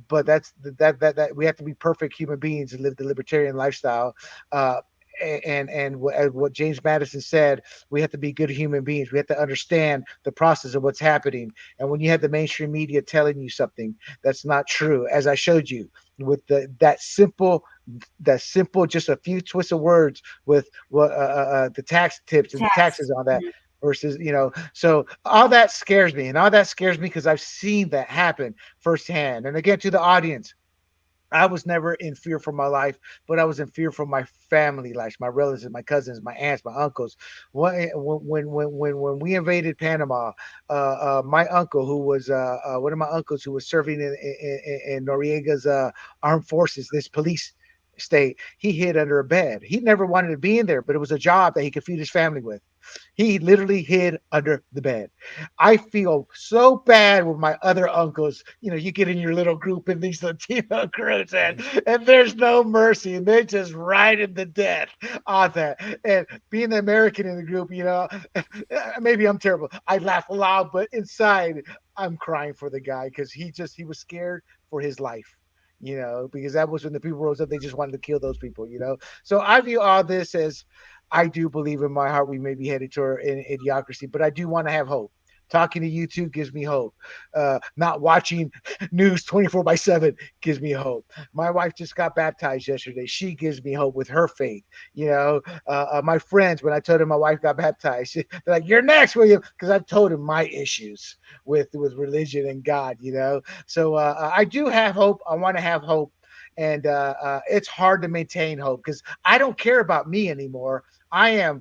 but that we have to be perfect human beings and live the libertarian lifestyle. Uh, and what James Madison said, we have to be good human beings. We have to understand the process of what's happening. And when you have the mainstream media telling you something that's not true, as I showed you with that simple, just a few twists of words with what the tax tips and the tax. taxes on that versus, so all that scares me, and all that scares me because I've seen that happen firsthand. And again, to the audience, I was never in fear for my life, but I was in fear for my family life, my relatives, my cousins, my aunts, my uncles. When we invaded Panama, my uncle, who was one of my uncles who was serving in Noriega's armed forces, this police state, he hid under a bed. He never wanted to be in there, but it was a job that he could feed his family with. He literally hid under the bed. I feel so bad with my other uncles. You get in your little group in these Latino groups, and there's no mercy, and they're just riding the death on that. And being the American in the group, maybe I'm terrible. I laugh loud, but inside I'm crying for the guy because he was scared for his life. Because that was when the people rose up, they just wanted to kill those people. So I view all this as, I do believe in my heart we may be headed toward an idiocracy, but I do want to have hope. Talking to you two gives me hope. Not watching news 24/7 gives me hope. My wife just got baptized yesterday. She gives me hope with her faith. My friends, when I told them my wife got baptized, they're like, "You're next, William," because I've told them my issues with religion and God. So I do have hope. I want to have hope. and it's hard to maintain hope because I don't care about me anymore. I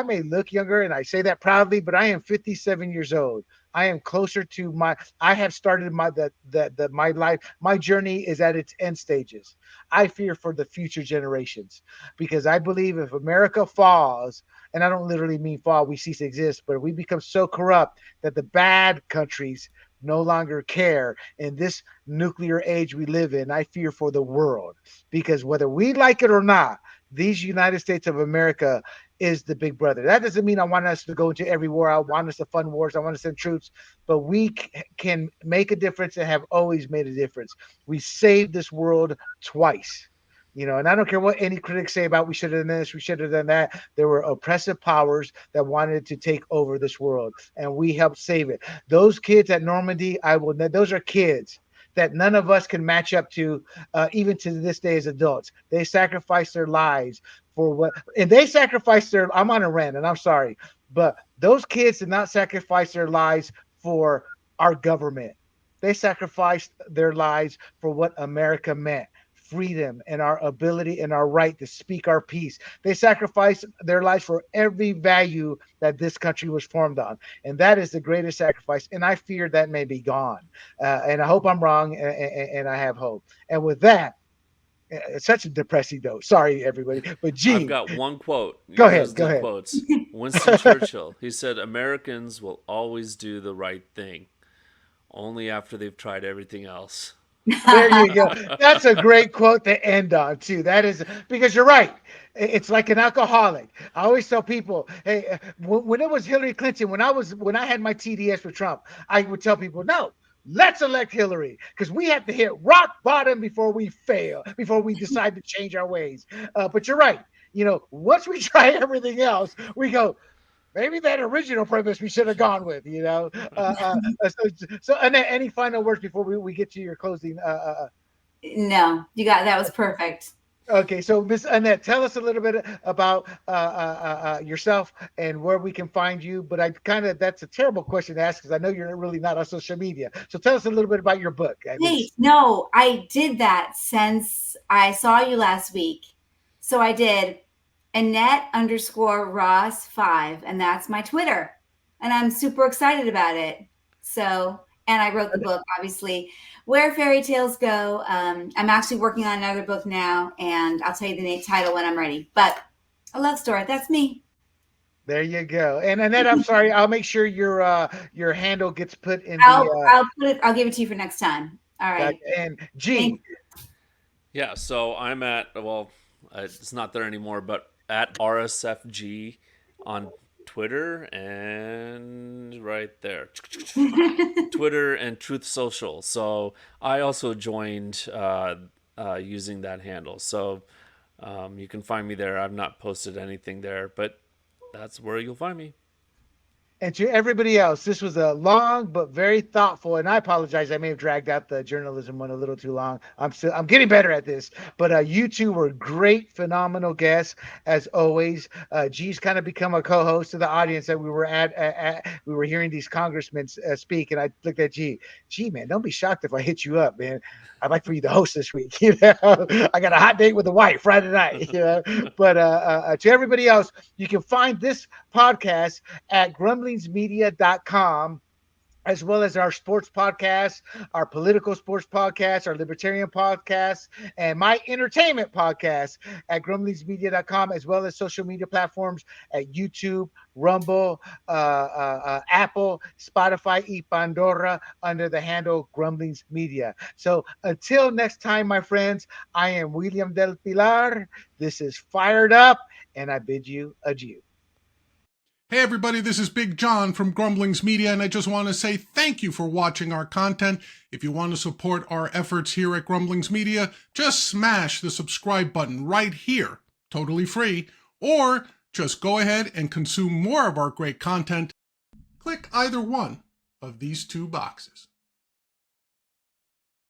may look younger, and I say that proudly, but I am 57 years old. I am closer to I have started my life. My journey is at its end stages. I fear for the future generations because I believe if America falls, and I don't literally mean fall, we cease to exist, but we become so corrupt that the bad countries no longer care in this nuclear age we live in. I fear for the world because whether we like it or not, these United States of America is the big brother. That doesn't mean I want us to go into every war. I want us to fund wars. I want to send troops, but we can make a difference and have always made a difference. We saved this world twice. And I don't care what any critics say about we should have done this, we should have done that. There were oppressive powers that wanted to take over this world, and we helped save it. Those kids at Normandy, those are kids that none of us can match up to, even to this day as adults. They sacrificed their lives for what, and they sacrificed I'm on a rant, and I'm sorry, but those kids did not sacrifice their lives for our government. They sacrificed their lives for what America meant. Freedom and our ability and our right to speak our piece. They sacrificed their lives for every value that this country was formed on. And that is the greatest sacrifice. And I fear that may be gone. And I hope I'm wrong, and I have hope. And with that, it's such a depressing note. Sorry, everybody. But I've G, got one quote. go ahead. Here's the quotes. Winston Churchill. He said, "Americans will always do the right thing, only after they've tried everything else." There you go. That's a great quote to end on too. That is because you're right. It's like an alcoholic. I always tell people, hey, when it was Hillary Clinton, when I had my TDS for Trump, I would tell people, no, let's elect Hillary because we have to hit rock bottom before we fail, before we decide to change our ways. But you're right. Once we try everything else, we go, maybe that original premise we should have gone with, so Annette, any final words before we get to your closing? No, that was perfect. Okay, so Miss Annette, tell us a little bit about yourself and where we can find you. But that's a terrible question to ask because I know you're really not on social media. So tell us a little bit about your book. Wait, no, I did that since I saw you last week. So I did Annette_Ross5, and that's my Twitter. And I'm super excited about it. So, and I wrote the book, obviously, Where Fairy Tales Go. I'm actually working on another book now, and I'll tell you the title when I'm ready. But a love story, that's me. There you go. And Annette, I'm sorry, I'll make sure your handle gets put in I'll give it to you for next time. All right. And G. Yeah, so I'm at, it's not there anymore, but at RSFG on Twitter and right there. Twitter and Truth Social. So I also joined using that handle. So you can find me there. I've not posted anything there, but that's where you'll find me. And to everybody else, this was a long but very thoughtful, and I apologize, I may have dragged out the journalism one a little too long. I'm getting better at this, but you two were great, phenomenal guests as always. G's kind of become a co-host of the audience that we were we were hearing these congressmen speak, and I looked at G, man, don't be shocked if I hit you up, man. I'd like for you to host this week. I got a hot date with the wife Friday night. But to everybody else, you can find this podcast at grumblingsmedia.com, as well as our sports podcast, our political sports podcast, our libertarian podcast, and my entertainment podcast at grumblingsmedia.com, as well as social media platforms at YouTube, Rumble, Apple, Spotify, y Pandora under the handle Grumblings Media. So until next time, my friends, I am William Del Pilar. This is Fired Up, and I bid you adieu. Hey everybody, this is Big John from Grumblings Media, and I just want to say thank you for watching our content. If you want to support our efforts here at Grumblings Media, just smash the subscribe button right here, totally free, or just go ahead and consume more of our great content. Click either one of these two boxes.